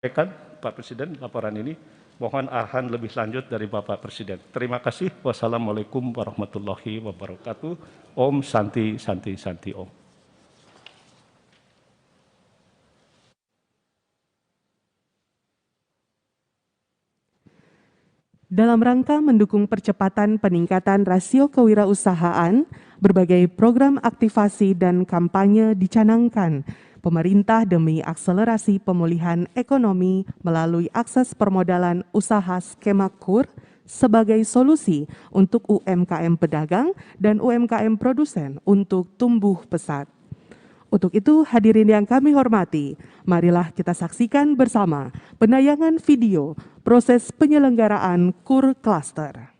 Sampaikan Pak Presiden laporan ini. Mohon arahan lebih lanjut dari Bapak Presiden. Terima kasih. Wassalamualaikum warahmatullahi wabarakatuh. Om Santi Santi Santi Om. Dalam rangka mendukung percepatan peningkatan rasio kewirausahaan, berbagai program aktivasi dan kampanye dicanangkan pemerintah demi akselerasi pemulihan ekonomi melalui akses permodalan usaha skema KUR sebagai solusi untuk UMKM pedagang dan UMKM produsen untuk tumbuh pesat. Untuk itu, hadirin yang kami hormati, marilah kita saksikan bersama penayangan video proses penyelenggaraan KUR Cluster.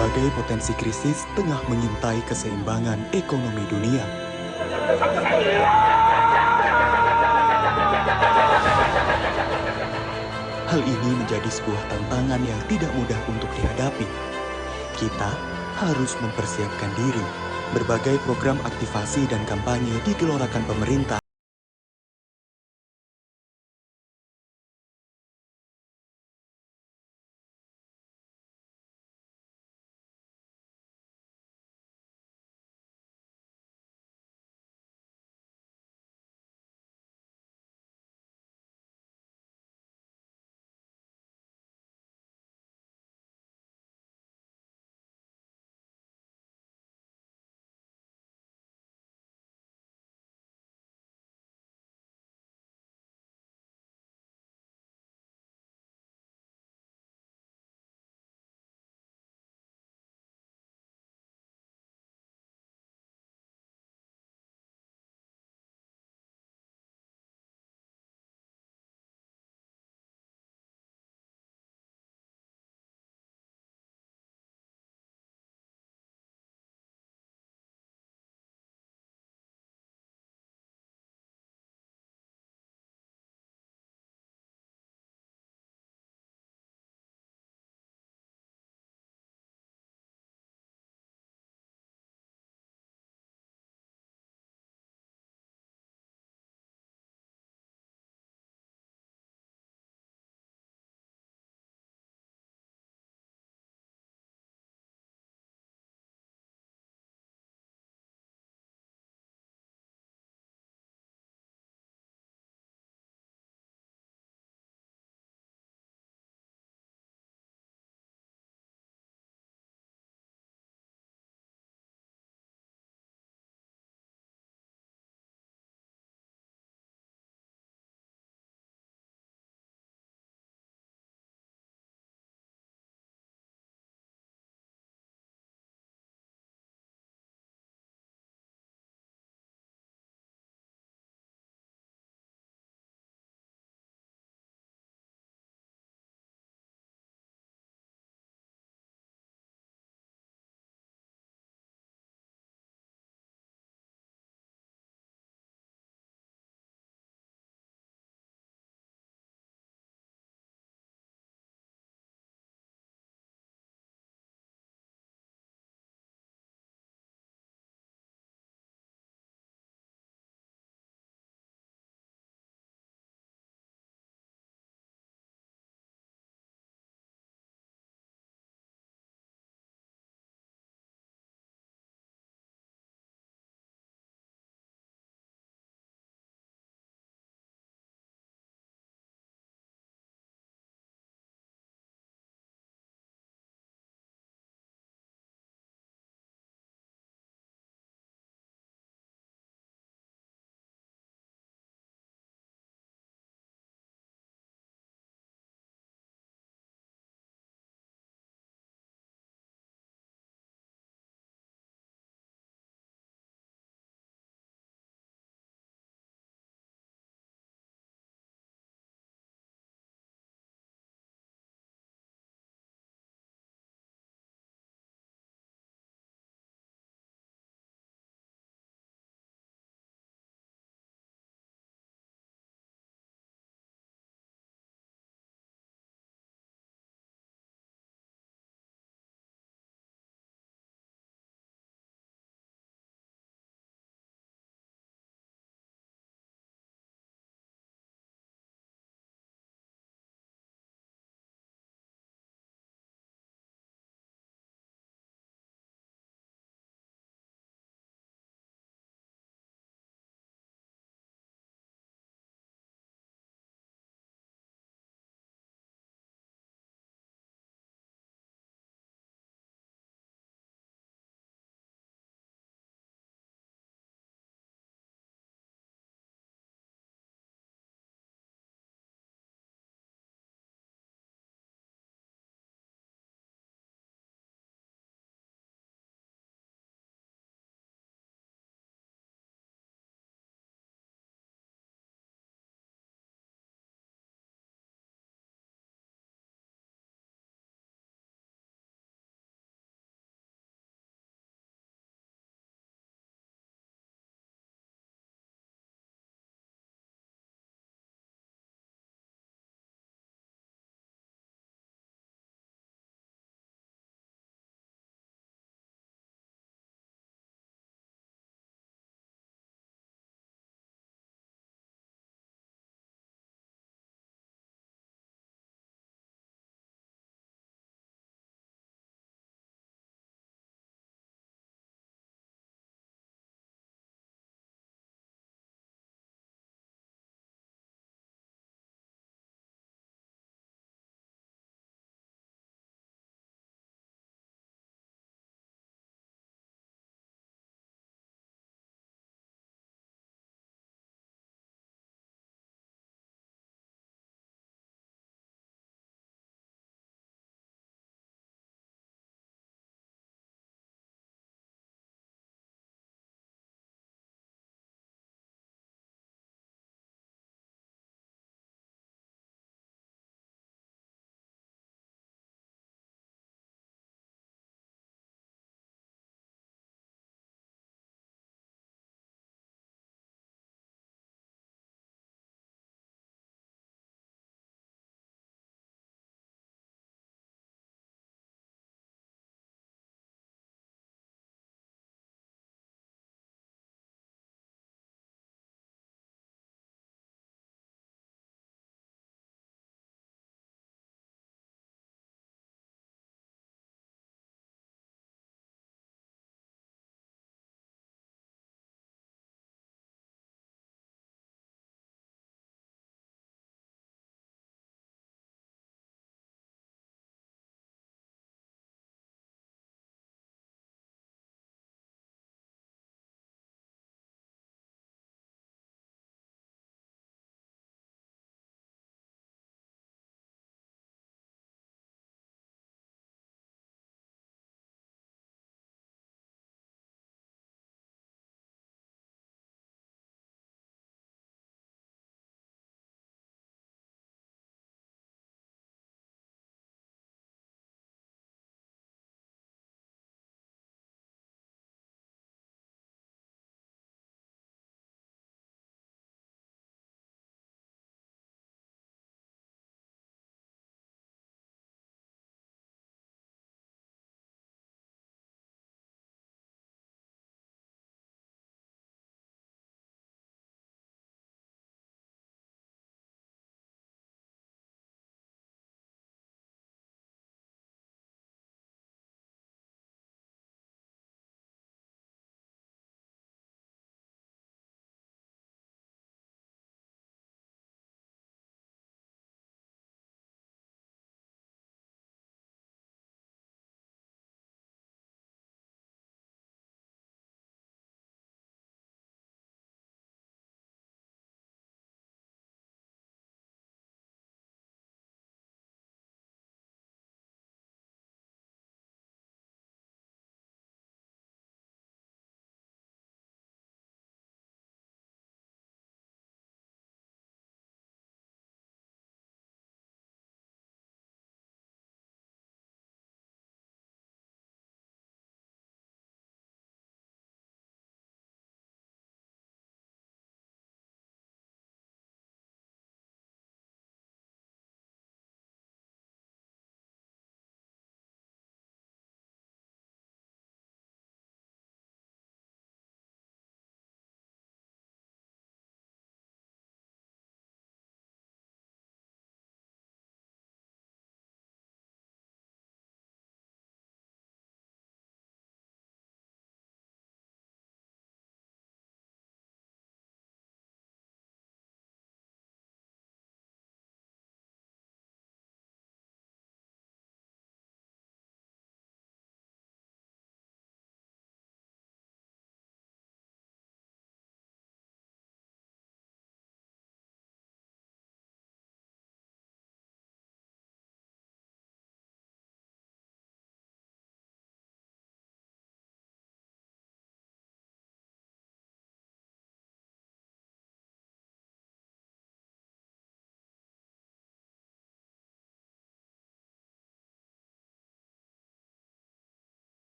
Berbagai potensi krisis tengah mengintai keseimbangan ekonomi dunia. Hal ini menjadi sebuah tantangan yang tidak mudah untuk dihadapi. Kita harus mempersiapkan diri. Berbagai program aktivasi dan kampanye digelorakan pemerintah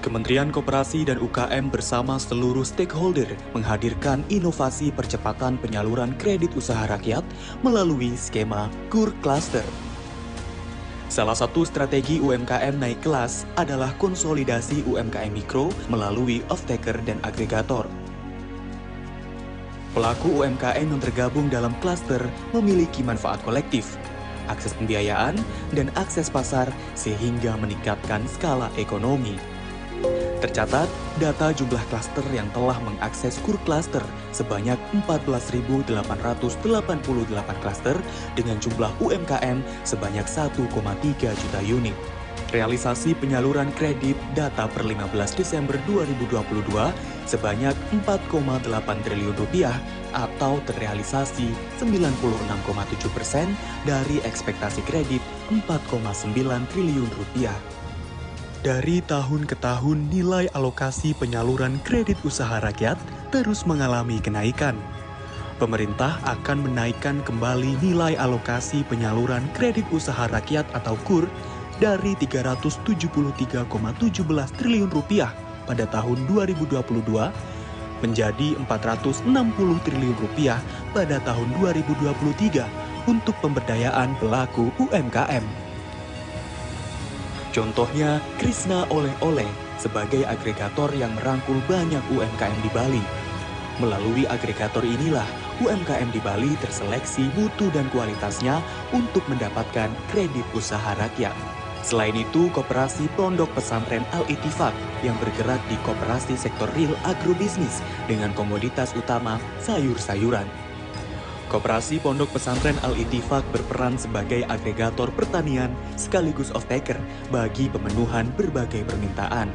Kementerian Koperasi dan UKM bersama seluruh stakeholder menghadirkan inovasi percepatan penyaluran kredit usaha rakyat melalui skema KUR Cluster. Salah satu strategi UMKM naik kelas adalah konsolidasi UMKM mikro melalui off-taker dan agregator. Pelaku UMKM yang tergabung dalam klaster memiliki manfaat kolektif, akses pembiayaan, dan akses pasar sehingga meningkatkan skala ekonomi. Tercatat, data jumlah klaster yang telah mengakses KUR Cluster sebanyak 14.888 klaster dengan jumlah UMKM sebanyak 1,3 juta unit. Realisasi penyaluran kredit data per 15 Desember 2022 sebanyak 4,8 triliun rupiah atau terrealisasi 96,7% dari ekspektasi kredit 4,9 triliun rupiah. Dari tahun ke tahun, nilai alokasi penyaluran kredit usaha rakyat terus mengalami kenaikan. Pemerintah akan menaikkan kembali nilai alokasi penyaluran kredit usaha rakyat atau KUR dari 373,17 triliun rupiah pada tahun 2022 menjadi 460 triliun rupiah pada tahun 2023 untuk pemberdayaan pelaku UMKM. Contohnya, Krisna Oleh-Oleh sebagai agregator yang merangkul banyak UMKM di Bali. Melalui agregator inilah, UMKM di Bali terseleksi mutu dan kualitasnya untuk mendapatkan kredit usaha rakyat. Selain itu, Koperasi Pondok Pesantren Al-Ittifaq yang bergerak di koperasi sektor real agrobisnis dengan komoditas utama sayur-sayuran. Koperasi Pondok Pesantren Al-Ittifaq berperan sebagai agregator pertanian sekaligus off-taker bagi pemenuhan berbagai permintaan.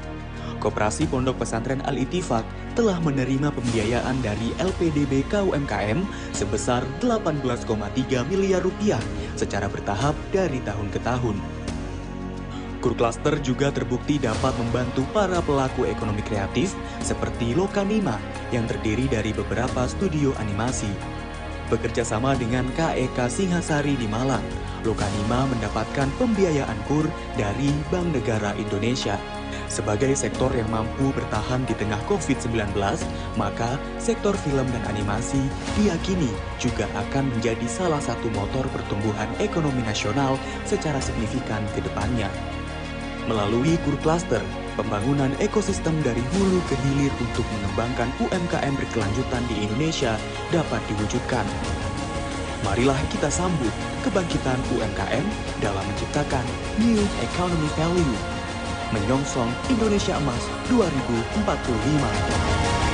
Koperasi Pondok Pesantren Al-Ittifaq telah menerima pembiayaan dari LPDB KUMKM sebesar 18,3 miliar rupiah secara bertahap dari tahun ke tahun. KUR Cluster juga terbukti dapat membantu para pelaku ekonomi kreatif seperti Lokanima yang terdiri dari beberapa studio animasi. Bekerja sama dengan KEK Singhasari di Malang, Lokanima mendapatkan pembiayaan KUR dari Bank Negara Indonesia. Sebagai sektor yang mampu bertahan di tengah COVID-19, maka sektor film dan animasi diyakini juga akan menjadi salah satu motor pertumbuhan ekonomi nasional secara signifikan ke depannya. Melalui KUR Cluster, pembangunan ekosistem dari hulu ke hilir untuk mengembangkan UMKM berkelanjutan di Indonesia dapat diwujudkan. Marilah kita sambut kebangkitan UMKM dalam menciptakan New Economy Value, menyongsong Indonesia Emas 2045.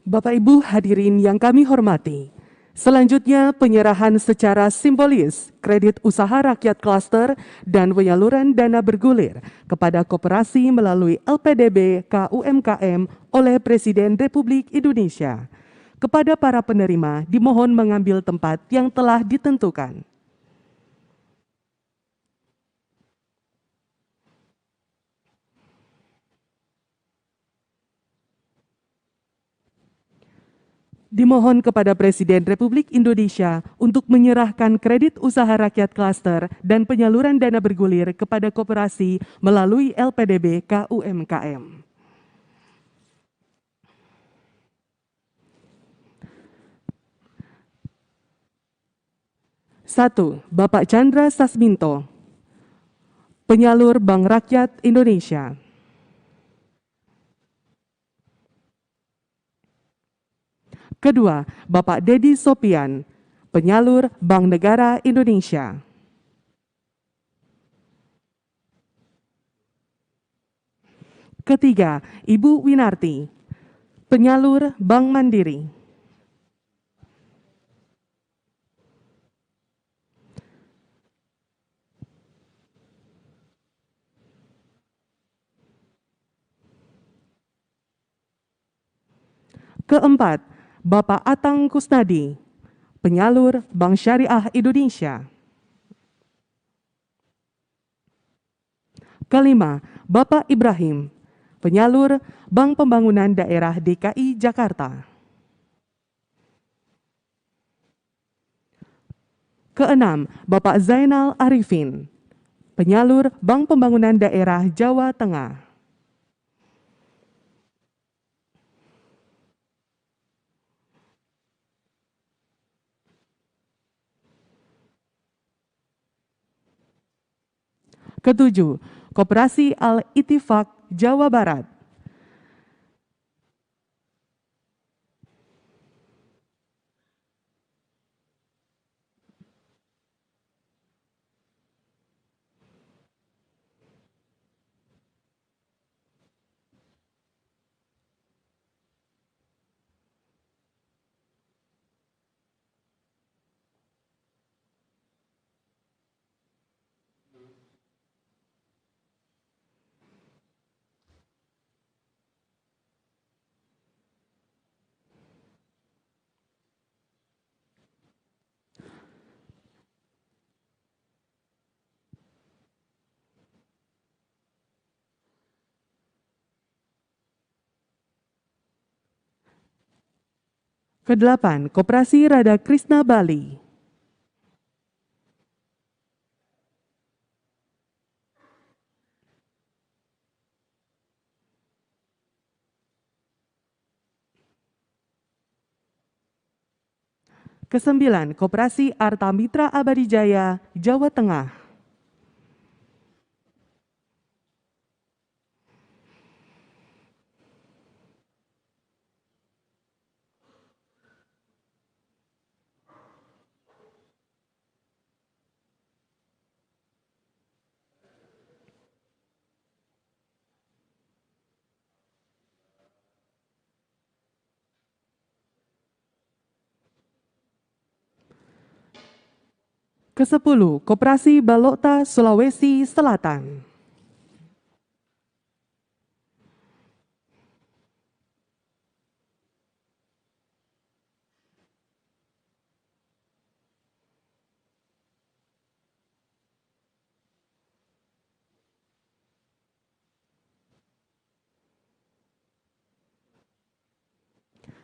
Bapak Ibu hadirin yang kami hormati, selanjutnya penyerahan secara simbolis kredit usaha rakyat klaster dan penyaluran dana bergulir kepada koperasi melalui LPDB KUMKM oleh Presiden Republik Indonesia. Kepada para penerima dimohon mengambil tempat yang telah ditentukan. Dimohon kepada Presiden Republik Indonesia untuk menyerahkan kredit usaha rakyat klaster dan penyaluran dana bergulir kepada koperasi melalui LPDB KUMKM. Satu, Bapak Chandra Sasminto, penyalur Bank Rakyat Indonesia. Kedua, Bapak Dedi Sopian, penyalur Bank Negara Indonesia. Ketiga, Ibu Winarti, penyalur Bank Mandiri. Keempat, Bapak Atang Kusnadi, penyalur Bank Syariah Indonesia. Kelima, Bapak Ibrahim, penyalur Bank Pembangunan Daerah DKI Jakarta. Keenam, Bapak Zainal Arifin, penyalur Bank Pembangunan Daerah Jawa Tengah. Ketujuh, Koperasi Al-Ittifaq Jawa Barat. Kedelapan, Koperasi Radha Krishna Bali. Kesembilan, Koperasi Arta Mitra Abadi Jaya, Jawa Tengah. Kesepuluh, Koperasi Balokta Sulawesi Selatan.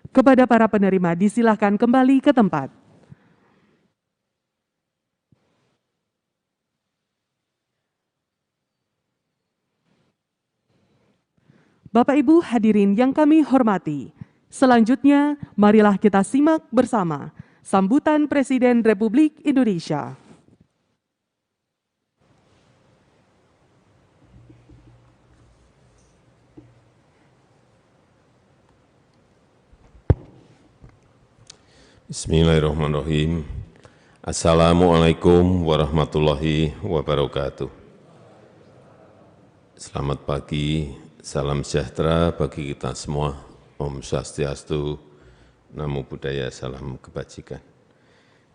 Kepada para penerima, disilahkan kembali ke tempat. Bapak Ibu hadirin yang kami hormati, selanjutnya marilah kita simak bersama sambutan Presiden Republik Indonesia. Bismillahirrahmanirrahim. Assalamualaikum warahmatullahi wabarakatuh. Selamat pagi, salam sejahtera bagi kita semua. Om Swastiastu, Namo Buddhaya, salam kebajikan.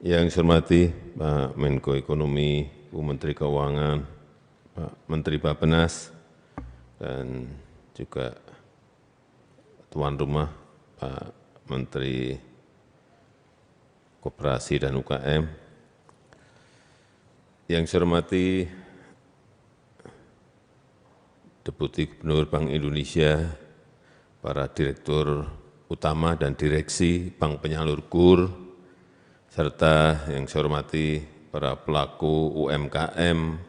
Yang saya hormati Pak Menko Ekonomi, Bu Menteri Keuangan, Pak Menteri Bappenas, dan juga tuan rumah Pak Menteri Koperasi dan UKM. Yang saya hormati Deputi Gubernur Bank Indonesia, para Direktur Utama dan Direksi Bank Penyalur KUR, serta yang saya hormati para pelaku UMKM,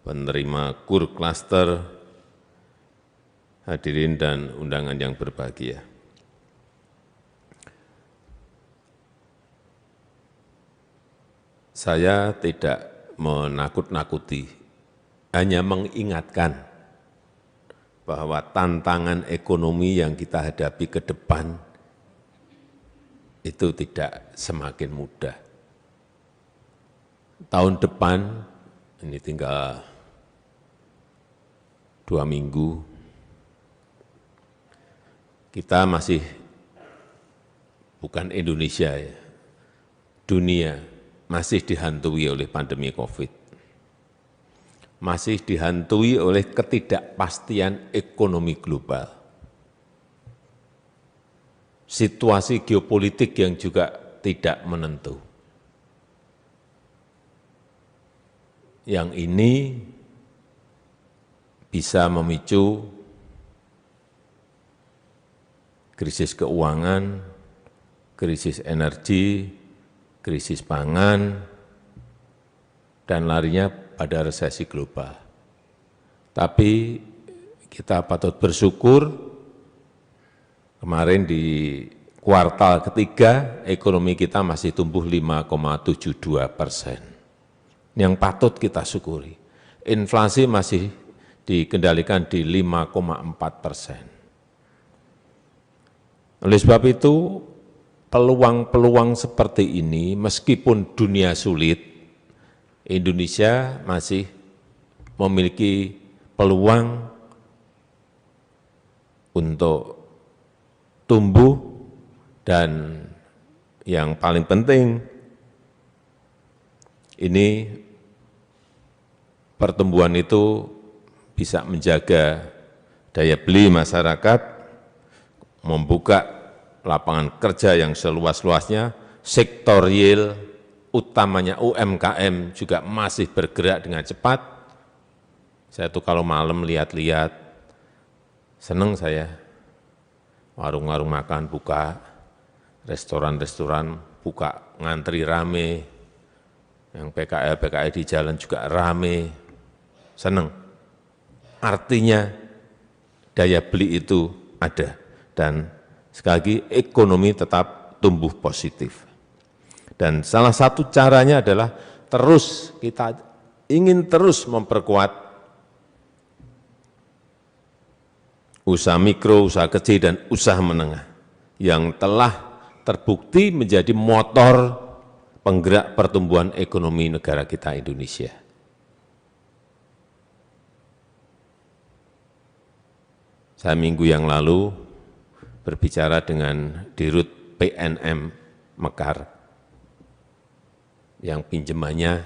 penerima KUR Cluster, hadirin dan undangan yang berbahagia. Saya tidak menakut-nakuti, hanya mengingatkan bahwa tantangan ekonomi yang kita hadapi ke depan itu tidak semakin mudah. Tahun depan, ini tinggal 2 minggu, kita masih bukan Indonesia ya, dunia masih dihantui oleh pandemi COVID, masih dihantui oleh ketidakpastian ekonomi global, situasi geopolitik yang juga tidak menentu. Yang ini bisa memicu krisis keuangan, krisis energi, krisis pangan, dan larinya pada resesi global. Tapi kita patut bersyukur kemarin di kuartal ketiga ekonomi kita masih tumbuh 5,72%. Yang patut kita syukuri. Inflasi masih dikendalikan di 5,4%. Oleh sebab itu, peluang-peluang seperti ini meskipun dunia sulit, Indonesia masih memiliki peluang untuk tumbuh dan yang paling penting ini pertumbuhan itu bisa menjaga daya beli masyarakat, membuka lapangan kerja yang seluas-luasnya, sektor real, utamanya UMKM juga masih bergerak dengan cepat. Saya tuh kalau malam lihat-lihat, senang saya. Warung-warung makan buka, restoran-restoran buka, ngantri rame, yang PKL di jalan juga rame, senang. Artinya daya beli itu ada dan sekali lagi ekonomi tetap tumbuh positif. Dan salah satu caranya adalah kita ingin terus memperkuat usaha mikro, usaha kecil, dan usaha menengah yang telah terbukti menjadi motor penggerak pertumbuhan ekonomi negara kita Indonesia. Saya minggu yang lalu berbicara dengan Dirut PNM Mekar yang pinjamannya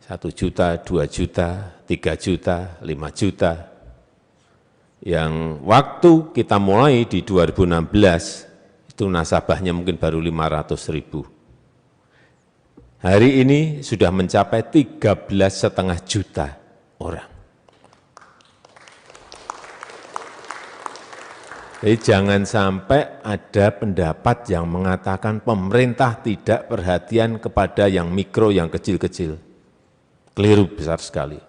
1 juta, 2 juta, 3 juta, 5 juta. Yang waktu kita mulai di 2016, itu nasabahnya mungkin baru 500.000. Hari ini sudah mencapai 13,5 juta orang. Jadi jangan sampai ada pendapat yang mengatakan pemerintah tidak perhatian kepada yang mikro, yang kecil-kecil. Keliru besar sekali.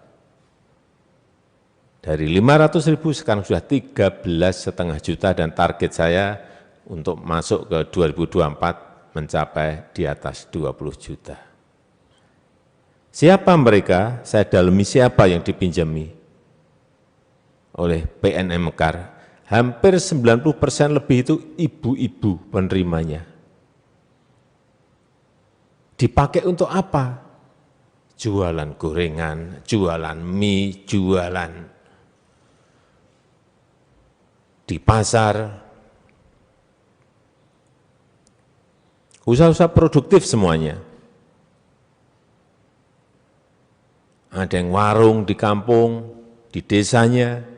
Dari 500.000 sekarang sudah 13,5 juta dan target saya untuk masuk ke 2024 mencapai di atas 20 juta. Siapa mereka? Saya dalami siapa yang dipinjami oleh PNM Mekar. Hampir 90% lebih itu ibu-ibu penerimanya. Dipakai untuk apa? Jualan gorengan, jualan mie, jualan di pasar. Usaha-usaha produktif semuanya. Ada yang warung di kampung, di desanya.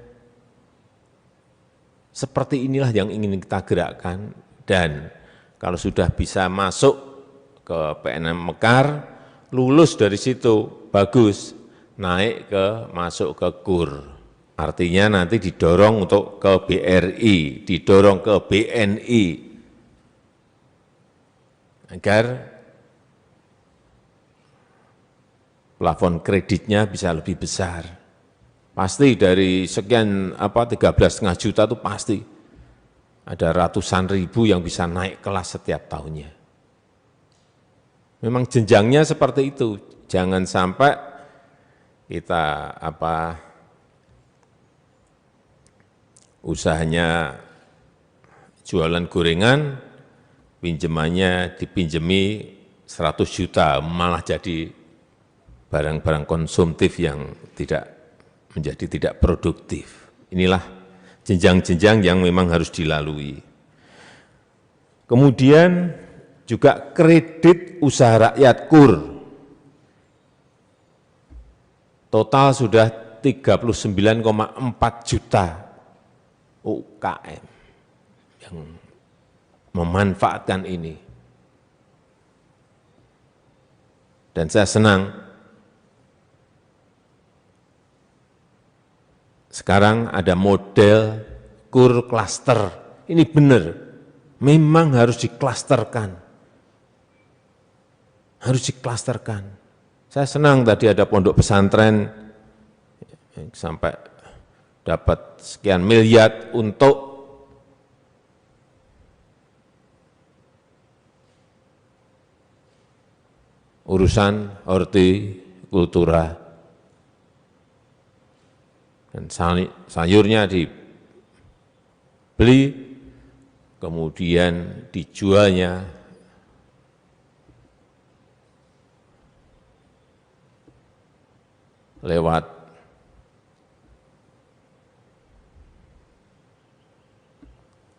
Seperti inilah yang ingin kita gerakkan dan kalau sudah bisa masuk ke PNM Mekar, lulus dari situ, bagus, naik masuk ke KUR. Artinya nanti didorong untuk ke BRI, didorong ke BNI, agar plafon kreditnya bisa lebih besar. Pasti dari sekian 13,5 juta itu pasti ada ratusan ribu yang bisa naik kelas setiap tahunnya. Memang jenjangnya seperti itu. Jangan sampai kita usahanya jualan gorengan, pinjamannya dipinjemi 100 juta, malah jadi barang-barang konsumtif yang menjadi tidak produktif. Inilah jenjang-jenjang yang memang harus dilalui. Kemudian juga kredit usaha rakyat KUR. Total sudah 39,4 juta UKM yang memanfaatkan ini. Dan saya senang sekarang ada model KUR klaster. Ini benar, memang harus diklasterkan. Harus diklasterkan. Saya senang tadi ada pondok pesantren sampai dapat sekian miliar untuk urusan hortikultura. Dan sayurnya dibeli, kemudian dijualnya lewat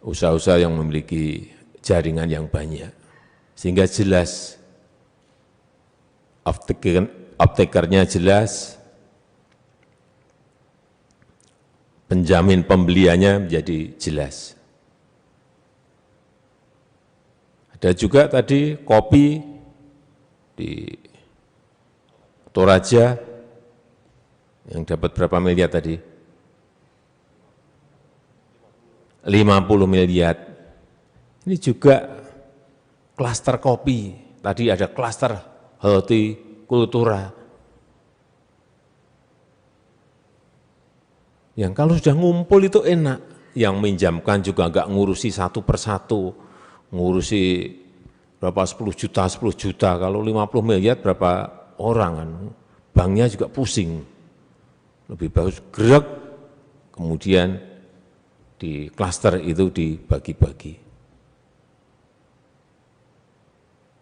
usaha-usaha yang memiliki jaringan yang banyak. Sehingga jelas, aptekernya jelas, penjamin pembeliannya menjadi jelas. Ada juga tadi kopi di Toraja yang dapat berapa miliar tadi? 50 miliar. Ini juga klaster kopi. Tadi ada klaster hortikultura. Yang kalau sudah ngumpul itu enak, yang minjamkan juga enggak ngurusi satu persatu, ngurusi berapa 10 juta, kalau 50 miliar berapa orang kan, banknya juga pusing. Lebih bagus gerak, kemudian di klaster itu dibagi-bagi.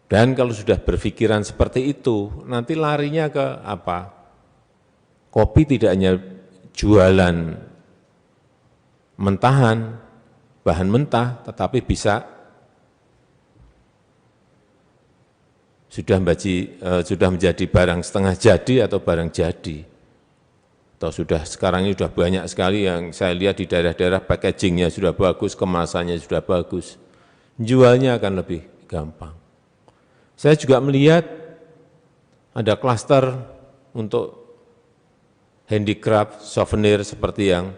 Dan kalau sudah berpikiran seperti itu, nanti larinya ke apa? Kopi tidak hanya jualan mentahan, bahan mentah, tetapi bisa sudah menjadi barang setengah jadi atau barang jadi. Atau sudah sekarang ini sudah banyak sekali yang saya lihat di daerah-daerah packagingnya sudah bagus, kemasannya sudah bagus. Jualnya akan lebih gampang. Saya juga melihat ada klaster untuk handicraft, souvenir seperti yang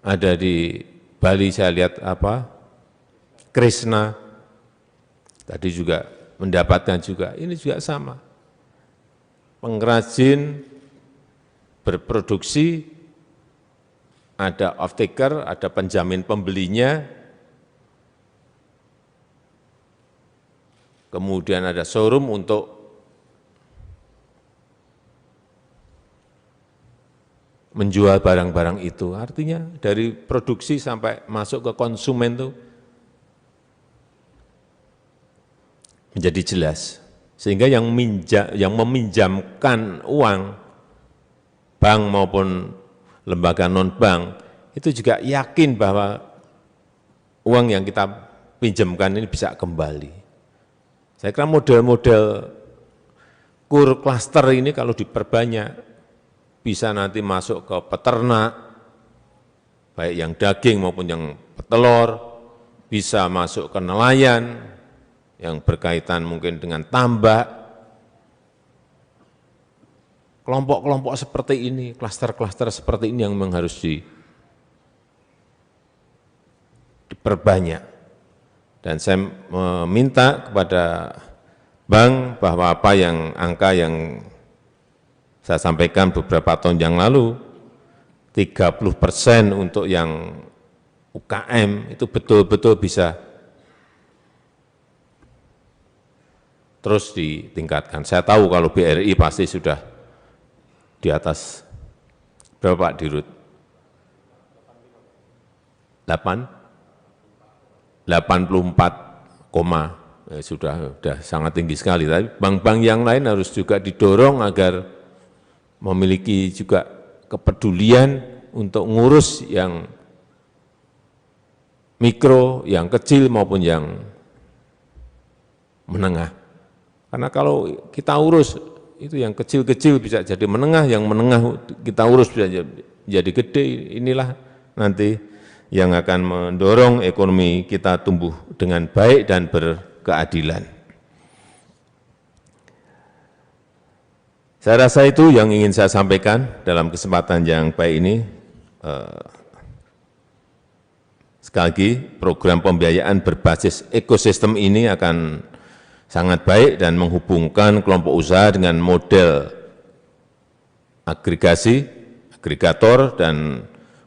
ada di Bali, saya lihat apa, Krishna, tadi juga mendapatkan juga, ini juga sama. Pengrajin berproduksi, ada off-taker, ada penjamin pembelinya, kemudian ada showroom untuk menjual barang-barang itu. Artinya dari produksi sampai masuk ke konsumen itu menjadi jelas. Sehingga yang meminjamkan uang, bank maupun lembaga non-bank, itu juga yakin bahwa uang yang kita pinjamkan ini bisa kembali. Saya kira model-model kur klaster ini kalau diperbanyak, bisa nanti masuk ke peternak, baik yang daging maupun yang petelur, bisa masuk ke nelayan, yang berkaitan mungkin dengan tambak. Kelompok-kelompok seperti ini, klaster-klaster seperti ini yang memang harus diperbanyak. Dan saya meminta kepada bank bahwa angka yang saya sampaikan beberapa tahun yang lalu, 30% untuk yang UKM itu betul-betul bisa terus ditingkatkan. Saya tahu kalau BRI pasti sudah di atas berapa Pak Dirut? 84, sudah sangat tinggi sekali. Tapi bank-bank yang lain harus juga didorong agar memiliki juga kepedulian untuk ngurus yang mikro, yang kecil maupun yang menengah. Karena kalau kita urus itu yang kecil-kecil bisa jadi menengah, yang menengah kita urus bisa jadi gede. Inilah nanti yang akan mendorong ekonomi kita tumbuh dengan baik dan berkeadilan. Saya rasa itu yang ingin saya sampaikan dalam kesempatan yang baik ini. Sekali lagi, program pembiayaan berbasis ekosistem ini akan sangat baik dan menghubungkan kelompok usaha dengan model agregasi, agregator, dan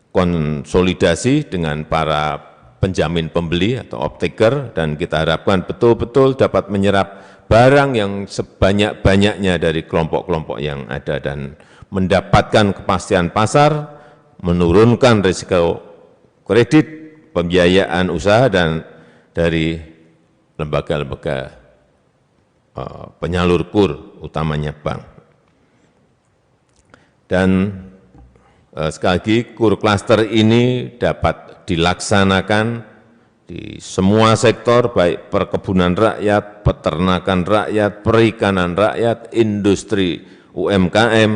konsolidasi dengan para penjamin pembeli atau off-taker, dan kita harapkan betul-betul dapat menyerap barang yang sebanyak-banyaknya dari kelompok-kelompok yang ada dan mendapatkan kepastian pasar, menurunkan risiko kredit, pembiayaan usaha, dan dari lembaga-lembaga penyalur kur, utamanya bank. Dan sekali lagi, kur klaster ini dapat dilaksanakan di semua sektor, baik perkebunan rakyat, peternakan rakyat, perikanan rakyat, industri UMKM,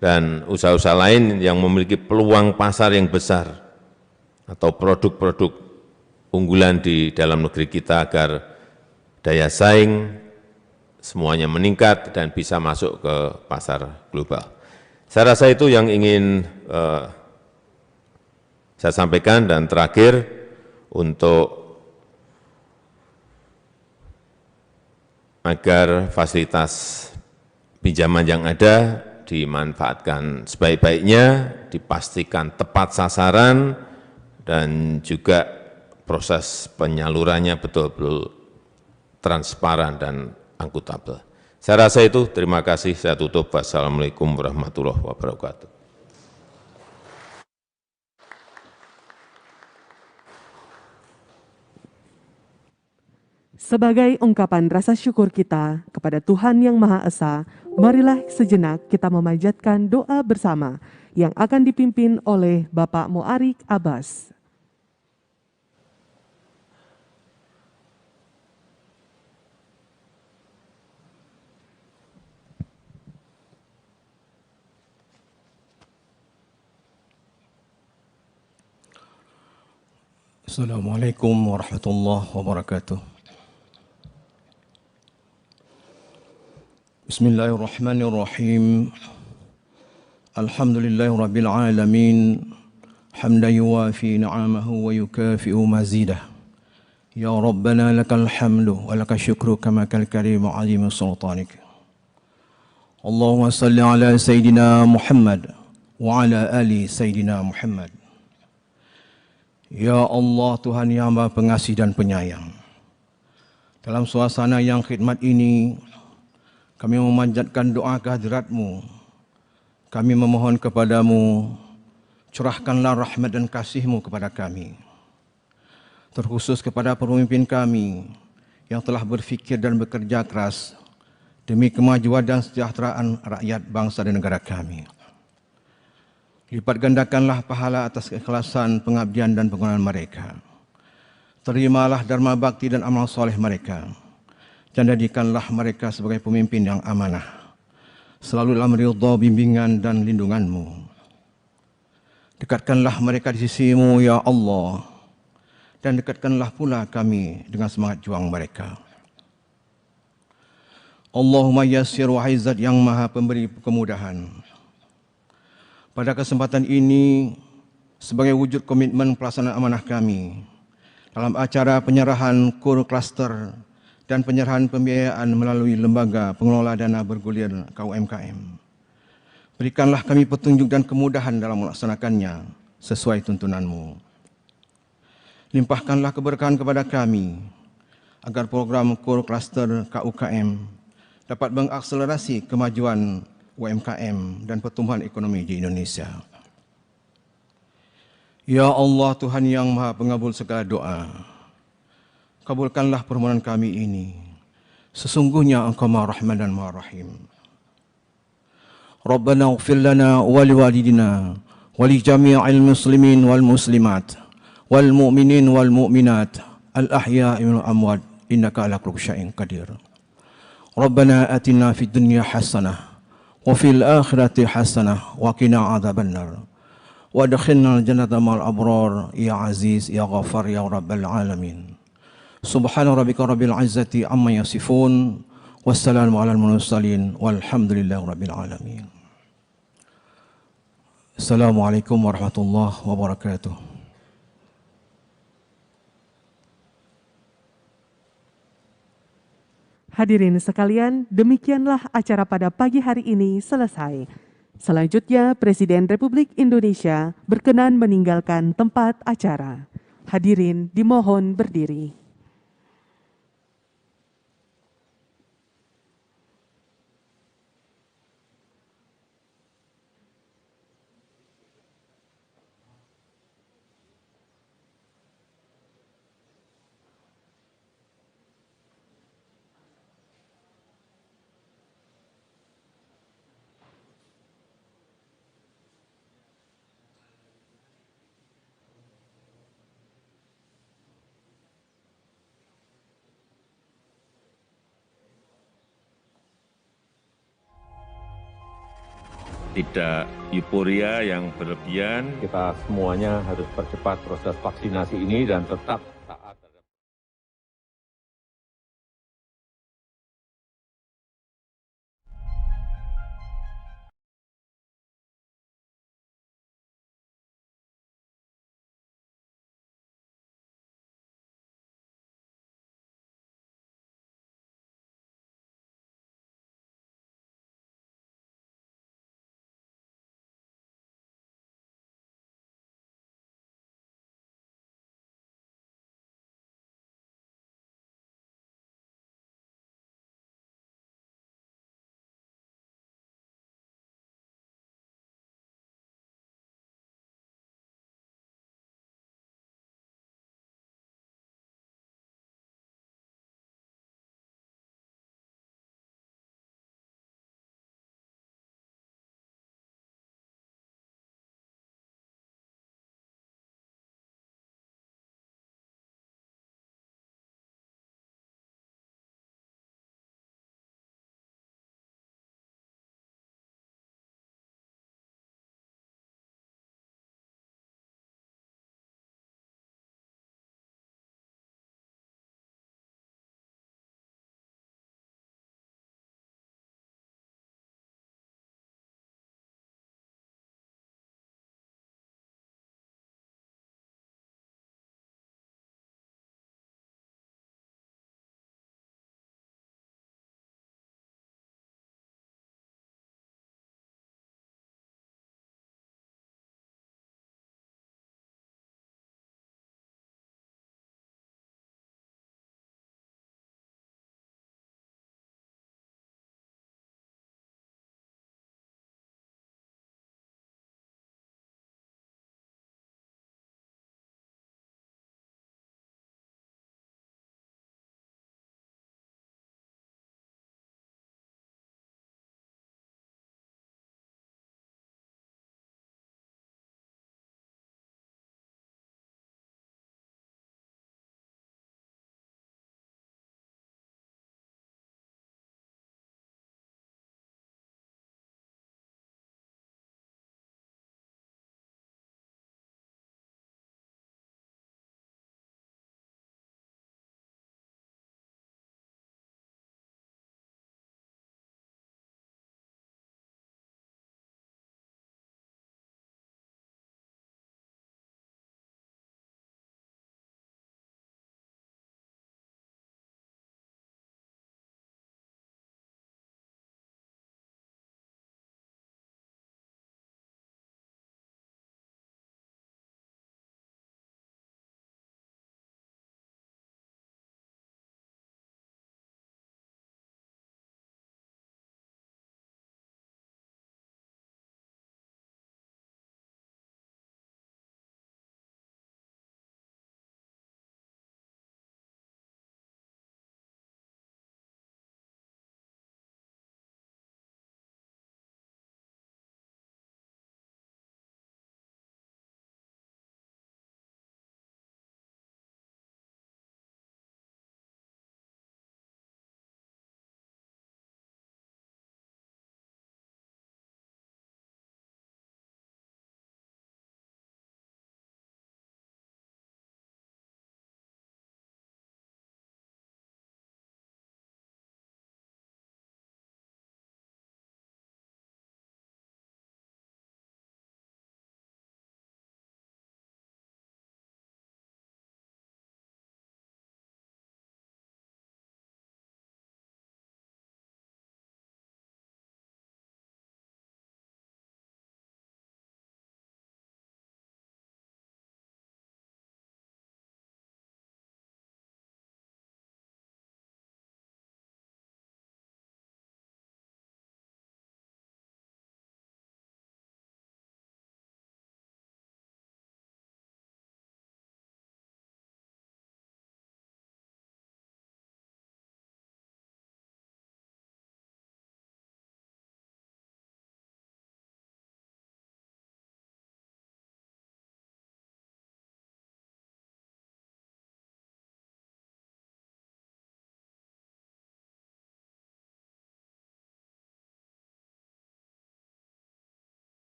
dan usaha-usaha lain yang memiliki peluang pasar yang besar atau produk-produk unggulan di dalam negeri kita agar daya saing semuanya meningkat dan bisa masuk ke pasar global. Saya rasa itu yang ingin saya sampaikan, dan terakhir untuk agar fasilitas pinjaman yang ada dimanfaatkan sebaik-baiknya, dipastikan tepat sasaran, dan juga proses penyalurannya betul-betul transparan dan akuntabel. Saya rasa itu, terima kasih, saya tutup. Wassalamualaikum warahmatullahi wabarakatuh. Sebagai ungkapan rasa syukur kita kepada Tuhan Yang Maha Esa, marilah sejenak kita memanjatkan doa bersama yang akan dipimpin oleh Bapak Mu'arik Abbas. Assalamualaikum warahmatullahi wabarakatuh. Bismillahirrahmanirrahim. Alhamdulillahi rabbil alamin. Hamdan yuwafi ni'amahu wa yukafi'u mazidah. Ya Rabbana lakal hamdu wa lakal syukru kama kal karimu azimu sultanik. Allahumma salli ala Sayyidina Muhammad wa ala ali Sayyidina Muhammad. Ya Allah, Tuhan yang Maha Pengasih dan Penyayang, dalam suasana yang khidmat ini, kami memanjatkan doa kehadirat-Mu. Kami memohon kepada-Mu, curahkanlah rahmat dan kasih-Mu kepada kami, terkhusus kepada pemimpin kami yang telah berfikir dan bekerja keras demi kemajuan dan kesejahteraan rakyat bangsa dan negara kami. Lipat gandakanlah pahala atas keikhlasan, pengabdian dan pengorbanan mereka. Terimalah dharma bakti dan amal soleh mereka, dan jadikanlah mereka sebagai pemimpin yang amanah, selalu dalam ridha, bimbingan dan lindungan-Mu. Dekatkanlah mereka di sisi-Mu, ya Allah, dan dekatkanlah pula kami dengan semangat juang mereka. Allahumma yassir, wahai Zat yang Maha Pemberi kemudahan. Pada kesempatan ini, sebagai wujud komitmen pelaksanaan amanah kami dalam acara penyerahan kur klaster dan penyerahan pembiayaan melalui lembaga pengelola dana bergulir KUMKM, berikanlah kami petunjuk dan kemudahan dalam melaksanakannya sesuai tuntunan-Mu. Limpahkanlah keberkahan kepada kami, agar program kur klaster KUKM dapat mengakselerasi kemajuan UMKM dan pertumbuhan ekonomi di Indonesia. Ya Allah, Tuhan yang Maha Pengabul segala doa, kabulkanlah permohonan kami ini. Sesungguhnya Engkau Maha Rahman dan Maha Rahim. Rabbana ighfir lana wa liwalidina wa li jami'il muslimin wal muslimat wal mu'minin wal mu'minat al ahya'i wal amwat innaka ala kulli syai'in qadir. Rabbana atina fid dunya hasanah wa fil akhirati hasanah wa qina adzabannar wa adkhilna al-jannata ma'al abrar ya aziz ya ghafar ya rabbal alamin. Subhana rabbika rabbil izzati amma yasifun wassalamu alal mursalin walhamdulillahi rabbil alamin. Assalamualaikum warahmatullahi wabarakatuh. Hadirin sekalian, demikianlah acara pada pagi hari ini selesai. Selanjutnya, Presiden Republik Indonesia berkenan meninggalkan tempat acara. Hadirin dimohon berdiri. Tidak euforia yang berlebihan. Kita semuanya harus percepat proses vaksinasi ini dan tetap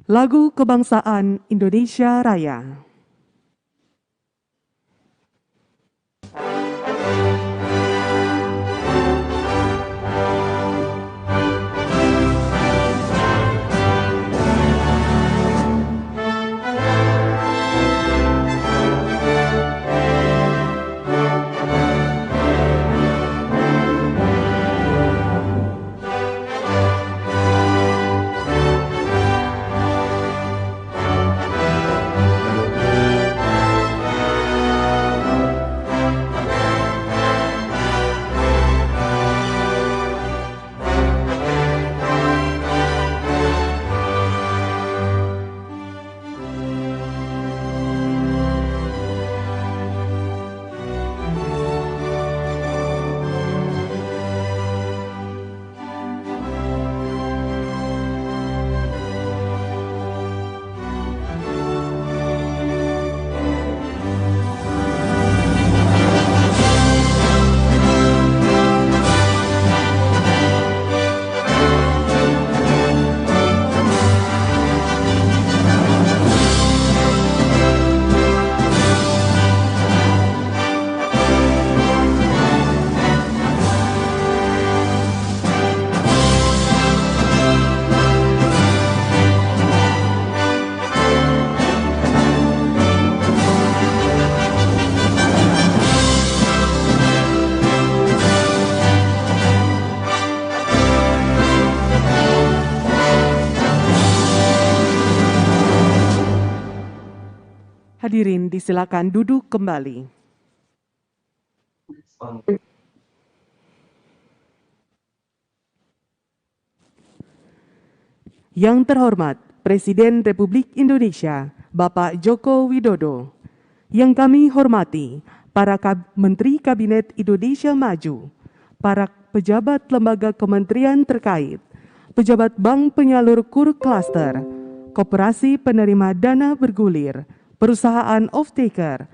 Lagu Kebangsaan Indonesia Raya. Hadirin disilakan duduk kembali. Yang terhormat Presiden Republik Indonesia, Bapak Joko Widodo. Yang kami hormati para Menteri Kabinet Indonesia Maju, para pejabat lembaga kementerian terkait, pejabat bank penyalur KUR Cluster, koperasi penerima dana bergulir, perusahaan off-taker,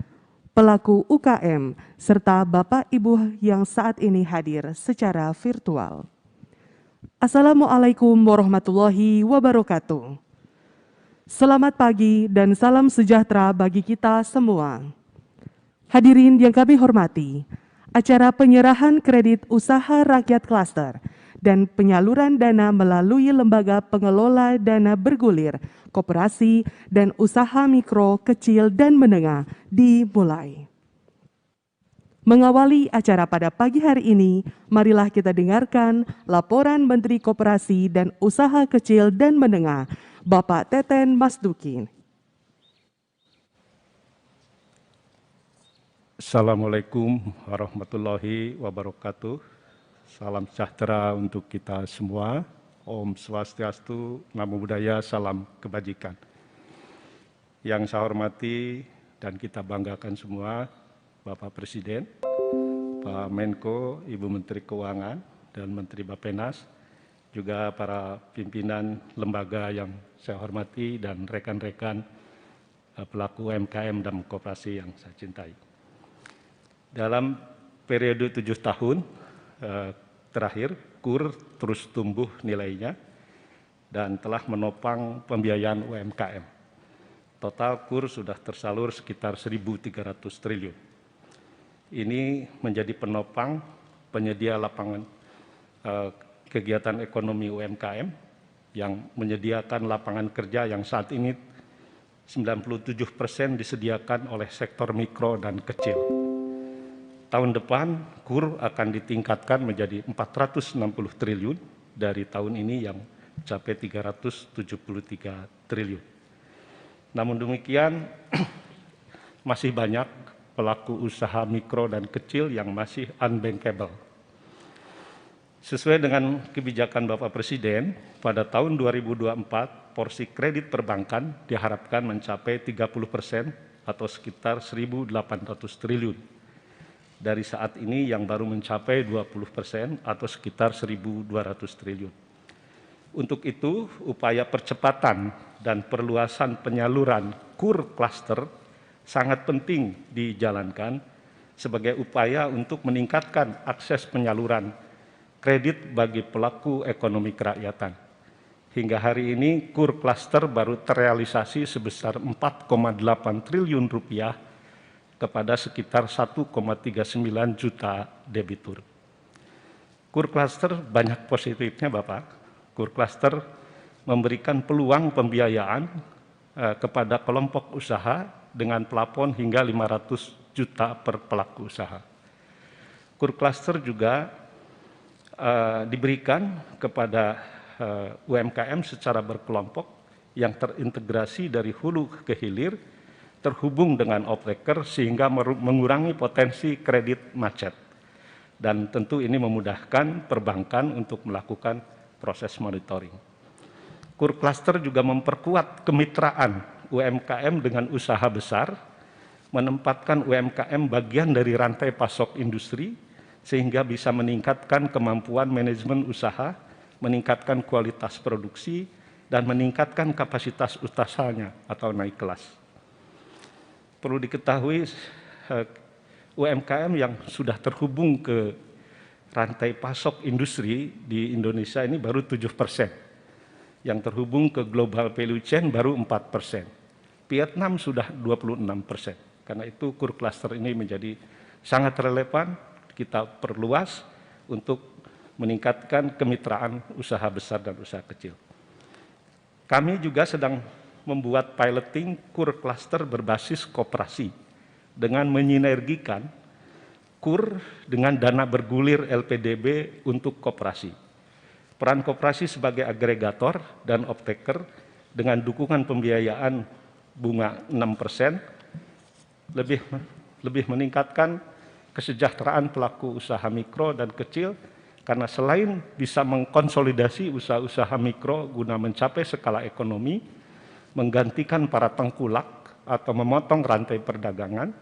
pelaku UKM, serta Bapak Ibu yang saat ini hadir secara virtual. Assalamualaikum warahmatullahi wabarakatuh. Selamat pagi dan salam sejahtera bagi kita semua. Hadirin yang kami hormati, acara penyerahan kredit usaha rakyat klaster dan penyaluran dana melalui lembaga pengelola dana bergulir, koperasi, dan usaha mikro, kecil, dan menengah dimulai. Mengawali acara pada pagi hari ini, marilah kita dengarkan laporan Menteri Koperasi dan Usaha Kecil dan Menengah, Bapak Teten Mas Duki. Assalamualaikum warahmatullahi wabarakatuh. Salam sejahtera untuk kita semua. Om Swastiastu, Namo Buddhaya, salam kebajikan. Yang saya hormati dan kita banggakan semua, Bapak Presiden, Pak Menko, Ibu Menteri Keuangan, dan Menteri Bappenas, juga para pimpinan lembaga yang saya hormati dan rekan-rekan pelaku UMKM dan koperasi yang saya cintai. Dalam periode 7 tahun terakhir, KUR terus tumbuh nilainya dan telah menopang pembiayaan UMKM. Total KUR sudah tersalur sekitar 1.300 triliun. Ini menjadi penopang penyedia lapangan kegiatan ekonomi UMKM yang menyediakan lapangan kerja yang saat ini 97% disediakan oleh sektor mikro dan kecil. Tahun depan KUR akan ditingkatkan menjadi 460 triliun dari tahun ini yang mencapai 373 triliun. Namun demikian masih banyak pelaku usaha mikro dan kecil yang masih unbankable. Sesuai dengan kebijakan Bapak Presiden, pada tahun 2024 porsi kredit perbankan diharapkan mencapai 30% atau sekitar 1.800 triliun. Dari saat ini yang baru mencapai 20% atau sekitar 1.200 triliun. Untuk itu, upaya percepatan dan perluasan penyaluran KUR Cluster sangat penting dijalankan sebagai upaya untuk meningkatkan akses penyaluran kredit bagi pelaku ekonomi kerakyatan. Hingga hari ini KUR klaster baru terrealisasi sebesar 4,8 triliun rupiah kepada sekitar 1,39 juta debitur. KUR klaster banyak positifnya Bapak. KUR klaster memberikan peluang pembiayaan kepada kelompok usaha dengan plafon hingga 500 juta per pelaku usaha. KUR klaster juga diberikan kepada UMKM secara berkelompok yang terintegrasi dari hulu ke hilir, terhubung dengan off-taker sehingga mengurangi potensi kredit macet. Dan tentu ini memudahkan perbankan untuk melakukan proses monitoring. KUR klaster juga memperkuat kemitraan UMKM dengan usaha besar, menempatkan UMKM bagian dari rantai pasok industri, sehingga bisa meningkatkan kemampuan manajemen usaha, meningkatkan kualitas produksi, dan meningkatkan kapasitas usahanya atau naik kelas. Perlu diketahui UMKM yang sudah terhubung ke rantai pasok industri di Indonesia ini baru 7%. Yang terhubung ke global value chain baru 4%. Vietnam sudah 26%. Karena itu KUR klaster ini menjadi sangat relevan, kita perluas untuk meningkatkan kemitraan usaha besar dan usaha kecil. Kami juga sedang membuat piloting KUR klaster berbasis koperasi dengan menyinergikan KUR dengan dana bergulir LPDB untuk koperasi. Peran koperasi sebagai agregator dan off-taker dengan dukungan pembiayaan bunga 6% lebih meningkatkan kesejahteraan pelaku usaha mikro dan kecil, karena selain bisa mengkonsolidasi usaha-usaha mikro guna mencapai skala ekonomi, menggantikan para tengkulak atau memotong rantai perdagangan,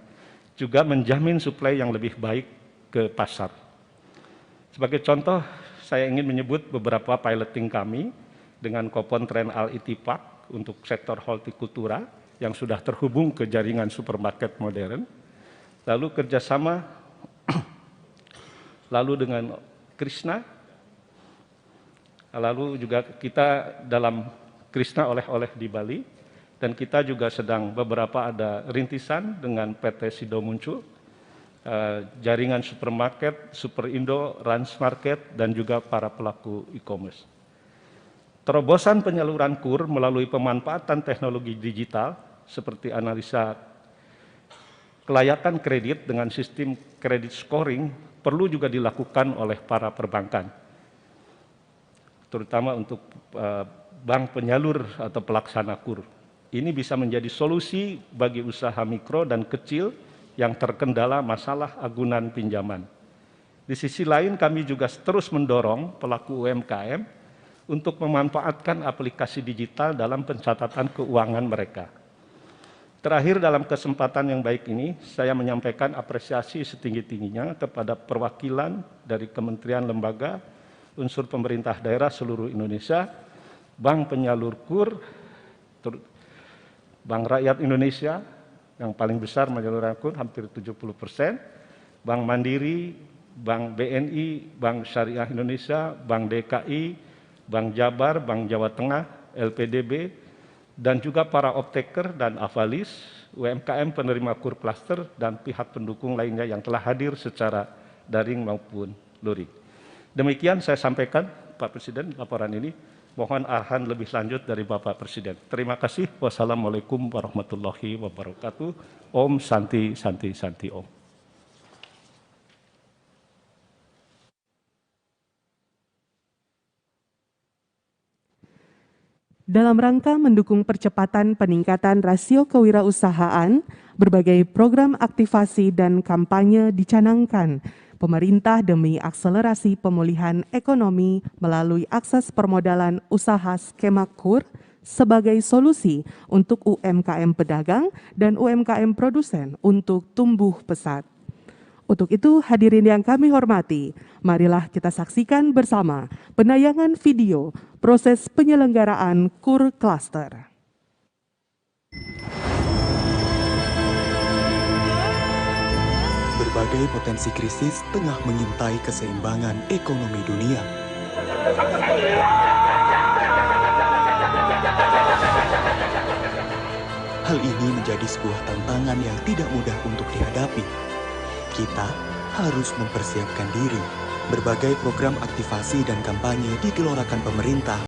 juga menjamin suplai yang lebih baik ke pasar. Sebagai contoh, saya ingin menyebut beberapa piloting kami dengan Kopontren Al-Ittifaq untuk sektor hortikultura yang sudah terhubung ke jaringan supermarket modern, lalu kerjasama lalu dengan Krishna, lalu juga kita dalam Krishna oleh-oleh di Bali, dan kita juga sedang beberapa ada rintisan dengan PT Sido Muncul, jaringan supermarket, Superindo, Rans Market, dan juga para pelaku e-commerce. Terobosan penyaluran KUR melalui pemanfaatan teknologi digital seperti analisa kelayakan kredit dengan sistem kredit scoring perlu juga dilakukan oleh para perbankan, terutama untuk bank penyalur atau pelaksana KUR. Ini bisa menjadi solusi bagi usaha mikro dan kecil yang terkendala masalah agunan pinjaman. Di sisi lain, kami juga terus mendorong pelaku UMKM untuk memanfaatkan aplikasi digital dalam pencatatan keuangan mereka. Terakhir, dalam kesempatan yang baik ini, saya menyampaikan apresiasi setinggi-tingginya kepada perwakilan dari kementerian lembaga, unsur pemerintah daerah seluruh Indonesia, Bank Penyalur KUR, Bank Rakyat Indonesia, yang paling besar menyalurkan KUR, hampir 70%, Bank Mandiri, Bank BNI, Bank Syariah Indonesia, Bank DKI, Bank Jabar, Bank Jawa Tengah, LPDB, dan juga para off-taker dan avalis, UMKM penerima KUR klaster, dan pihak pendukung lainnya yang telah hadir secara daring maupun luring. Demikian saya sampaikan, Pak Presiden, laporan ini. Mohon arahan lebih lanjut dari Bapak Presiden. Terima kasih. Wassalamualaikum warahmatullahi wabarakatuh. Om Santi Santi Santi Om. Dalam rangka mendukung percepatan peningkatan rasio kewirausahaan, berbagai program aktivasi dan kampanye dicanangkan pemerintah demi akselerasi pemulihan ekonomi melalui akses permodalan usaha skema KUR sebagai solusi untuk UMKM pedagang dan UMKM produsen untuk tumbuh pesat. Untuk itu, hadirin yang kami hormati, marilah kita saksikan bersama penayangan video proses penyelenggaraan KUR Cluster. Berbagai potensi krisis tengah mengintai keseimbangan ekonomi dunia. Hal ini menjadi sebuah tantangan yang tidak mudah untuk dihadapi. Kita harus mempersiapkan diri. Berbagai program aktivasi dan kampanye digelontorkan pemerintah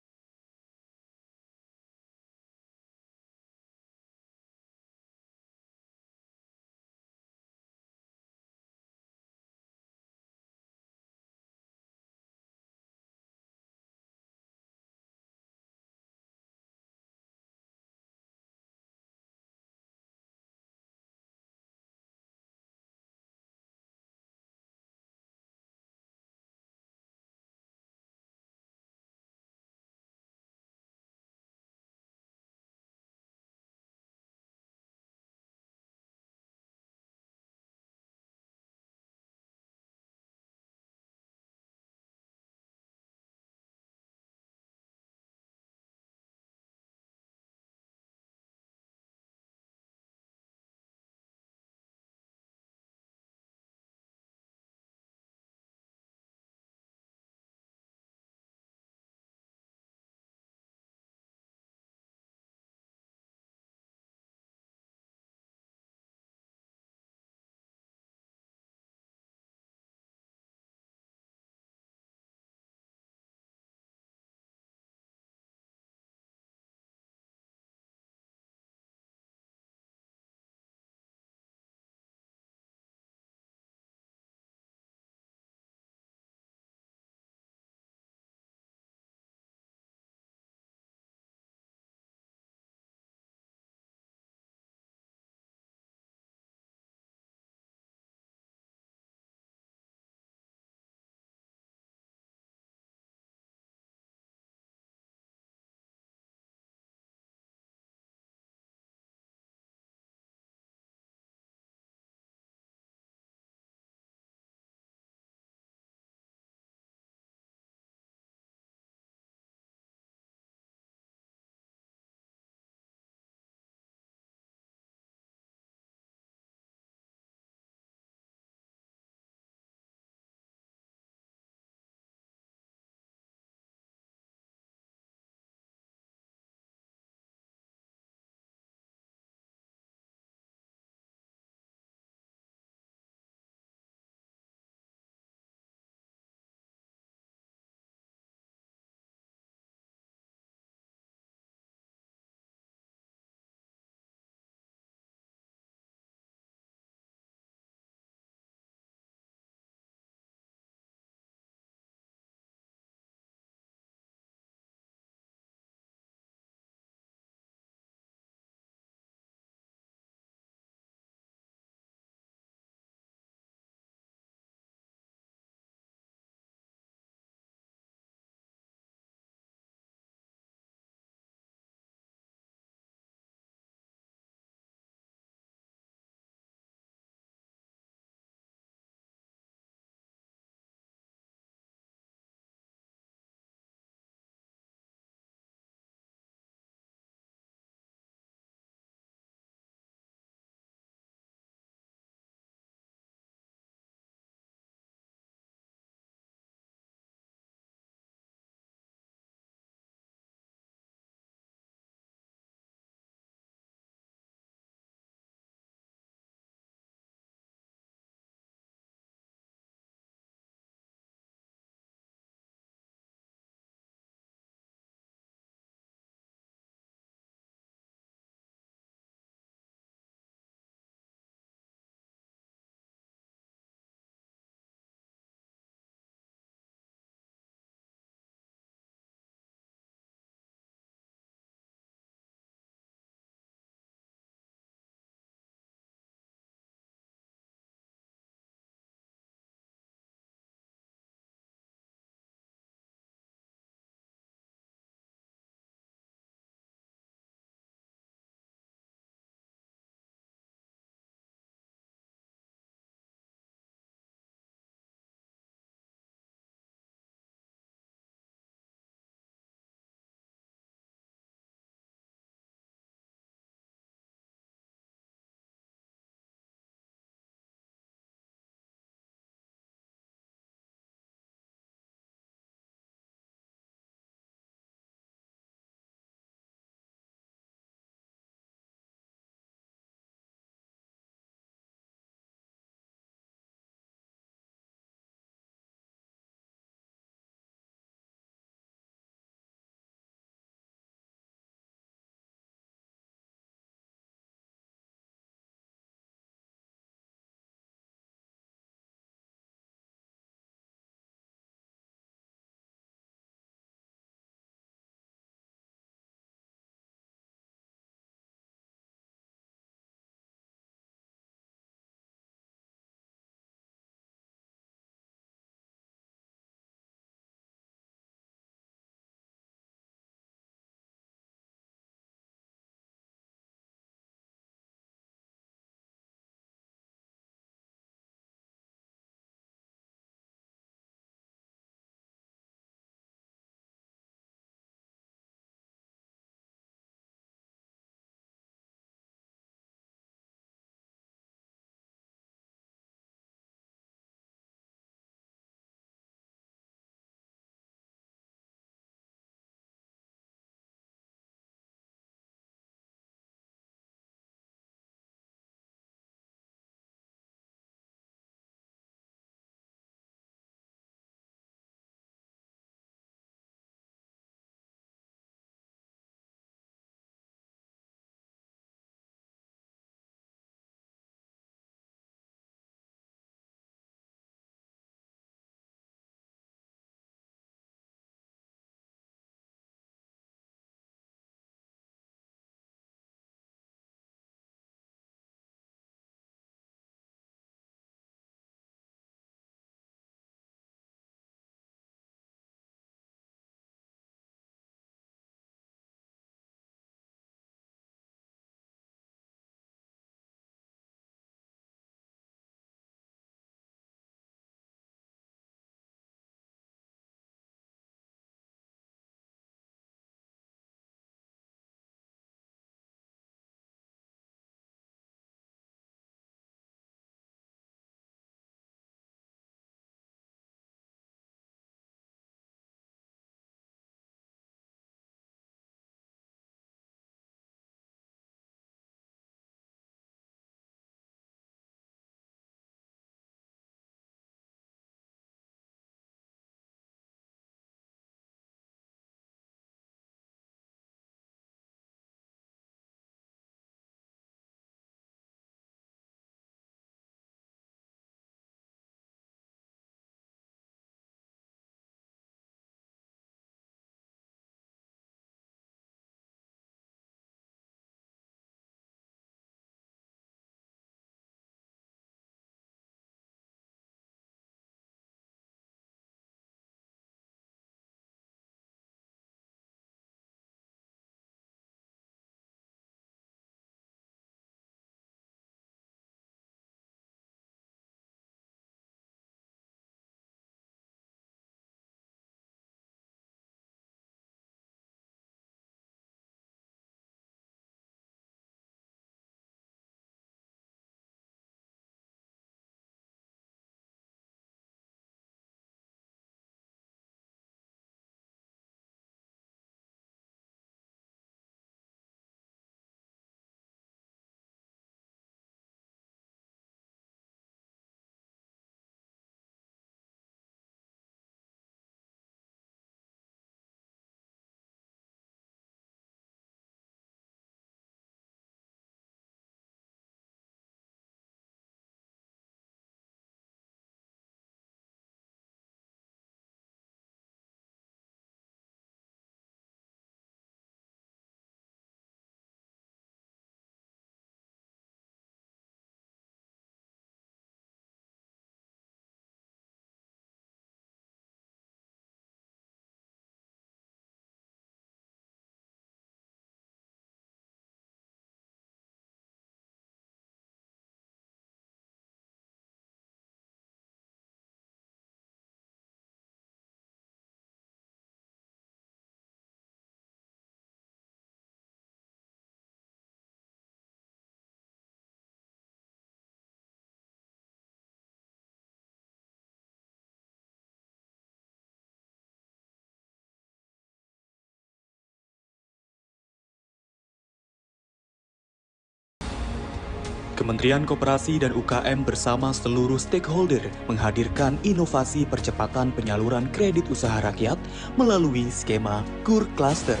Kementerian Koperasi dan UKM bersama seluruh stakeholder menghadirkan inovasi percepatan penyaluran kredit usaha rakyat melalui skema KUR Cluster.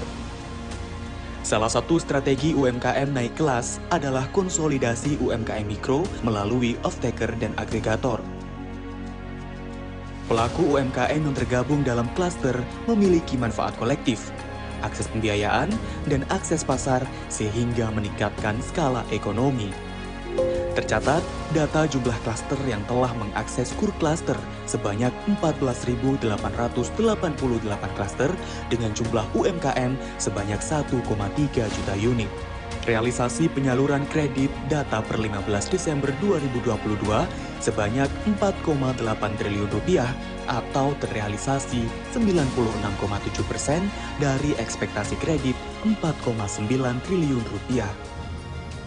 Salah satu strategi UMKM naik kelas adalah konsolidasi UMKM mikro melalui off-taker dan agregator. Pelaku UMKM yang tergabung dalam klaster memiliki manfaat kolektif, akses pembiayaan, dan akses pasar sehingga meningkatkan skala ekonomi. Tercatat, data jumlah klaster yang telah mengakses KUR Cluster sebanyak 14.888 klaster dengan jumlah UMKM sebanyak 1,3 juta unit. Realisasi penyaluran kredit data per 15 Desember 2022 sebanyak 4,8 triliun rupiah atau terrealisasi 96,7% dari ekspektasi kredit 4,9 triliun rupiah.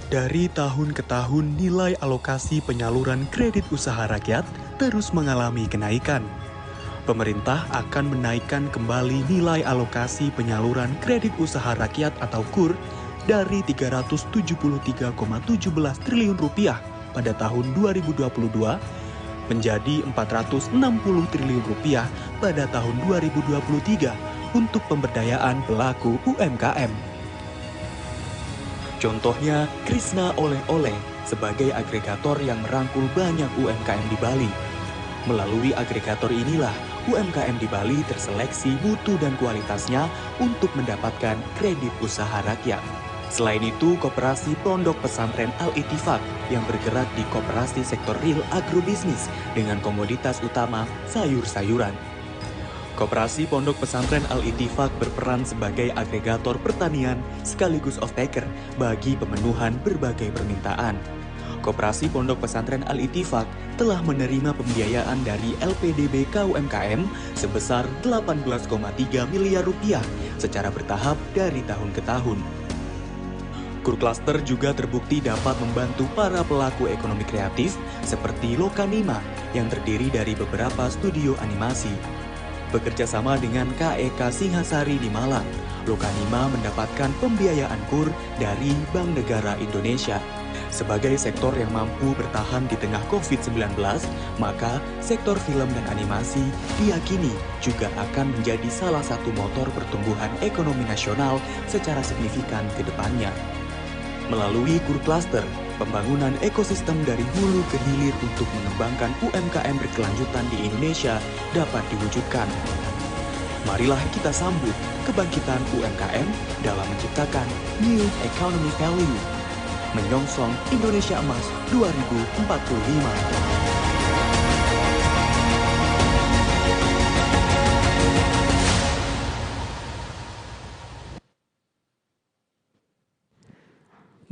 Dari tahun ke tahun, nilai alokasi penyaluran kredit usaha rakyat terus mengalami kenaikan. Pemerintah akan menaikkan kembali nilai alokasi penyaluran kredit usaha rakyat atau KUR dari 373,17 triliun rupiah pada tahun 2022 menjadi 460 triliun rupiah pada tahun 2023 untuk pemberdayaan pelaku UMKM. Contohnya, Krisna Oleh-Oleh sebagai agregator yang merangkul banyak UMKM di Bali. Melalui agregator inilah, UMKM di Bali terseleksi mutu dan kualitasnya untuk mendapatkan kredit usaha rakyat. Selain itu, Koperasi Pondok Pesantren Al-Ittifaq yang bergerak di koperasi sektor real agrobisnis dengan komoditas utama sayur-sayuran. Koperasi Pondok Pesantren Al-Ittifaq berperan sebagai agregator pertanian sekaligus off-taker bagi pemenuhan berbagai permintaan. Koperasi Pondok Pesantren Al-Ittifaq telah menerima pembiayaan dari LPDB KUMKM sebesar 18,3 miliar rupiah secara bertahap dari tahun ke tahun. KUR Cluster juga terbukti dapat membantu para pelaku ekonomi kreatif seperti Lokanima yang terdiri dari beberapa studio animasi. Bekerja sama dengan KEK Singhasari di Malang, Lokanima mendapatkan pembiayaan KUR dari Bank Negara Indonesia. Sebagai sektor yang mampu bertahan di tengah COVID-19, maka sektor film dan animasi diyakini juga akan menjadi salah satu motor pertumbuhan ekonomi nasional secara signifikan ke depannya. Melalui KUR Cluster, pembangunan ekosistem dari hulu ke hilir untuk mengembangkan UMKM berkelanjutan di Indonesia dapat diwujudkan. Marilah kita sambut kebangkitan UMKM dalam menciptakan New Economy Value, menyongsong Indonesia Emas 2045.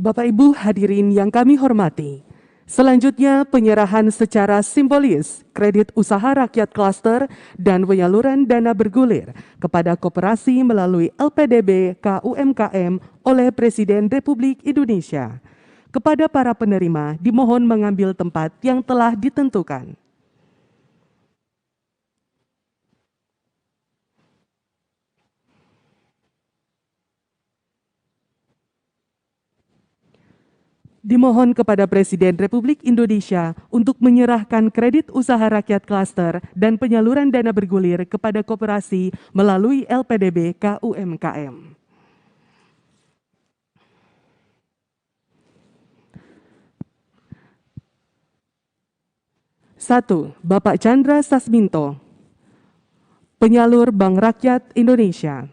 Bapak Ibu hadirin yang kami hormati, selanjutnya penyerahan secara simbolis kredit usaha rakyat klaster dan penyaluran dana bergulir kepada koperasi melalui LPDB KUMKM oleh Presiden Republik Indonesia. Kepada para penerima dimohon mengambil tempat yang telah ditentukan. Dimohon kepada Presiden Republik Indonesia untuk menyerahkan kredit usaha rakyat klaster dan penyaluran dana bergulir kepada koperasi melalui LPDB KUMKM. Satu, Bapak Chandra Sasminto, penyalur Bank Rakyat Indonesia.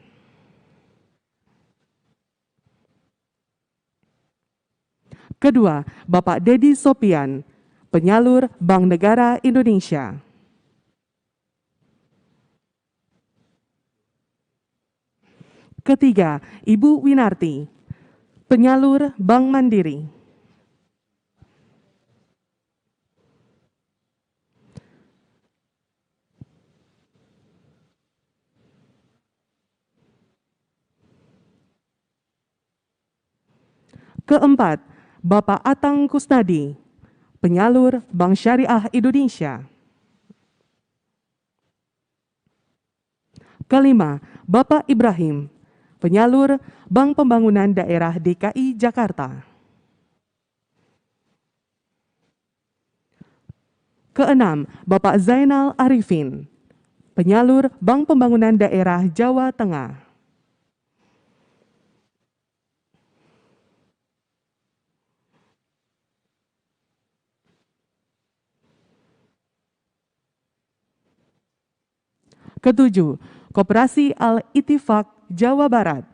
Kedua, Bapak Dedi Sopian, penyalur Bank Negara Indonesia. Ketiga, Ibu Winarti, penyalur Bank Mandiri. Keempat, Bapak Atang Kusnadi, penyalur Bank Syariah Indonesia. Kelima, Bapak Ibrahim, penyalur Bank Pembangunan Daerah DKI Jakarta. Keenam, Bapak Zainal Arifin, penyalur Bank Pembangunan Daerah Jawa Tengah. Ketujuh, Koperasi Al-Ittifaq Jawa Barat.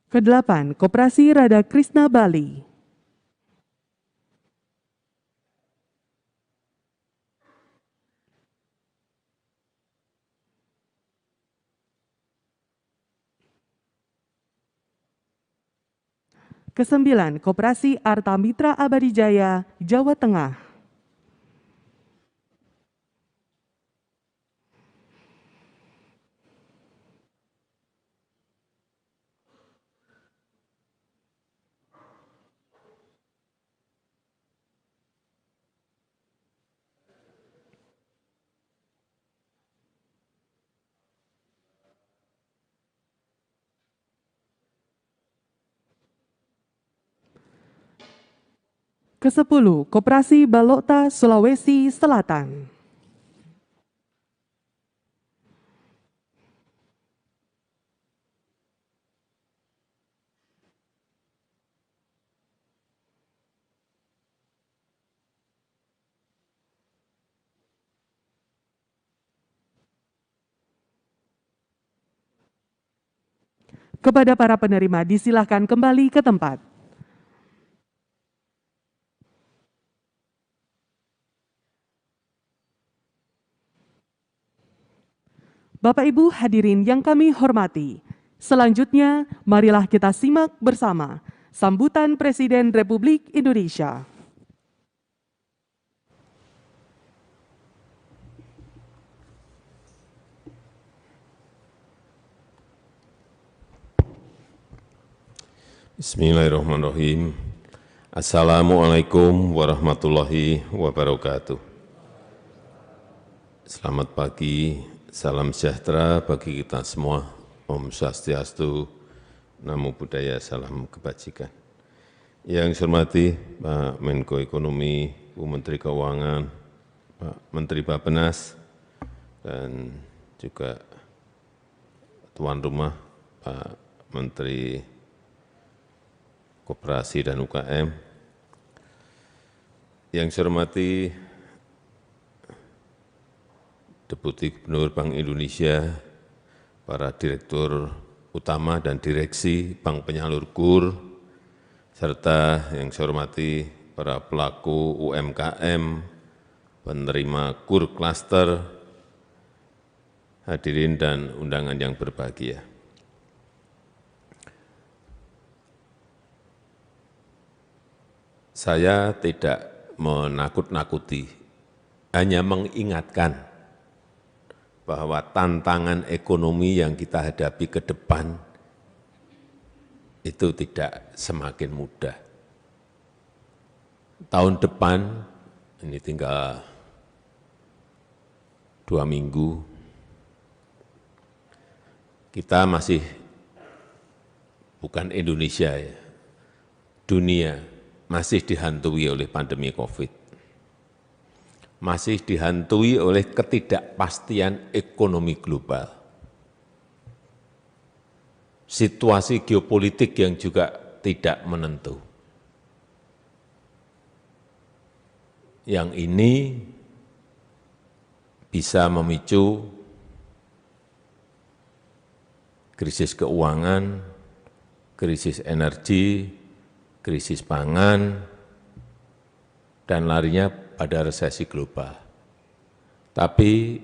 Kedelapan, Koperasi Radha Krishna Bali. Kesembilan, Koperasi Arta Mitra Abadi Jaya, Jawa Tengah. Kesepuluh, Koperasi Balokta Sulawesi Selatan. Kepada para penerima disilahkan kembali ke tempat. Bapak Ibu hadirin yang kami hormati, selanjutnya marilah kita simak bersama sambutan Presiden Republik Indonesia. Bismillahirrahmanirrahim. Assalamualaikum warahmatullahi wabarakatuh. Selamat pagi, salam sejahtera bagi kita semua. Om Swastiastu, Namo Buddhaya, salam kebajikan. Yang saya hormati Pak Menko Ekonomi, Bu Menteri Keuangan, Pak Menteri Bappenas, dan juga tuan rumah Pak Menteri Koperasi dan UKM. Yang saya hormati Deputi Gubernur Bank Indonesia, para Direktur Utama dan Direksi Bank Penyalur KUR, serta yang saya hormati para pelaku UMKM, penerima KUR Cluster, hadirin dan undangan yang berbahagia. Saya tidak menakut-nakuti, hanya mengingatkan bahwa tantangan ekonomi yang kita hadapi ke depan itu tidak semakin mudah. Tahun depan, ini tinggal 2 minggu, kita masih bukan Indonesia ya, dunia masih dihantui oleh pandemi COVID, masih dihantui oleh ketidakpastian ekonomi global, situasi geopolitik yang juga tidak menentu. Yang ini bisa memicu krisis keuangan, krisis energi, krisis pangan, dan larinya pada resesi global. Tapi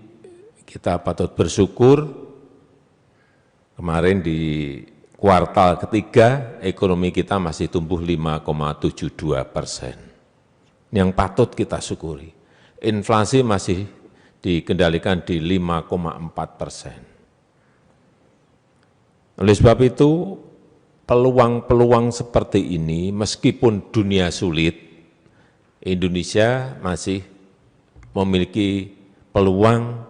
kita patut bersyukur kemarin di kuartal ketiga ekonomi kita masih tumbuh 5,72%. Yang patut kita syukuri. Inflasi masih dikendalikan di 5,4%. Oleh sebab itu, peluang-peluang seperti ini meskipun dunia sulit, Indonesia masih memiliki peluang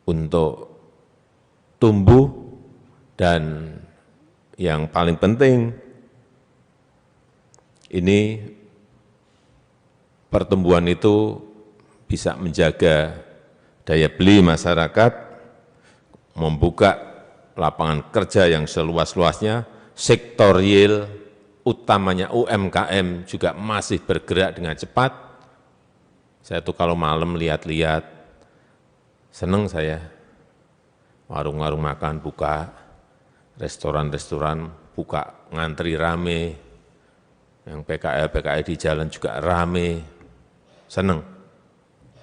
untuk tumbuh dan yang paling penting ini pertumbuhan itu bisa menjaga daya beli masyarakat, membuka lapangan kerja yang seluas-luasnya, sektor real, utamanya UMKM juga masih bergerak dengan cepat. Saya tuh kalau malam lihat-lihat, senang saya. Warung-warung makan buka, restoran-restoran buka, ngantri rame, yang PKL di jalan juga rame, senang.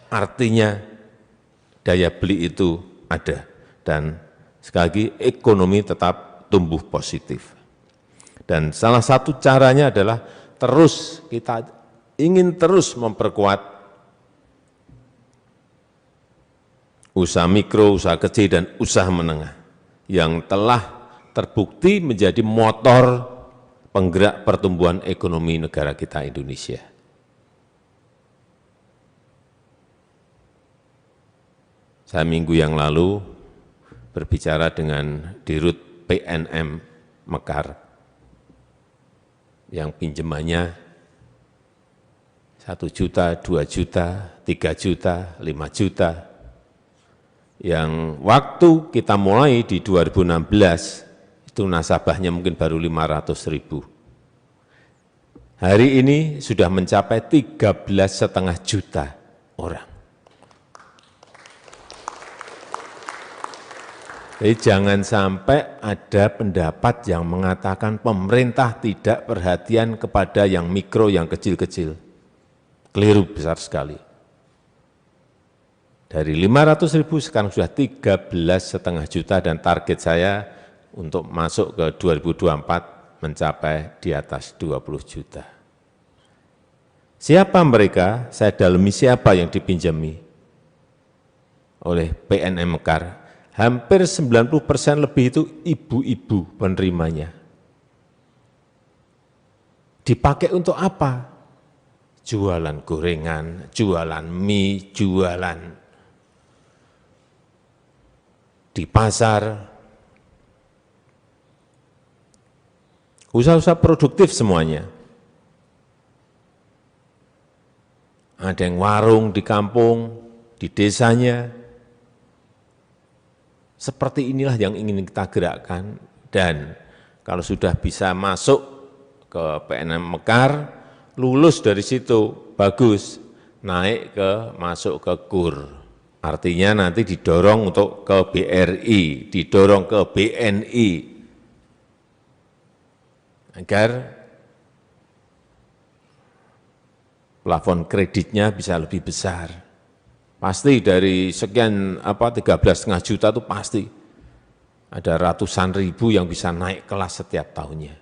Artinya daya beli itu ada dan sekali lagi ekonomi tetap tumbuh positif. Dan salah satu caranya adalah kita ingin terus memperkuat usaha mikro, usaha kecil, dan usaha menengah yang telah terbukti menjadi motor penggerak pertumbuhan ekonomi negara kita Indonesia. Saya minggu yang lalu berbicara dengan Dirut PNM Mekar yang pinjamannya 1 juta, 2 juta, 3 juta, 5 juta, yang waktu kita mulai di 2016 itu nasabahnya mungkin baru 500.000. Hari ini sudah mencapai 13,5 juta orang. Jadi jangan sampai ada pendapat yang mengatakan pemerintah tidak perhatian kepada yang mikro, yang kecil-kecil. Keliru besar sekali. Dari 500.000 sekarang sudah 13,5 juta dan target saya untuk masuk ke 2024 mencapai di atas 20 juta. Siapa mereka? Saya dalami siapa yang dipinjami oleh PNM Mekar. Hampir 90% lebih itu ibu-ibu penerimanya. Dipakai untuk apa? Jualan gorengan, jualan mie, jualan di pasar, usaha-usaha produktif semuanya. Ada yang warung di kampung, di desanya. Seperti inilah yang ingin kita gerakkan dan kalau sudah bisa masuk ke PNM Mekar, lulus dari situ, bagus, naik masuk ke KUR. Artinya nanti didorong untuk ke BRI, didorong ke BNI, agar plafon kreditnya bisa lebih besar. Pasti dari sekian 13,5 juta itu pasti ada ratusan ribu yang bisa naik kelas setiap tahunnya.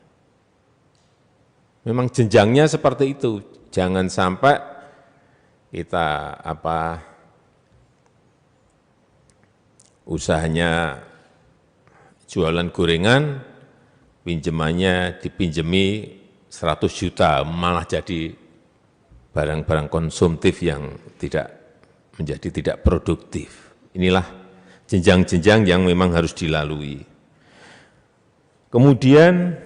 Memang jenjangnya seperti itu. Jangan sampai kita usahanya jualan gorengan, pinjamannya dipinjemi 100 juta, malah jadi barang-barang konsumtif yang menjadi tidak produktif. Inilah jenjang-jenjang yang memang harus dilalui. Kemudian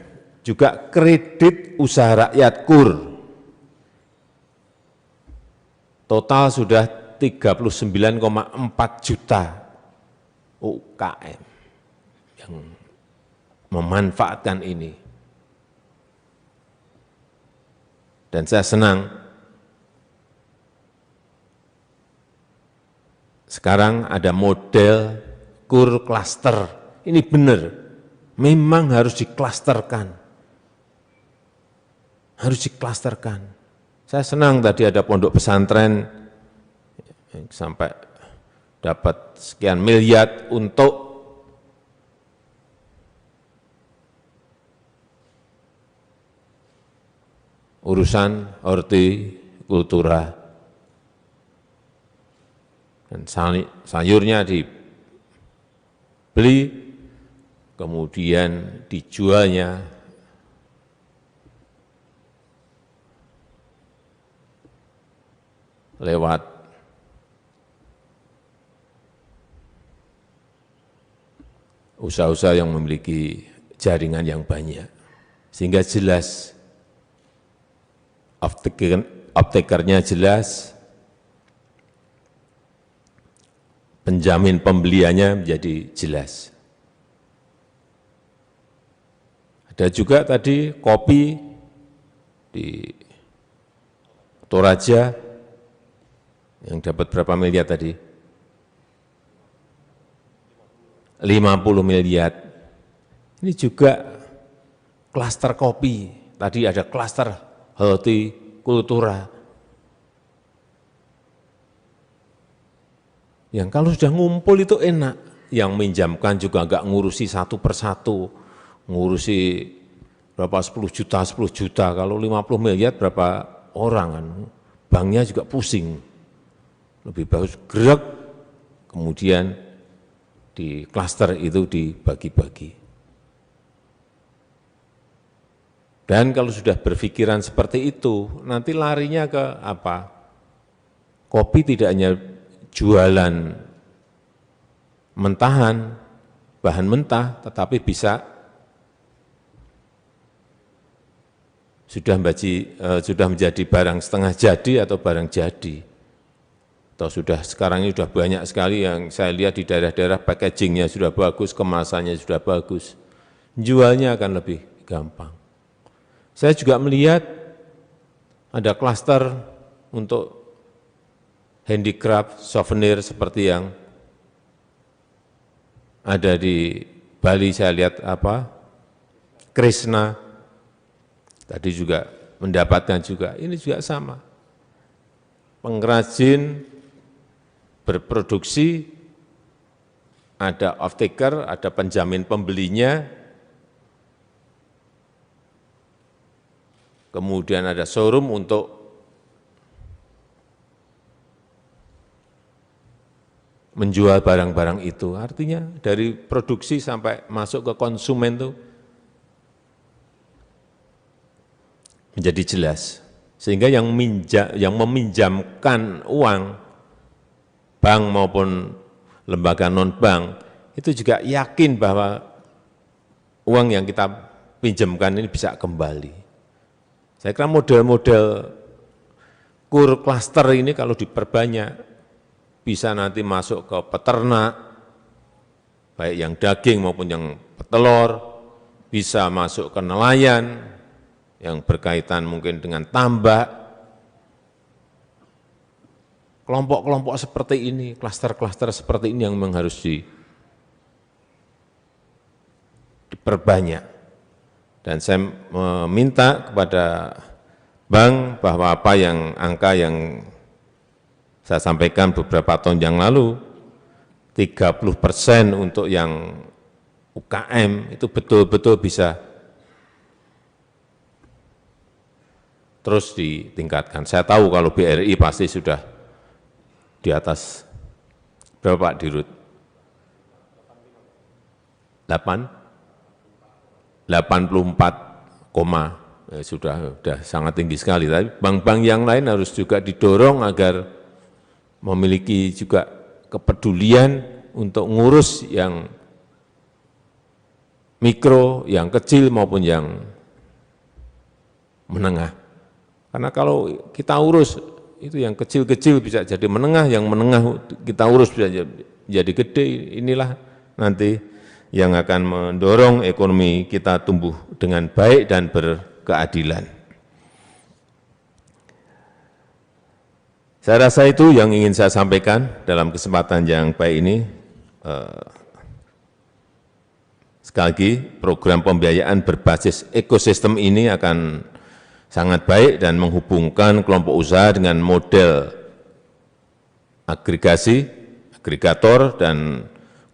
juga kredit usaha rakyat KUR. Total sudah 39,4 juta UKM yang memanfaatkan ini. Dan saya senang sekarang ada model KUR klaster. Ini benar, memang harus diklasterkan. Harus diklasterkan. Saya senang tadi ada pondok pesantren sampai dapat sekian miliar untuk urusan hortikultura. Dan sayurnya dibeli, kemudian dijualnya lewat usaha-usaha yang memiliki jaringan yang banyak. Sehingga jelas, off-takernya jelas, penjamin pembeliannya menjadi jelas. Ada juga tadi kopi di Toraja yang dapat berapa miliar tadi? 50 miliar. Ini juga klaster kopi. Tadi ada klaster hortikultura. Yang kalau sudah ngumpul itu enak. Yang minjamkan juga enggak ngurusi satu persatu. Ngurusi berapa 10 juta. Kalau 50 miliar berapa orang kan. Banknya juga pusing. Lebih bagus gerak, kemudian di klaster itu dibagi-bagi. Dan kalau sudah berpikiran seperti itu, nanti larinya ke apa? Kopi tidak hanya jualan mentahan, bahan mentah, tetapi bisa sudah menjadi barang setengah jadi atau barang jadi. Atau sudah sekarang ini sudah banyak sekali yang saya lihat di daerah-daerah packagingnya sudah bagus, kemasannya sudah bagus. Jualnya akan lebih gampang. Saya juga melihat ada klaster untuk handicraft, souvenir seperti yang ada di Bali. Saya lihat Krishna, tadi juga mendapatkan juga, ini juga sama. Pengrajin berproduksi, ada off-taker, ada penjamin pembelinya, kemudian ada showroom untuk menjual barang-barang itu. Artinya dari produksi sampai masuk ke konsumen itu menjadi jelas. Sehingga yang meminjamkan uang, bank maupun lembaga non-bank, itu juga yakin bahwa uang yang kita pinjamkan ini bisa kembali. Saya kira model-model kur klaster ini kalau diperbanyak, bisa nanti masuk ke peternak, baik yang daging maupun yang petelur, bisa masuk ke nelayan, yang berkaitan mungkin dengan tambak. Kelompok-kelompok seperti ini, klaster-klaster seperti ini yang memang harus diperbanyak. Dan saya meminta kepada bank bahwa angka yang saya sampaikan beberapa tahun yang lalu, 30% untuk yang UKM itu betul-betul bisa terus ditingkatkan. Saya tahu kalau BRI pasti sudah di atas berapa Pak Dirut? 84, sudah sangat tinggi sekali. Tapi bank-bank yang lain harus juga didorong agar memiliki juga kepedulian untuk ngurus yang mikro, yang kecil maupun yang menengah. Karena kalau kita urus itu yang kecil-kecil bisa jadi menengah, yang menengah kita urus bisa jadi gede. Inilah nanti yang akan mendorong ekonomi kita tumbuh dengan baik dan berkeadilan. Saya rasa itu yang ingin saya sampaikan dalam kesempatan yang baik ini. Sekali lagi, program pembiayaan berbasis ekosistem ini akan sangat baik dan menghubungkan kelompok usaha dengan model agregasi, agregator, dan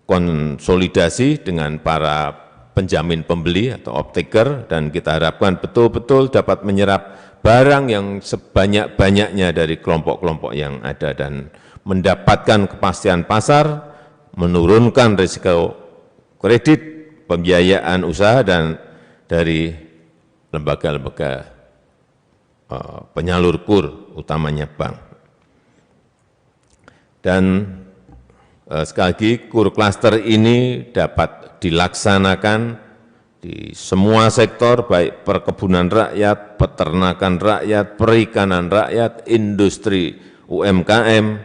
konsolidasi dengan para penjamin pembeli atau off-taker, dan kita harapkan betul-betul dapat menyerap barang yang sebanyak-banyaknya dari kelompok-kelompok yang ada dan mendapatkan kepastian pasar, menurunkan risiko kredit, pembiayaan usaha, dan dari lembaga-lembaga penyalur kur, utamanya bank. Dan sekali lagi, kur klaster ini dapat dilaksanakan di semua sektor, baik perkebunan rakyat, peternakan rakyat, perikanan rakyat, industri UMKM,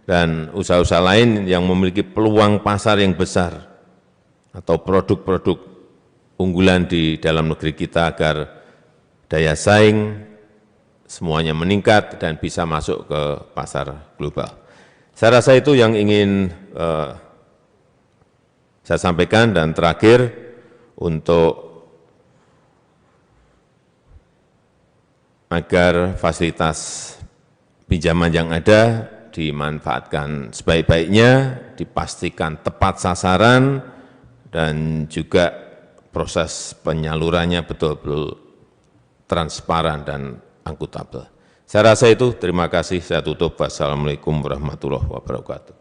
dan usaha-usaha lain yang memiliki peluang pasar yang besar atau produk-produk unggulan di dalam negeri kita agar daya saing semuanya meningkat dan bisa masuk ke pasar global. Saya rasa itu yang ingin saya sampaikan. Dan terakhir, untuk agar fasilitas pinjaman yang ada dimanfaatkan sebaik-baiknya, dipastikan tepat sasaran, dan juga proses penyalurannya betul-betul transparan dan akuntabel. Saya rasa itu. Terima kasih. Saya tutup. Wassalamualaikum warahmatullahi wabarakatuh.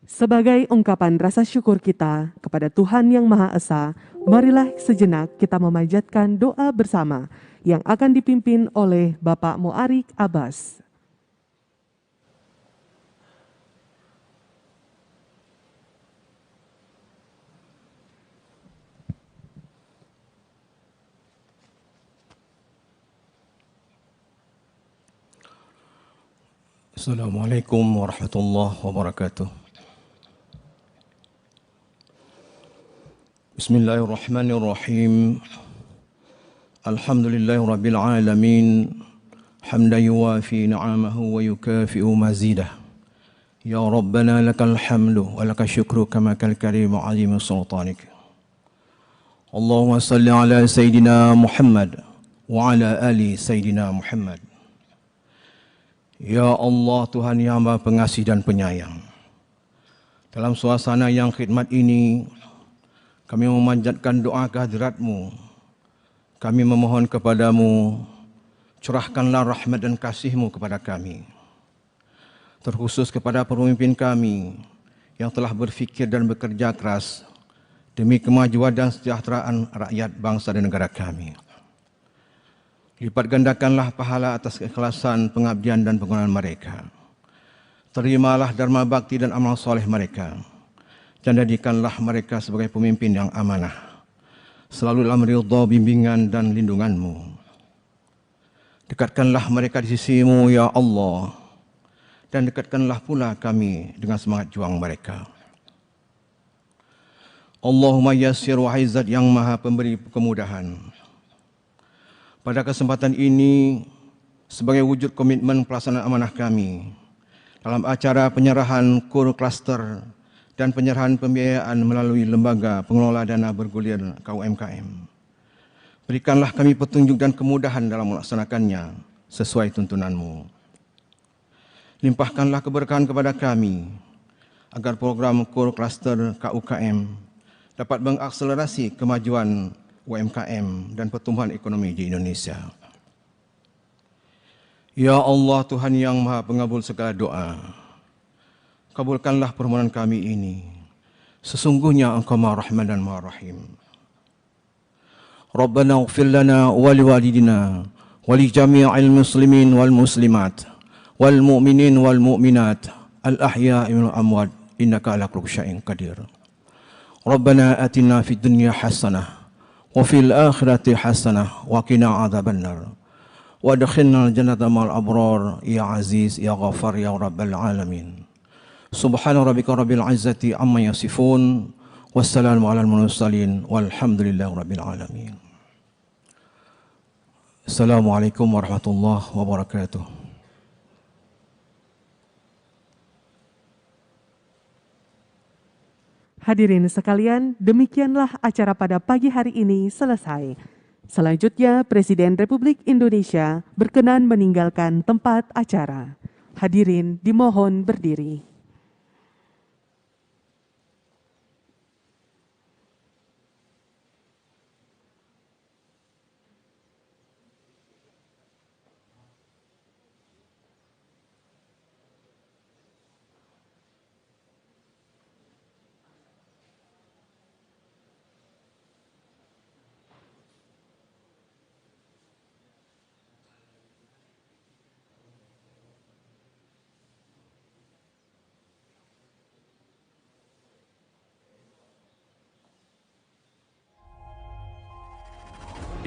Sebagai ungkapan rasa syukur kita kepada Tuhan Yang Maha Esa, marilah sejenak kita memanjatkan doa bersama yang akan dipimpin oleh Bapak Mu'arik Abbas. Assalamualaikum warahmatullahi wabarakatuh. Bismillahirrahmanirrahim. Alhamdulillahirabbil alamin. Hamdan yuwafi ni'amahu wa yukafi'u mazidah. Ya Rabbana lakal hamdu wa lakal syukru kama kal karim azim sultanik. Allahumma salli ala Sayyidina Muhammad wa ala ali Sayyidina Muhammad. Ya Allah, Tuhan yang Maha Pengasih dan Penyayang, dalam suasana yang khidmat ini, kami memanjatkan doa kehadirat-Mu. Kami memohon kepada-Mu, curahkanlah rahmat dan kasih-Mu kepada kami, terkhusus kepada pemimpin kami yang telah berfikir dan bekerja keras demi kemajuan dan kesejahteraan rakyat bangsa dan negara kami. Lipat gandakanlah pahala atas keikhlasan, pengabdian dan pengorbanan mereka. Terimalah dharma bakti dan amal soleh mereka, dan jadikanlah mereka sebagai pemimpin yang amanah, selalu dalam ridha, bimbingan dan lindungan-Mu. Dekatkanlah mereka di sisi-Mu, ya Allah, dan dekatkanlah pula kami dengan semangat juang mereka. Allahumma yassir, wahai Zat yang Maha Pemberi kemudahan. Pada kesempatan ini, sebagai wujud komitmen pelaksanaan amanah kami dalam acara penyerahan kur klaster dan penyerahan pembiayaan melalui lembaga pengelola dana bergulir KUMKM, berikanlah kami petunjuk dan kemudahan dalam melaksanakannya sesuai tuntunan-Mu. Limpahkanlah keberkahan kepada kami, agar program kur klaster KUKM dapat mengakselerasi kemajuan UMKM dan pertumbuhan ekonomi di Indonesia. Ya Allah, Tuhan yang Maha Pengabul segala doa, kabulkanlah permohonan kami ini. Sesungguhnya Engkau Maha Rahman dan Maha Rahim. Rabbana ighfir lana wa liwalidina wa li jami'il muslimin wal muslimat wal mu'minin wal mu'minat al ahya'i wal amwat innaka ala kulli syai'in qadir. Rabbana atina fid dunya hasanah wa fil akhirati hasanah wa qina adzabannar wa adkhilna al-jannata ma'al abrar ya aziz ya ghafar ya rabbal alamin. Subhana rabbika rabbil izzati amma yasifun wassalamu alal mursalin walhamdulillahi rabbil alamin. Assalamualaikum warahmatullahi wabarakatuh. Hadirin sekalian, demikianlah acara pada pagi hari ini selesai. Selanjutnya, Presiden Republik Indonesia berkenan meninggalkan tempat acara. Hadirin dimohon berdiri.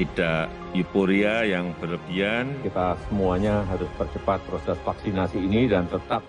tidak euforia yang berlebihan. Kita semuanya harus percepat proses vaksinasi ini dan tetap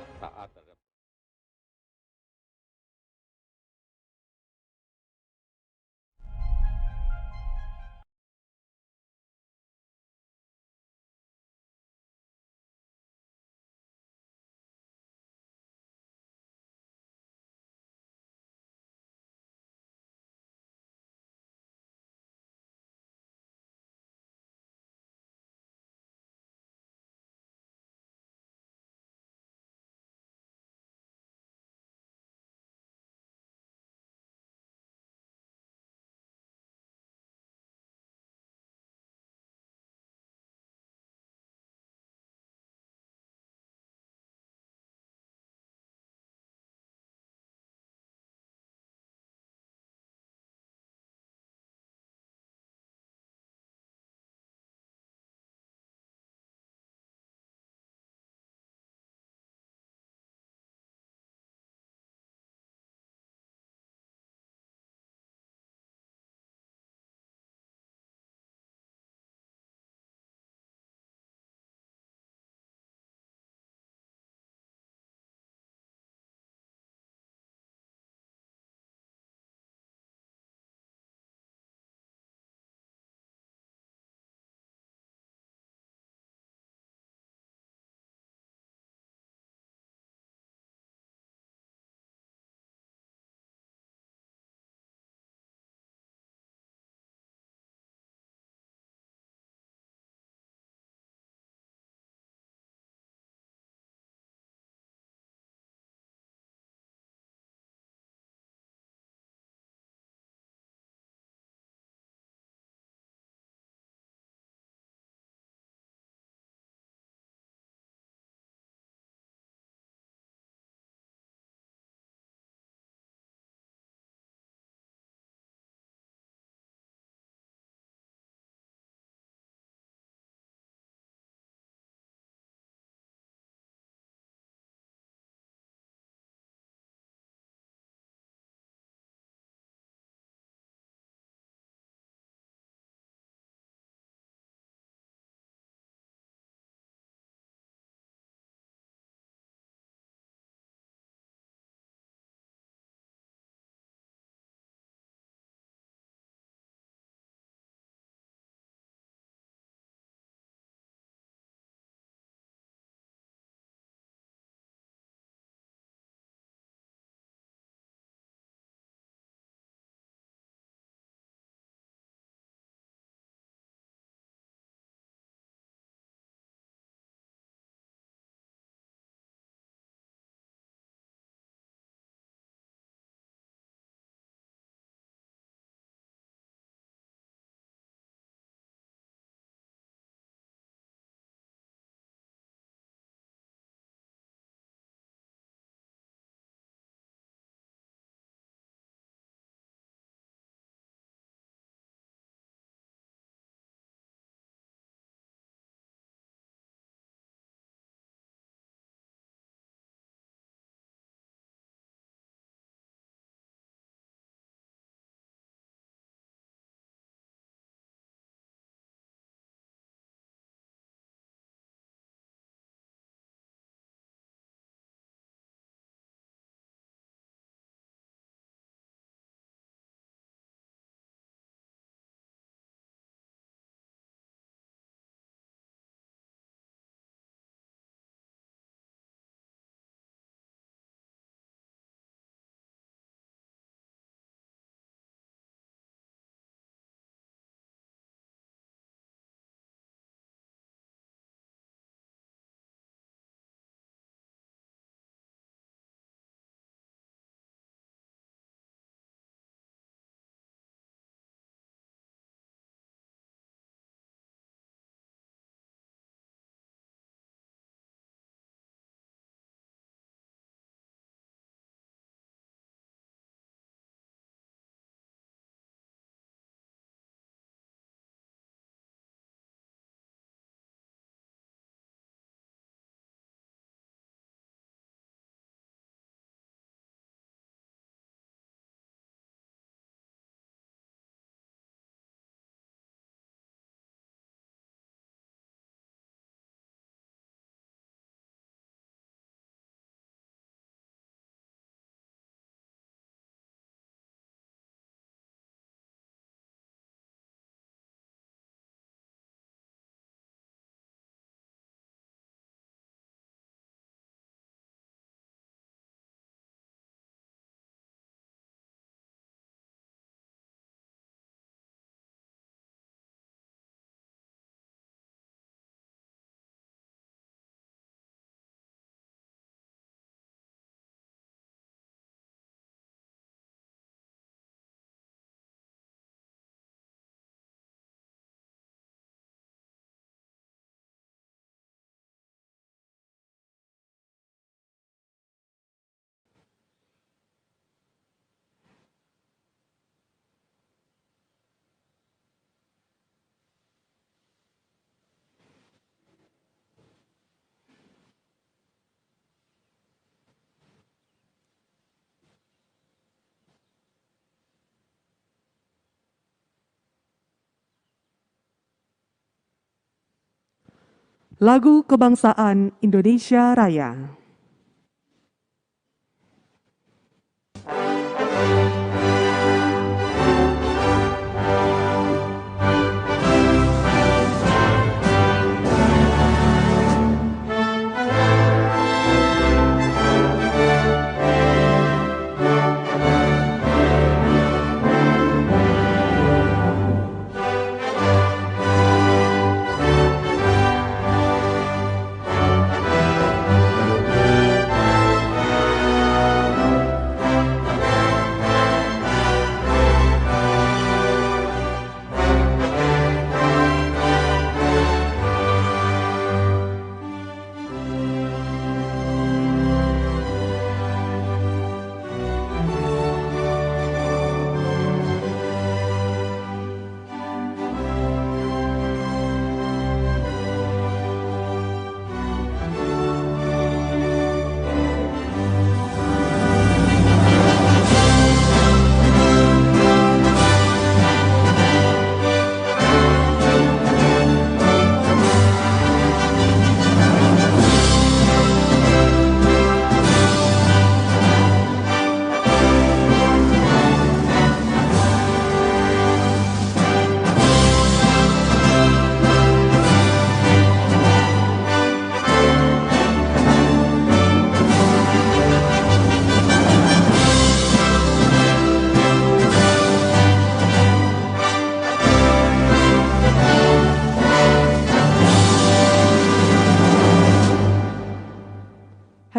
Lagu Kebangsaan Indonesia Raya.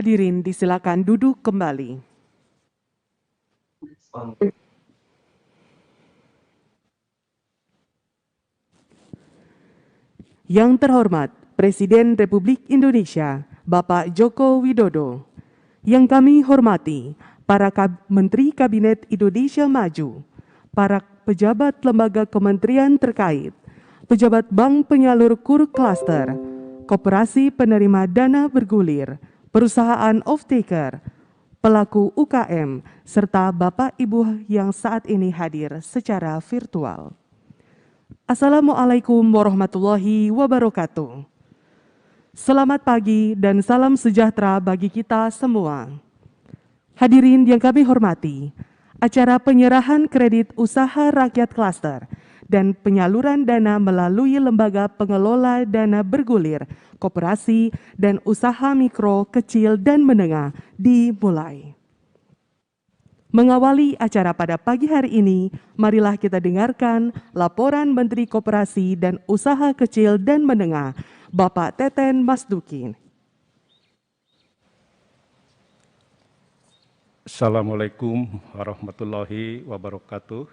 Hadirin disilakan duduk kembali. Yang terhormat Presiden Republik Indonesia, Bapak Joko Widodo. Yang kami hormati para Menteri Kabinet Indonesia Maju, para pejabat lembaga kementerian terkait, pejabat bank penyalur KUR Cluster, koperasi penerima dana bergulir, perusahaan off-taker, pelaku UKM, serta Bapak Ibu yang saat ini hadir secara virtual. Assalamualaikum warahmatullahi wabarakatuh. Selamat pagi dan salam sejahtera bagi kita semua. Hadirin yang kami hormati, acara penyerahan kredit usaha rakyat klaster dan penyaluran dana melalui lembaga pengelola dana bergulir, koperasi, dan usaha mikro, kecil, dan menengah dimulai. Mengawali acara pada pagi hari ini, marilah kita dengarkan laporan Menteri Koperasi dan Usaha Kecil dan Menengah, Bapak Teten Mas Duki. Assalamualaikum warahmatullahi wabarakatuh.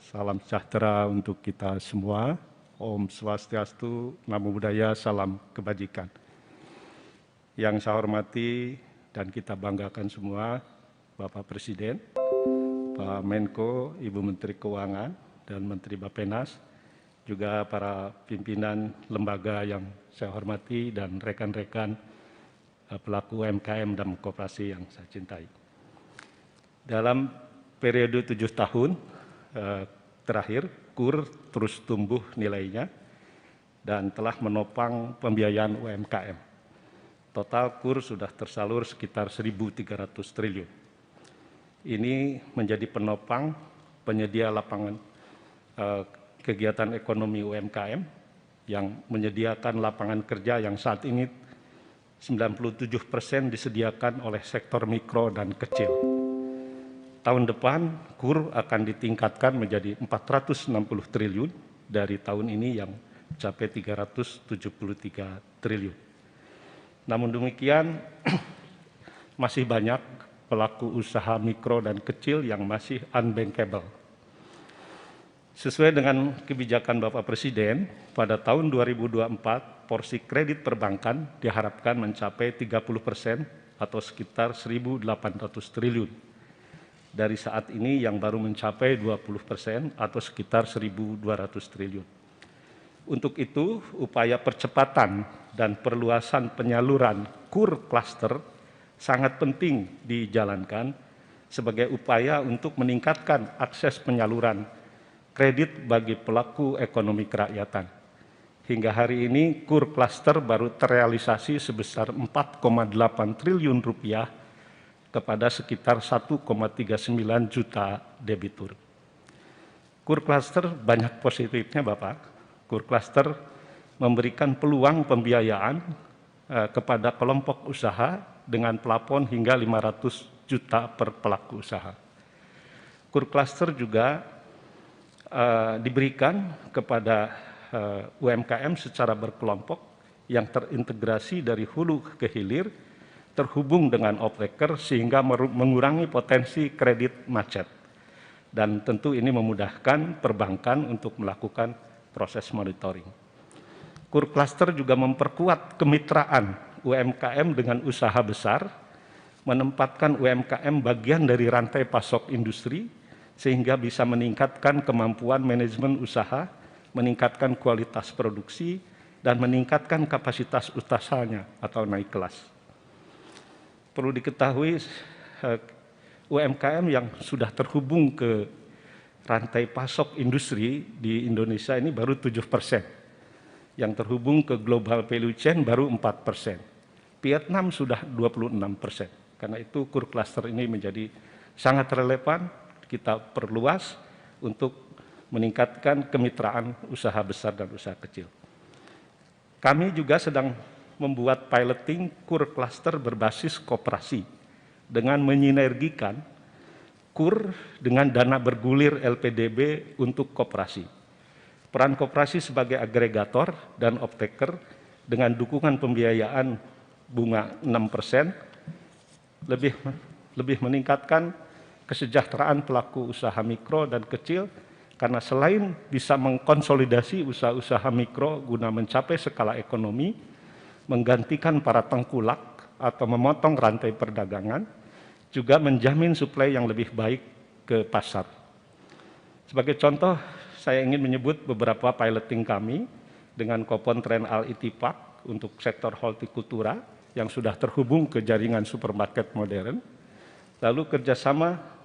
Salam sejahtera untuk kita semua. Om Swastiastu, Namo Buddhaya, salam kebajikan. Yang saya hormati dan kita banggakan semua, Bapak Presiden, Pak Menko, Ibu Menteri Keuangan, dan Menteri Bappenas, juga para pimpinan lembaga yang saya hormati dan rekan-rekan pelaku UMKM dan koperasi yang saya cintai. Dalam periode 7 tahun terakhir, KUR terus tumbuh nilainya dan telah menopang pembiayaan UMKM. Total KUR sudah tersalur sekitar 1.300 triliun. Ini menjadi penopang penyedia lapangan kegiatan ekonomi UMKM yang menyediakan lapangan kerja yang saat ini 97% disediakan oleh sektor mikro dan kecil. Tahun depan KUR akan ditingkatkan menjadi 460 triliun dari tahun ini yang mencapai 373 triliun. Namun demikian masih banyak pelaku usaha mikro dan kecil yang masih unbankable. Sesuai dengan kebijakan Bapak Presiden, pada tahun 2024 porsi kredit perbankan diharapkan mencapai 30% atau sekitar 1.800 triliun. Dari saat ini yang baru mencapai 20% atau sekitar 1.200 triliun. Untuk itu, upaya percepatan dan perluasan penyaluran KUR Cluster sangat penting dijalankan sebagai upaya untuk meningkatkan akses penyaluran kredit bagi pelaku ekonomi kerakyatan, hingga hari ini KUR klaster baru terrealisasi sebesar 4,8 triliun rupiah kepada sekitar 1,39 juta debitur. KUR klaster banyak positifnya Bapak. KUR klaster memberikan peluang pembiayaan kepada kelompok usaha dengan plafon hingga 500 juta per pelaku usaha. KUR klaster juga diberikan kepada UMKM secara berkelompok yang terintegrasi dari hulu ke hilir, terhubung dengan off-taker sehingga mengurangi potensi kredit macet. Dan tentu ini memudahkan perbankan untuk melakukan proses monitoring. KUR klaster juga memperkuat kemitraan UMKM dengan usaha besar, menempatkan UMKM bagian dari rantai pasok industri, sehingga bisa meningkatkan kemampuan manajemen usaha, meningkatkan kualitas produksi, dan meningkatkan kapasitas usahanya atau naik kelas. Perlu diketahui UMKM yang sudah terhubung ke rantai pasok industri di Indonesia ini baru 7%. Yang terhubung ke global value chain baru 4%. Vietnam sudah 26%. Karena itu KUR klaster ini menjadi sangat relevan, kita perluas untuk meningkatkan kemitraan usaha besar dan usaha kecil. Kami juga sedang membuat piloting KUR klaster berbasis koperasi dengan menyinergikan KUR dengan dana bergulir LPDB untuk koperasi. Peran koperasi sebagai agregator dan off-taker dengan dukungan pembiayaan bunga 6% lebih meningkatkan kesejahteraan pelaku usaha mikro dan kecil, karena selain bisa mengkonsolidasi usaha-usaha mikro guna mencapai skala ekonomi, menggantikan para tengkulak atau memotong rantai perdagangan, juga menjamin suplai yang lebih baik ke pasar. Sebagai contoh, saya ingin menyebut beberapa piloting kami dengan Kopontren Al-Ittifaq untuk sektor hortikultura yang sudah terhubung ke jaringan supermarket modern, lalu kerjasama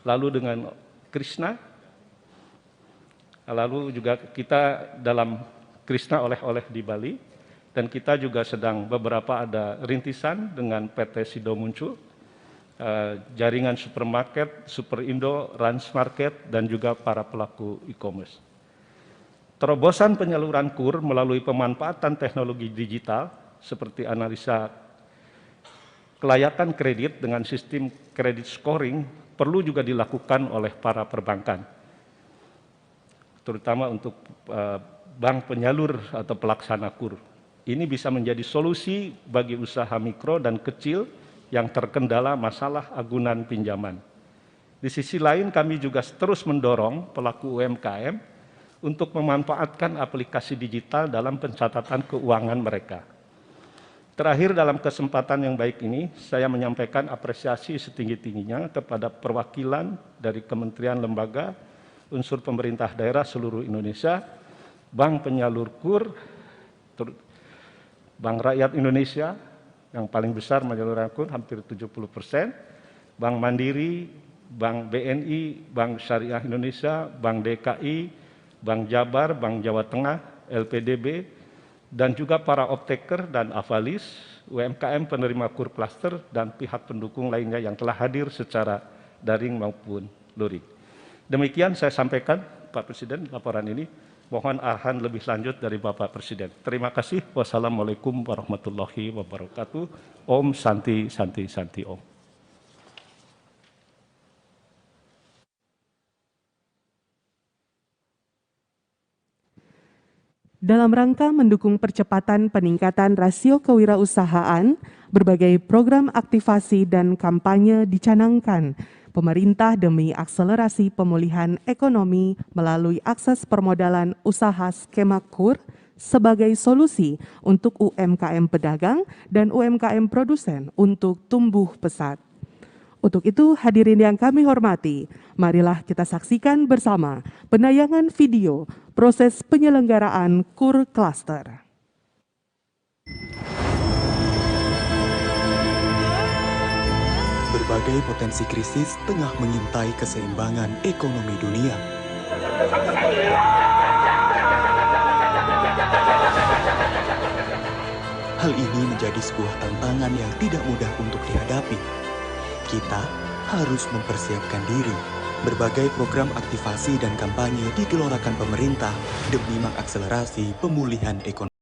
lalu dengan Krishna, lalu juga kita dalam Krishna oleh-oleh di Bali, dan kita juga sedang beberapa ada rintisan dengan PT Sido Muncul, jaringan supermarket, Superindo, Rans Market, dan juga para pelaku e-commerce. Terobosan penyaluran KUR melalui pemanfaatan teknologi digital seperti analisa kelayakan kredit dengan sistem kredit scoring perlu juga dilakukan oleh para perbankan, terutama untuk bank penyalur atau pelaksana KUR. Ini bisa menjadi solusi bagi usaha mikro dan kecil yang terkendala masalah agunan pinjaman. Di sisi lain, kami juga terus mendorong pelaku UMKM untuk memanfaatkan aplikasi digital dalam pencatatan keuangan mereka. Terakhir, dalam kesempatan yang baik ini, saya menyampaikan apresiasi setinggi-tingginya kepada perwakilan dari kementerian lembaga, unsur pemerintah daerah seluruh Indonesia, Bank Penyalur KUR, Bank Rakyat Indonesia, yang paling besar menyalurkan KUR hampir 70%, Bank Mandiri, Bank BNI, Bank Syariah Indonesia, Bank DKI, Bank Jabar, Bank Jawa Tengah, LPDB, dan juga para off-taker dan avalis, UMKM penerima KUR klaster, dan pihak pendukung lainnya yang telah hadir secara daring maupun luring. Demikian saya sampaikan, Pak Presiden, laporan ini. Mohon arahan lebih lanjut dari Bapak Presiden. Terima kasih. Wassalamualaikum warahmatullahi wabarakatuh. Om Santi Santi Santi Om. Dalam rangka mendukung percepatan peningkatan rasio kewirausahaan, berbagai program aktivasi dan kampanye dicanangkan pemerintah demi akselerasi pemulihan ekonomi melalui akses permodalan usaha skema KUR sebagai solusi untuk UMKM pedagang dan UMKM produsen untuk tumbuh pesat. Untuk itu, hadirin yang kami hormati, marilah kita saksikan bersama penayangan video proses penyelenggaraan KUR Cluster. Berbagai potensi krisis tengah mengintai keseimbangan ekonomi dunia. Hal ini menjadi sebuah tantangan yang tidak mudah untuk dihadapi. Kita harus mempersiapkan diri. Berbagai program aktivasi dan kampanye digelontorkan pemerintah demi mengakselerasi pemulihan ekonomi.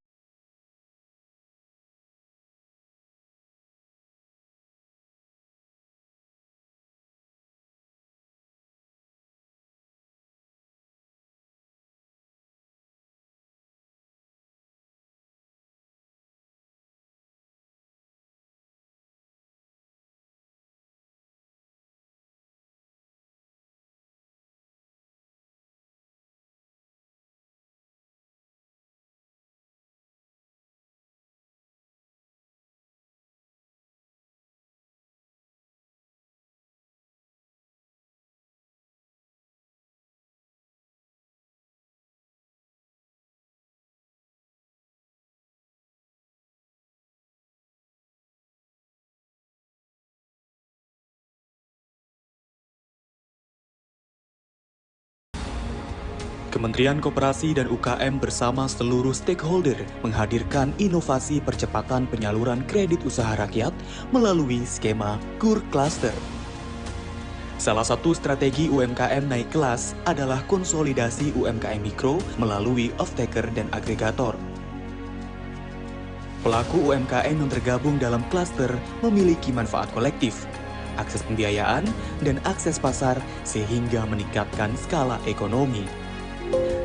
Kementerian Koperasi dan UKM bersama seluruh stakeholder menghadirkan inovasi percepatan penyaluran kredit usaha rakyat melalui skema KUR Cluster. Salah satu strategi UMKM naik kelas adalah konsolidasi UMKM mikro melalui off-taker dan agregator. Pelaku UMKM yang tergabung dalam klaster memiliki manfaat kolektif, akses pembiayaan, dan akses pasar sehingga meningkatkan skala ekonomi.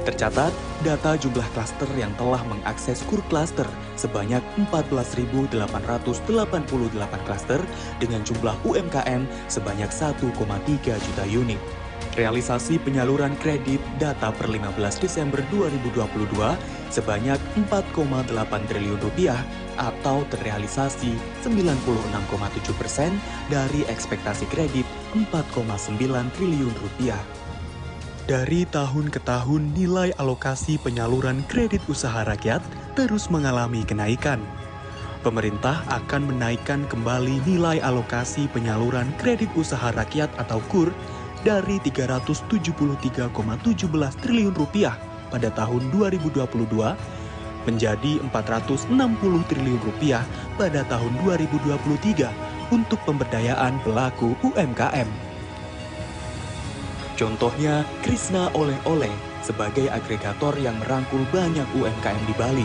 Tercatat, data jumlah klaster yang telah mengakses KUR Cluster sebanyak 14.888 klaster dengan jumlah UMKM sebanyak 1,3 juta unit. Realisasi penyaluran kredit data per 15 Desember 2022 sebanyak 4,8 triliun rupiah atau terrealisasi 96,7% dari ekspektasi kredit 4,9 triliun rupiah. Dari tahun ke tahun, nilai alokasi penyaluran kredit usaha rakyat terus mengalami kenaikan. Pemerintah akan menaikkan kembali nilai alokasi penyaluran kredit usaha rakyat atau KUR dari 373,17 triliun rupiah pada tahun 2022 menjadi 460 triliun rupiah pada tahun 2023 untuk pemberdayaan pelaku UMKM. Contohnya, Krisna Oleh-Oleh sebagai agregator yang merangkul banyak UMKM di Bali.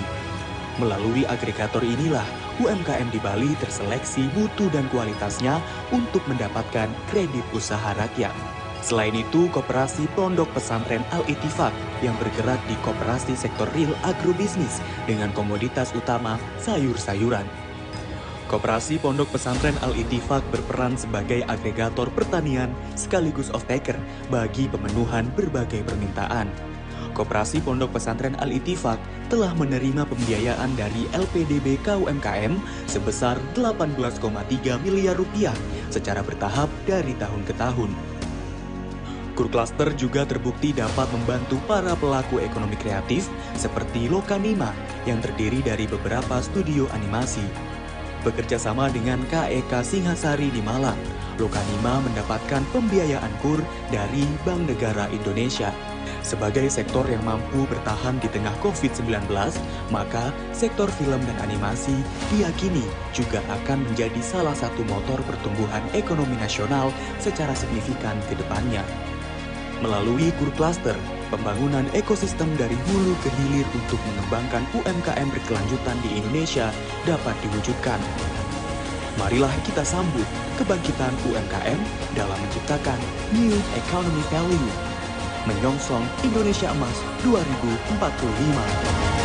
Melalui agregator inilah, UMKM di Bali terseleksi mutu dan kualitasnya untuk mendapatkan kredit usaha rakyat. Selain itu, Koperasi Pondok Pesantren Al-Ittifaq yang bergerak di koperasi sektor real agrobisnis dengan komoditas utama sayur-sayuran. Koperasi Pondok Pesantren Al-Ittifaq berperan sebagai agregator pertanian sekaligus off-taker bagi pemenuhan berbagai permintaan. Koperasi Pondok Pesantren Al-Ittifaq telah menerima pembiayaan dari LPDB KUMKM sebesar 18,3 miliar rupiah secara bertahap dari tahun ke tahun. KUR Cluster juga terbukti dapat membantu para pelaku ekonomi kreatif seperti Lokanima yang terdiri dari beberapa studio animasi. Bekerja sama dengan KEK Singhasari di Malang, Lokanima mendapatkan pembiayaan KUR dari Bank Negara Indonesia. Sebagai sektor yang mampu bertahan di tengah COVID-19, maka sektor film dan animasi diyakini juga akan menjadi salah satu motor pertumbuhan ekonomi nasional secara signifikan ke depannya. Melalui KUR Cluster, pembangunan ekosistem dari hulu ke hilir untuk mengembangkan UMKM berkelanjutan di Indonesia dapat diwujudkan. Marilah kita sambut kebangkitan UMKM dalam menciptakan New Economy Value, menyongsong Indonesia Emas 2045.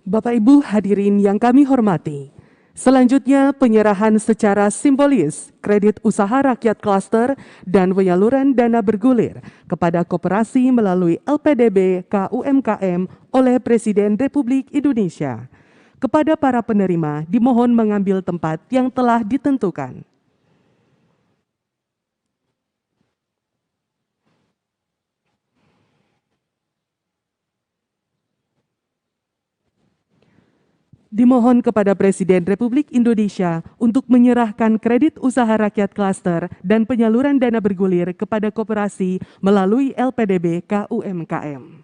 Bapak Ibu hadirin yang kami hormati, selanjutnya penyerahan secara simbolis kredit usaha rakyat klaster dan penyaluran dana bergulir kepada koperasi melalui LPDB KUMKM oleh Presiden Republik Indonesia. Kepada para penerima dimohon mengambil tempat yang telah ditentukan. Dimohon kepada Presiden Republik Indonesia untuk menyerahkan kredit usaha rakyat klaster dan penyaluran dana bergulir kepada koperasi melalui LPDB KUMKM.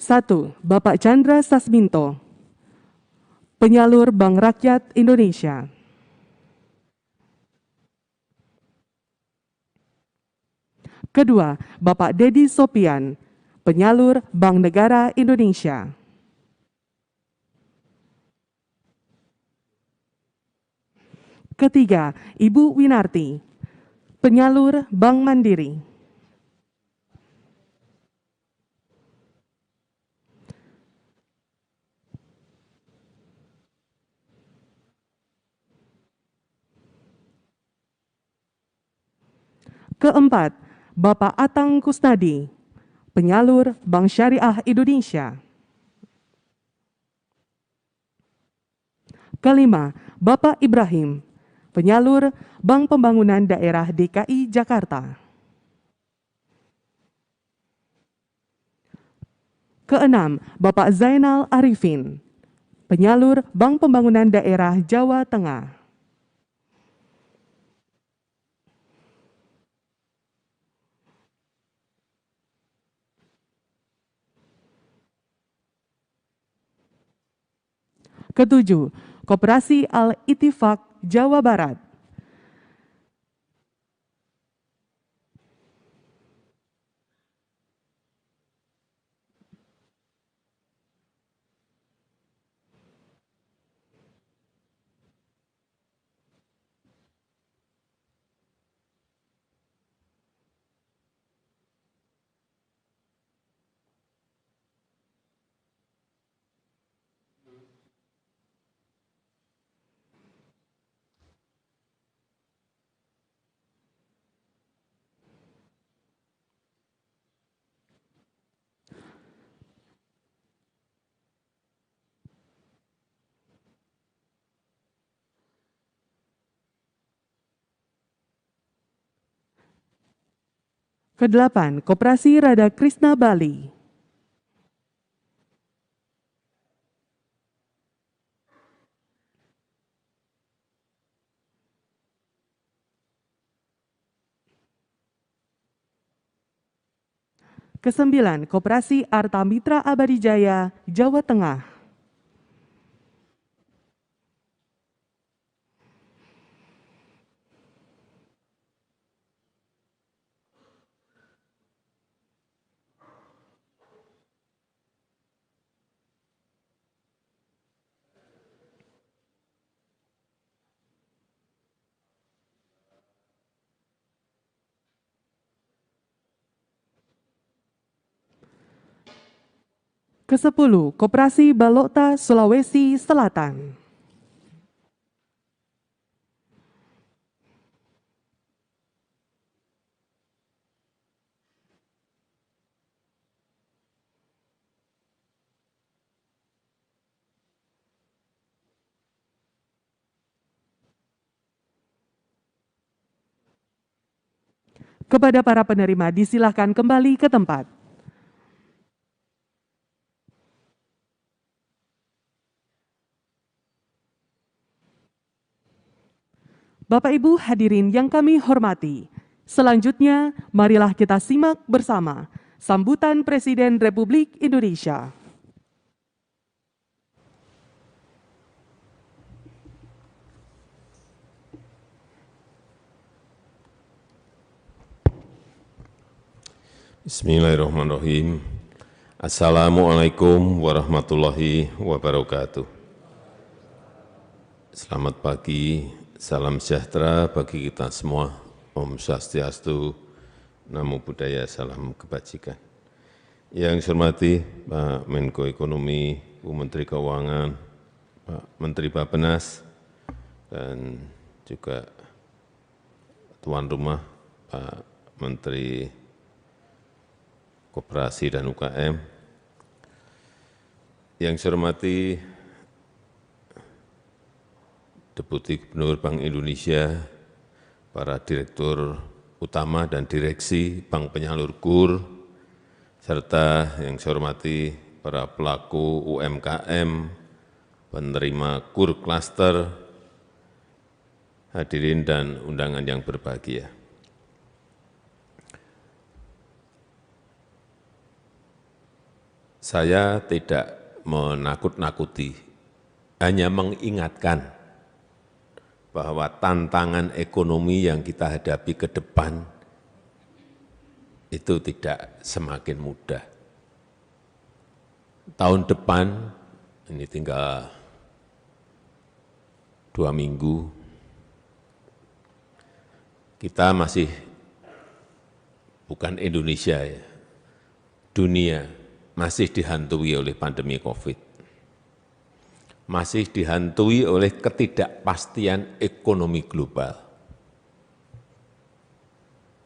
Satu, Bapak Chandra Sasminto, penyalur Bank Rakyat Indonesia. Kedua, Bapak Dedi Sopian, penyalur Bank Negara Indonesia. Ketiga, Ibu Winarti, penyalur Bank Mandiri. Keempat, Bapak Atang Kusnadi, penyalur Bank Syariah Indonesia. Kelima, Bapak Ibrahim, penyalur Bank Pembangunan Daerah DKI Jakarta. Keenam, Bapak Zainal Arifin, penyalur Bank Pembangunan Daerah Jawa Tengah. Ketujuh, Koperasi Al-Ittifaq Jawa Barat. Kedelapan, Koperasi Radha Krishna Bali. Kesembilan, Koperasi Arta Mitra Abadi Jaya, Jawa Tengah. Kesepuluh, Koperasi Balokta Sulawesi Selatan. Kepada para penerima disilahkan kembali ke tempat. Bapak Ibu hadirin yang kami hormati, selanjutnya marilah kita simak bersama sambutan Presiden Republik Indonesia. Bismillahirrahmanirrahim. Assalamualaikum warahmatullahi wabarakatuh. Selamat pagi, salam sejahtera bagi kita semua. Om Swastiastu, Namo Buddhaya, salam kebajikan. Yang saya hormati Pak Menko Ekonomi, Bu Menteri Keuangan, Pak Menteri Bappenas, dan juga tuan rumah Pak Menteri Koperasi dan UKM. Yang saya hormati Deputi Gubernur Bank Indonesia, para Direktur Utama dan Direksi Bank Penyalur KUR, serta yang saya hormati para pelaku UMKM, penerima KUR Cluster, hadirin dan undangan yang berbahagia. Saya tidak menakut-nakuti, hanya mengingatkan bahwa tantangan ekonomi yang kita hadapi ke depan itu tidak semakin mudah. Tahun depan, ini tinggal 2 minggu, kita masih bukan Indonesia ya, dunia masih dihantui oleh pandemi COVID, masih dihantui oleh ketidakpastian ekonomi global,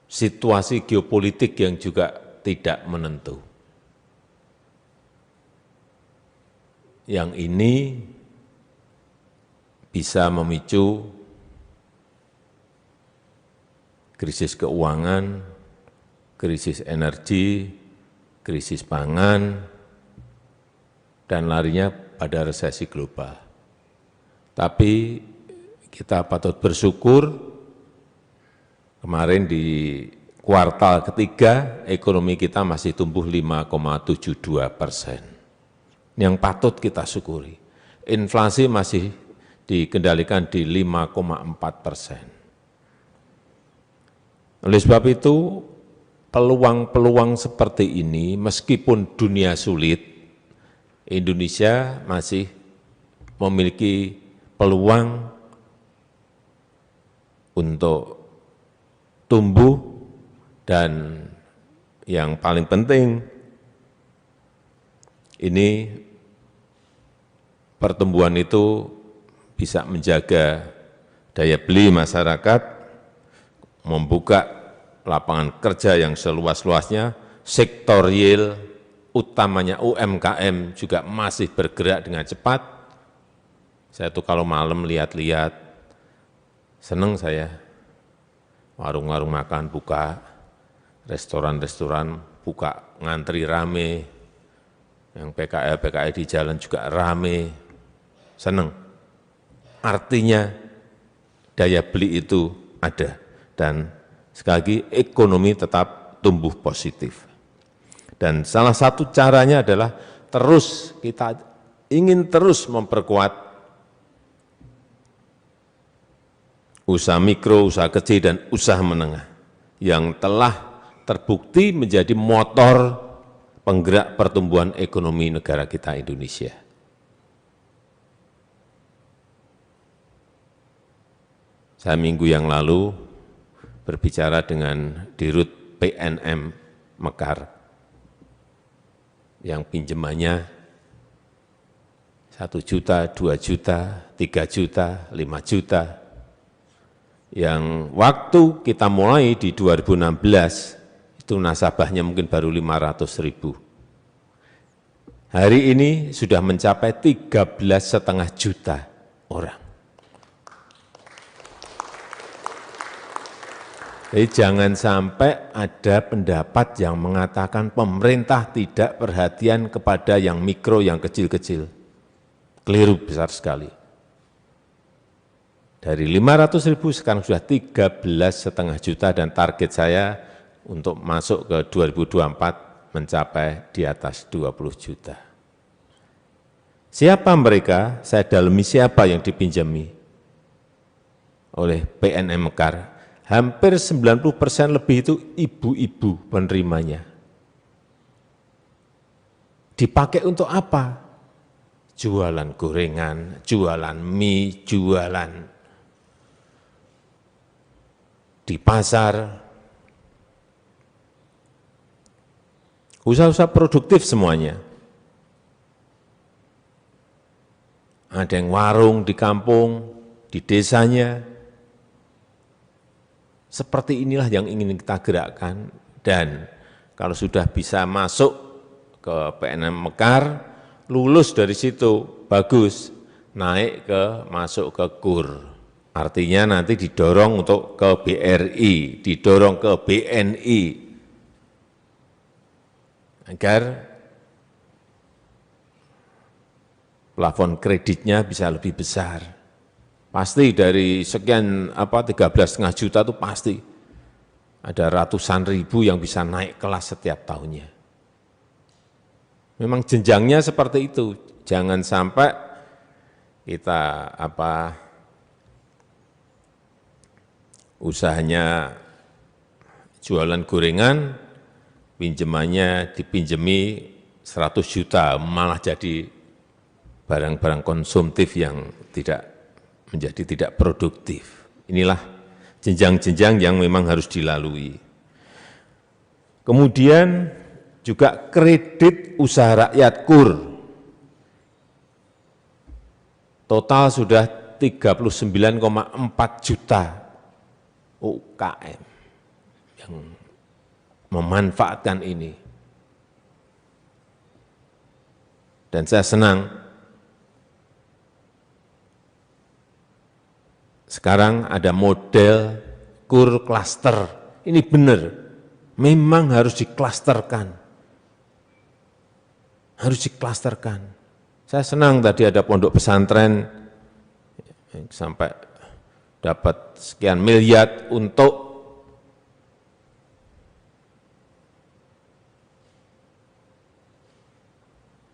situasi geopolitik yang juga tidak menentu. Yang ini bisa memicu krisis keuangan, krisis energi, krisis pangan, dan larinya pada resesi global. Tapi kita patut bersyukur, kemarin di kuartal ketiga ekonomi kita masih tumbuh 5,72%. Yang patut kita syukuri. Inflasi masih dikendalikan di 5,4%. Oleh sebab itu, peluang-peluang seperti ini, meskipun dunia sulit, Indonesia masih memiliki peluang untuk tumbuh dan yang paling penting, ini pertumbuhan itu bisa menjaga daya beli masyarakat, membuka lapangan kerja yang seluas-luasnya, sektor real, utamanya UMKM juga masih bergerak dengan cepat. Saya tuh kalau malam lihat-lihat, senang saya. Warung-warung makan buka, restoran-restoran buka, ngantri rame, yang PKL di jalan juga rame, senang. Artinya daya beli itu ada, dan sekali lagi ekonomi tetap tumbuh positif. Dan salah satu caranya adalah kita ingin terus memperkuat usaha mikro, usaha kecil, dan usaha menengah yang telah terbukti menjadi motor penggerak pertumbuhan ekonomi negara kita Indonesia. Saya minggu yang lalu berbicara dengan Dirut PNM Mekar yang pinjamannya 1 juta, 2 juta, 3 juta, 5 juta. Yang waktu kita mulai di 2016, itu nasabahnya mungkin baru 500.000. Hari ini sudah mencapai 13,5 juta orang. Jadi jangan sampai ada pendapat yang mengatakan pemerintah tidak perhatian kepada yang mikro, yang kecil-kecil. Keliru besar sekali. Dari 500.000 sekarang sudah 13,5 juta dan target saya untuk masuk ke 2024 mencapai di atas 20 juta. Siapa mereka? Saya dalami siapa yang dipinjami oleh PNM Mekar. Hampir 90% lebih itu ibu-ibu penerimanya. Dipakai untuk apa? Jualan gorengan, jualan mie, jualan di pasar. Usaha-usaha produktif semuanya. Ada yang warung di kampung, di desanya. Seperti inilah yang ingin kita gerakkan, dan kalau sudah bisa masuk ke PNM Mekar, lulus dari situ, bagus, masuk ke KUR. Artinya nanti didorong untuk ke BRI, didorong ke BNI, agar plafon kreditnya bisa lebih besar. Pasti dari sekian 13,5 juta itu pasti ada ratusan ribu yang bisa naik kelas setiap tahunnya. Memang jenjangnya seperti itu. Jangan sampai kita usahanya jualan gorengan, pinjamannya dipinjemi 100 juta, malah jadi barang-barang konsumtif yang tidak produktif. Inilah jenjang-jenjang yang memang harus dilalui. Kemudian juga kredit usaha rakyat KUR. Total sudah 39,4 juta UKM yang memanfaatkan ini. Dan saya senang sekarang ada model KUR klaster. Ini benar, memang harus diklasterkan. Harus diklasterkan. Saya senang tadi ada pondok pesantren sampai dapat sekian miliar untuk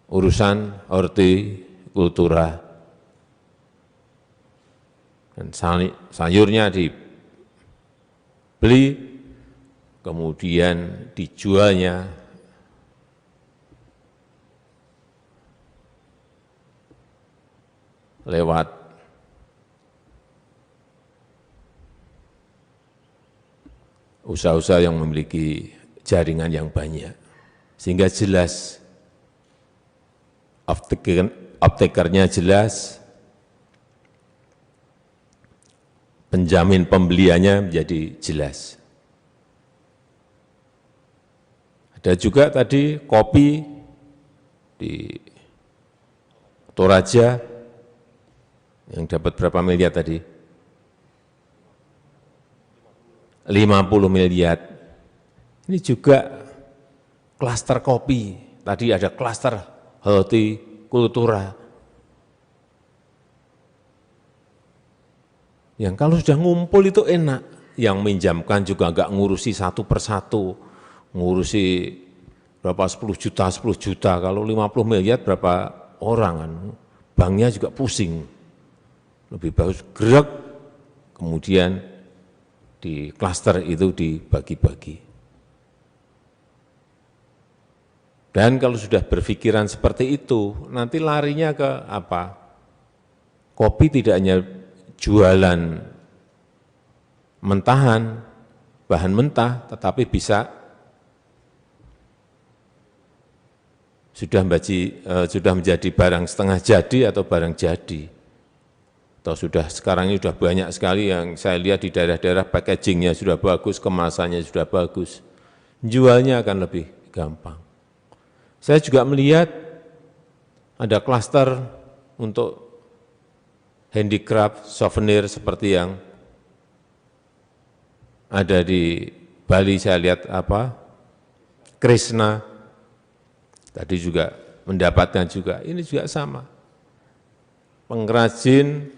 urusan hortikultura. Dan sayurnya dibeli, kemudian dijualnya lewat usaha-usaha yang memiliki jaringan yang banyak. Sehingga jelas, off-takernya jelas, penjamin pembeliannya menjadi jelas. Ada juga tadi kopi di Toraja yang dapat berapa miliar tadi? 50 miliar. Ini juga klaster kopi. Tadi ada klaster hortikultura. Yang kalau sudah ngumpul itu enak. Yang minjamkan juga enggak ngurusi satu persatu. Ngurusi berapa 10 juta. Kalau 50 miliar berapa orang kan. Banknya juga pusing. Lebih bagus gerak, kemudian di klaster itu dibagi-bagi. Dan kalau sudah berpikiran seperti itu, nanti larinya ke apa? Kopi tidak hanya jualan mentahan, bahan mentah, tetapi bisa sudah menjadi barang setengah jadi atau barang jadi. Atau sekarang ini sudah banyak sekali yang saya lihat di daerah-daerah packagingnya sudah bagus, kemasannya sudah bagus. Jualnya akan lebih gampang. Saya juga melihat ada klaster untuk handicraft, souvenir seperti yang ada di Bali. Saya lihat Krishna, tadi juga mendapatkan juga, ini juga sama. Pengrajin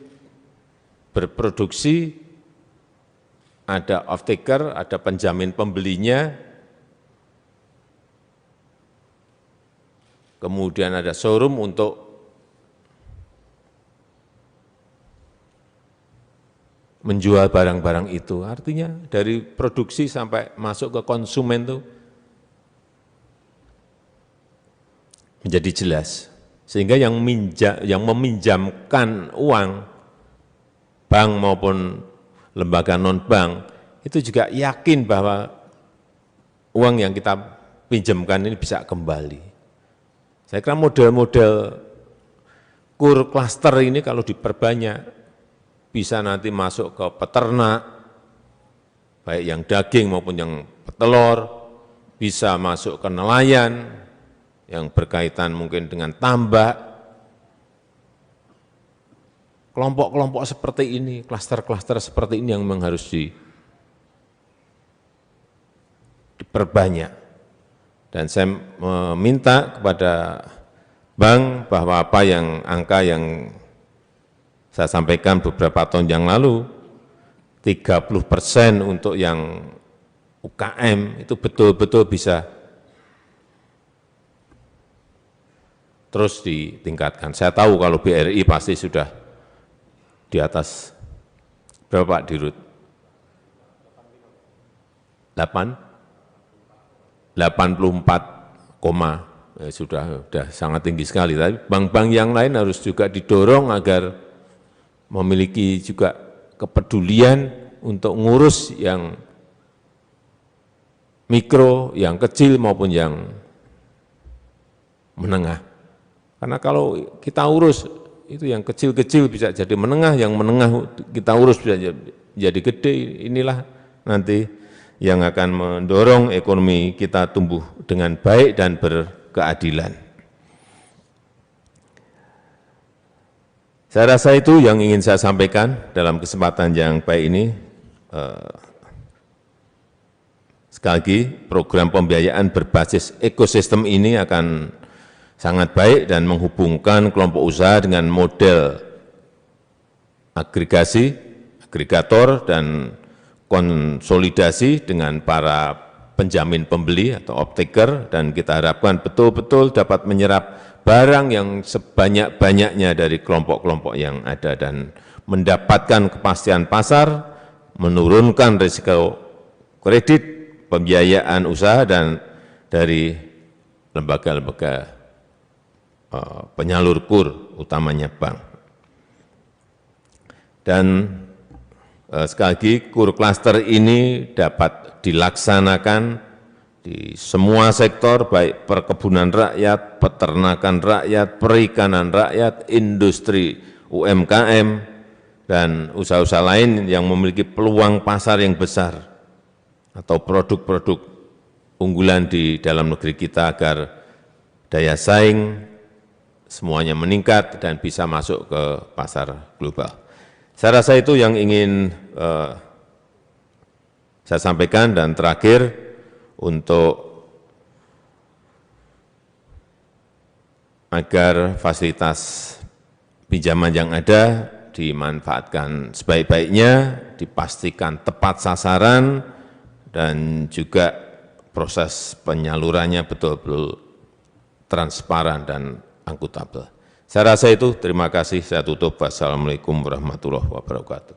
berproduksi, ada off-taker, ada penjamin pembelinya, kemudian ada showroom untuk menjual barang-barang itu. Artinya dari produksi sampai masuk ke konsumen itu menjadi jelas. Sehingga yang meminjamkan uang, bank maupun lembaga non-bank, itu juga yakin bahwa uang yang kita pinjamkan ini bisa kembali. Saya kira model-model KUR klaster ini kalau diperbanyak, bisa nanti masuk ke peternak, baik yang daging maupun yang petelur, bisa masuk ke nelayan, yang berkaitan mungkin dengan tambak, kelompok-kelompok seperti ini, klaster-klaster seperti ini yang memang harus diperbanyak. Dan saya meminta kepada Bank bahwa angka yang saya sampaikan beberapa tahun yang lalu, 30% untuk yang UKM itu betul-betul bisa terus ditingkatkan. Saya tahu kalau BRI pasti sudah di atas berapa Pak Dirut? 84, sudah sangat tinggi sekali. Tapi bank-bank yang lain harus juga didorong agar memiliki juga kepedulian untuk ngurus yang mikro, yang kecil maupun yang menengah. Karena kalau kita urus itu yang kecil-kecil bisa jadi menengah, yang menengah kita urus bisa jadi gede. Inilah nanti yang akan mendorong ekonomi kita tumbuh dengan baik dan berkeadilan. Saya rasa itu yang ingin saya sampaikan dalam kesempatan yang baik ini. Sekali lagi, program pembiayaan berbasis ekosistem ini akan sangat baik dan menghubungkan kelompok usaha dengan model agregator dan konsolidasi dengan para penjamin pembeli atau off-taker, dan kita harapkan betul-betul dapat menyerap barang yang sebanyak-banyaknya dari kelompok-kelompok yang ada dan mendapatkan kepastian pasar, menurunkan risiko kredit, pembiayaan usaha, dan dari lembaga-lembaga penyalur kur, utamanya bank. Dan sekali lagi, kur klaster ini dapat dilaksanakan di semua sektor, baik perkebunan rakyat, peternakan rakyat, perikanan rakyat, industri UMKM, dan usaha-usaha lain yang memiliki peluang pasar yang besar atau produk-produk unggulan di dalam negeri kita agar daya saing semuanya meningkat dan bisa masuk ke pasar global. Saya rasa itu yang ingin saya sampaikan. Dan terakhir, untuk agar fasilitas pinjaman yang ada dimanfaatkan sebaik-baiknya, dipastikan tepat sasaran, dan juga proses penyalurannya betul-betul transparan dan akuntabel. Saya rasa itu. Terima kasih. Saya tutup. Wassalamualaikum warahmatullahi wabarakatuh.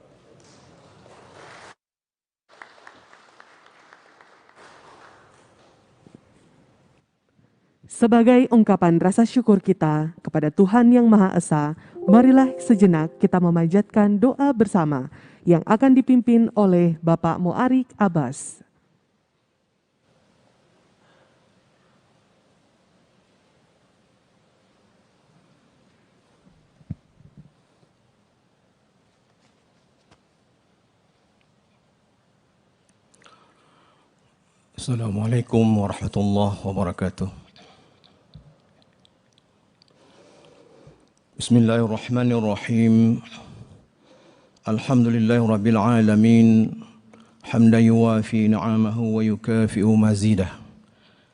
Sebagai ungkapan rasa syukur kita kepada Tuhan Yang Maha Esa, marilah sejenak kita memanjatkan doa bersama yang akan dipimpin oleh Bapak Mu'arik Abbas. Assalamualaikum warahmatullahi wabarakatuh. Bismillahirrahmanirrahim. Alhamdulillahirabbil alamin. Hamdan yuwafi ni'amahu wa yukafi'u mazidah.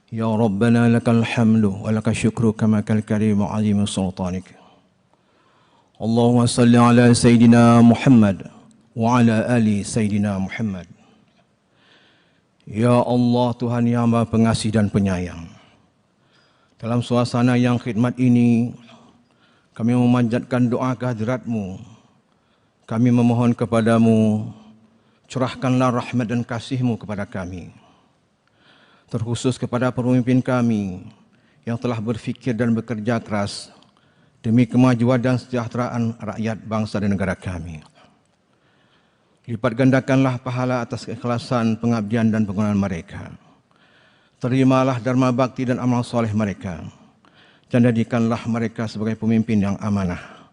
Ya Rabbana lakal hamdu wa lakal syukru kama kal karimu azimu sultanik. Allahumma salli ala Sayyidina Muhammad wa ala ali Sayyidina Muhammad. Ya Allah, Tuhan yang Maha Pengasih dan Penyayang, dalam suasana yang khidmat ini, kami memanjatkan doa kehadirat-Mu. Kami memohon kepada-Mu, curahkanlah rahmat dan kasih-Mu kepada kami, terkhusus kepada pemimpin kami yang telah berfikir dan bekerja keras demi kemajuan dan kesejahteraan rakyat bangsa dan negara kami. Lipat gandakanlah pahala atas keikhlasan, pengabdian dan pengorbanan mereka. Terimalah dharma bakti dan amal soleh mereka, dan jadikanlah mereka sebagai pemimpin yang amanah,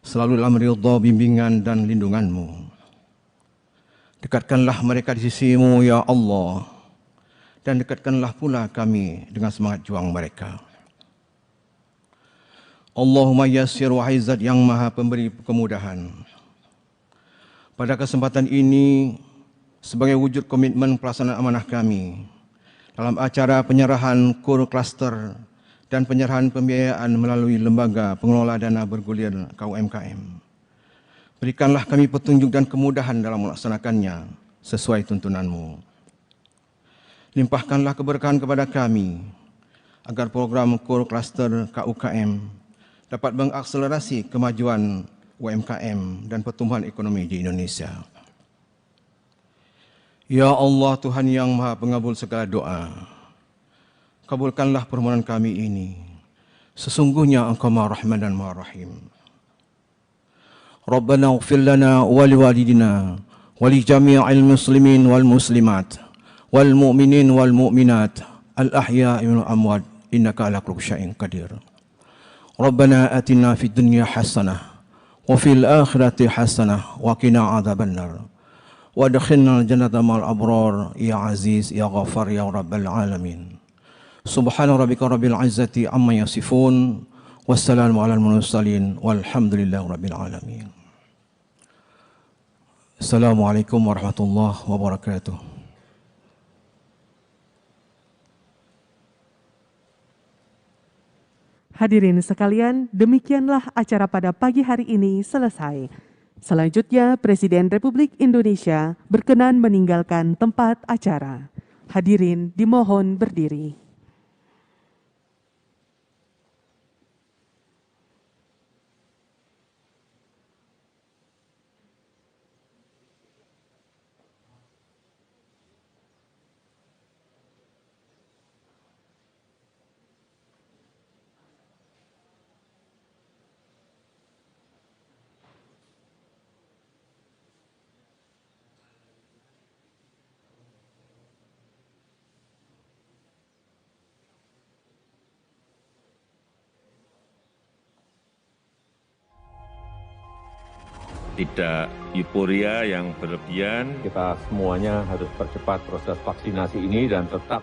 selalu dalam ridha, bimbingan dan lindungan-Mu. Dekatkanlah mereka di sisi-Mu, ya Allah, dan dekatkanlah pula kami dengan semangat juang mereka. Allahumma yassir wahai zat yang maha pemberi kemudahan. Pada kesempatan ini, sebagai wujud komitmen pelaksanaan amanah kami dalam acara penyerahan core cluster dan penyerahan pembiayaan melalui lembaga pengelola dana bergulir KUMKM, berikanlah kami petunjuk dan kemudahan dalam melaksanakannya sesuai tuntunan-Mu. Limpahkanlah keberkahan kepada kami, agar program core cluster KUKM dapat mengakselerasi kemajuan UMKM dan pertumbuhan ekonomi di Indonesia. Ya Allah, Tuhan yang maha pengabul segala doa, kabulkanlah permohonan kami ini. Sesungguhnya Engkau Maha Rahman dan Maha Rahim. Rabbana ighfir lana wa liwalidina wa li jami'il muslimin wal muslimat wal mu'minin wal mu'minat al ahya'i wal amwat innaka ala kulli syai'in qadir. Rabbana atina fid dunya hasanah wa fil akhirati hasanah wa qina adzabannar. Wa adkhilna al-jannata ma'al abrar ya aziz ya ghafar ya rabbal alamin. Subhana rabbika rabbil izzati amma yasifun wassalamu alal mursalin walhamdulillahi rabbil alamin. Assalamualaikum warahmatullahi wabarakatuh. Hadirin sekalian, demikianlah acara pada pagi hari ini selesai. Selanjutnya, Presiden Republik Indonesia berkenan meninggalkan tempat acara. Hadirin dimohon berdiri. Tidak euforia yang berlebihan. Kita semuanya harus percepat proses vaksinasi ini dan tetap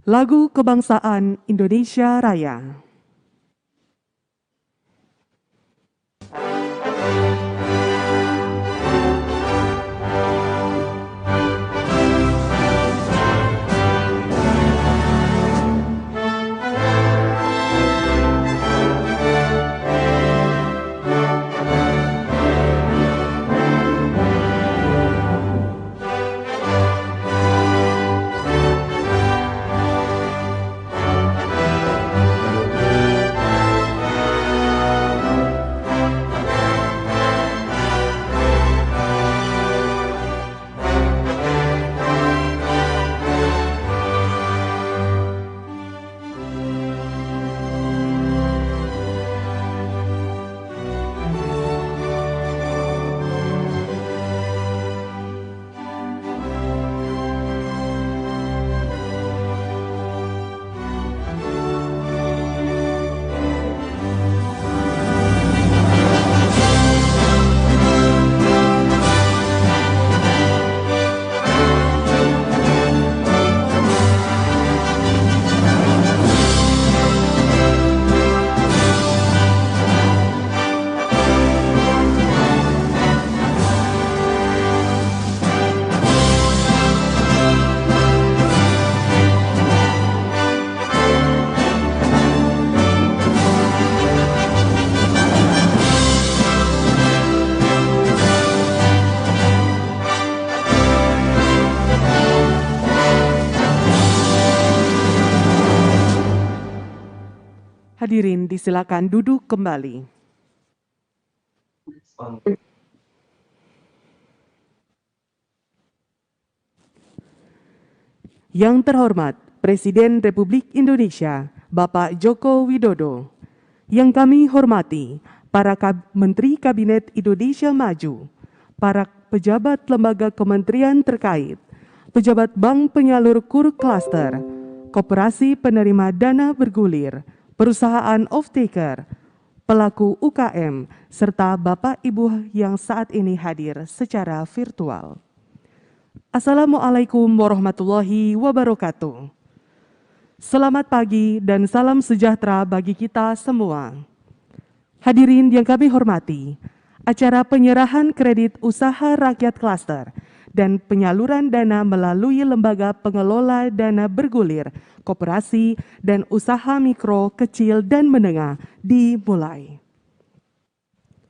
Lagu Kebangsaan Indonesia Raya. Hadirin disilakan duduk kembali. Yang terhormat Presiden Republik Indonesia, Bapak Joko Widodo. Yang kami hormati para Menteri Kabinet Indonesia Maju, para pejabat lembaga kementerian terkait, pejabat bank penyalur KUR Cluster, koperasi penerima dana bergulir, perusahaan off-taker, pelaku UKM, serta Bapak Ibu yang saat ini hadir secara virtual. Assalamualaikum warahmatullahi wabarakatuh. Selamat pagi dan salam sejahtera bagi kita semua. Hadirin yang kami hormati, acara penyerahan kredit usaha rakyat klaster dan penyaluran dana melalui lembaga pengelola dana bergulir, koperasi, dan usaha mikro, kecil, dan menengah dimulai.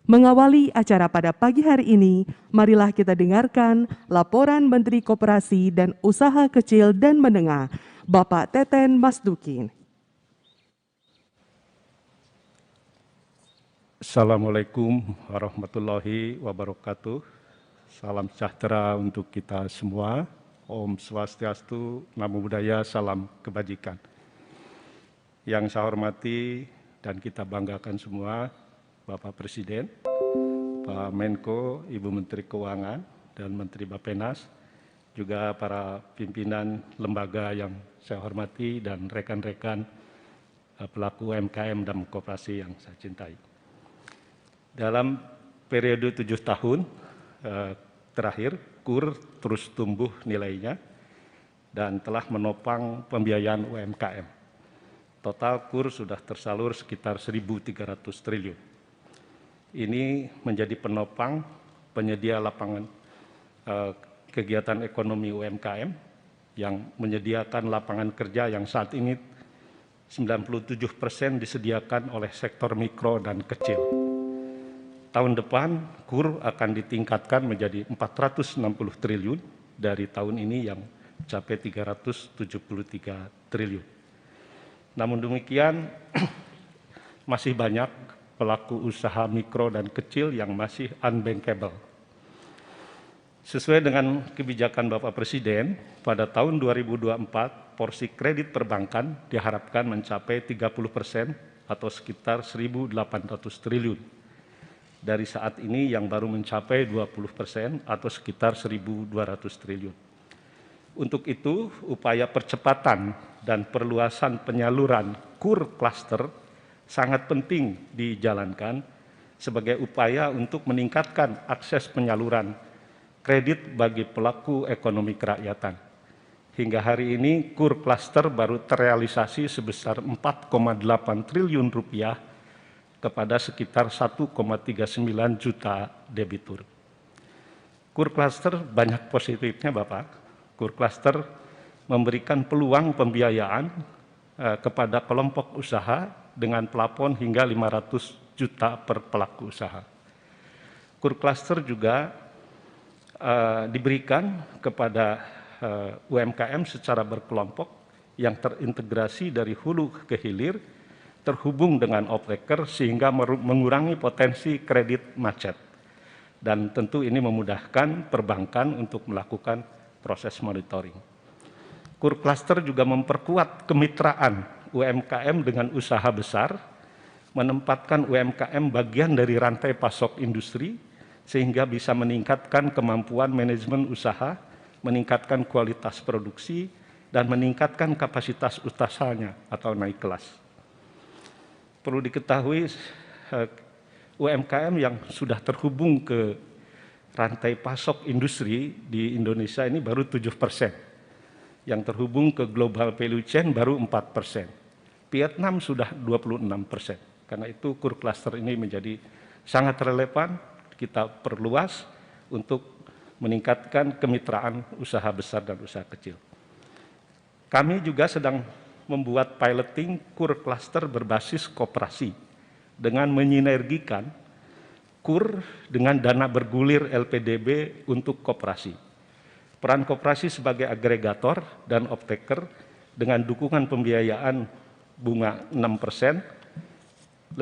Mengawali acara pada pagi hari ini, marilah kita dengarkan laporan Menteri Koperasi dan Usaha Kecil dan Menengah, Bapak Teten Mas Duki. Assalamualaikum warahmatullahi wabarakatuh. Salam sejahtera untuk kita semua. Om Swastiastu, Namo Buddhaya, salam kebajikan. Yang saya hormati dan kita banggakan semua, Bapak Presiden, Pak Menko, Ibu Menteri Keuangan, dan Menteri Bappenas, juga para pimpinan lembaga yang saya hormati dan rekan-rekan pelaku UMKM dan koperasi yang saya cintai. Dalam periode 7 tahun terakhir, KUR terus tumbuh nilainya dan telah menopang pembiayaan UMKM. Total KUR sudah tersalur sekitar 1.300 triliun. Ini menjadi penopang penyedia lapangan kegiatan ekonomi UMKM yang menyediakan lapangan kerja yang saat ini 97% disediakan oleh sektor mikro dan kecil. Tahun depan KUR akan ditingkatkan menjadi 460 triliun dari tahun ini yang mencapai 373 triliun. Namun demikian masih banyak pelaku usaha mikro dan kecil yang masih unbankable. Sesuai dengan kebijakan Bapak Presiden, pada tahun 2024 porsi kredit perbankan diharapkan mencapai 30% atau sekitar 1.800 triliun. Dari saat ini yang baru mencapai 20% atau sekitar 1.200 triliun. Untuk itu, upaya percepatan dan perluasan penyaluran KUR Cluster sangat penting dijalankan sebagai upaya untuk meningkatkan akses penyaluran kredit bagi pelaku ekonomi kerakyatan, hingga hari ini KUR klaster baru terrealisasi sebesar 4,8 triliun rupiah kepada sekitar 1,39 juta debitur. KUR klaster banyak positifnya Bapak. KUR klaster memberikan peluang pembiayaan kepada kelompok usaha dengan plafon hingga 500 juta per pelaku usaha. KUR klaster juga diberikan kepada UMKM secara berkelompok yang terintegrasi dari hulu ke hilir, terhubung dengan off-taker sehingga mengurangi potensi kredit macet. Dan tentu ini memudahkan perbankan untuk melakukan proses monitoring. KUR klaster juga memperkuat kemitraan UMKM dengan usaha besar, menempatkan UMKM bagian dari rantai pasok industri, sehingga bisa meningkatkan kemampuan manajemen usaha, meningkatkan kualitas produksi, dan meningkatkan kapasitas usahanya atau naik kelas. Perlu diketahui UMKM yang sudah terhubung ke rantai pasok industri di Indonesia ini baru 7%. Yang terhubung ke global value chain baru 4%. Vietnam sudah 26%. Karena itu KUR klaster ini menjadi sangat relevan, kita perluas untuk meningkatkan kemitraan usaha besar dan usaha kecil. Kami juga sedang membuat piloting KUR klaster berbasis koperasi dengan menyinergikan KUR dengan dana bergulir LPDB untuk koperasi. Peran koperasi sebagai agregator dan off-taker dengan dukungan pembiayaan bunga 6%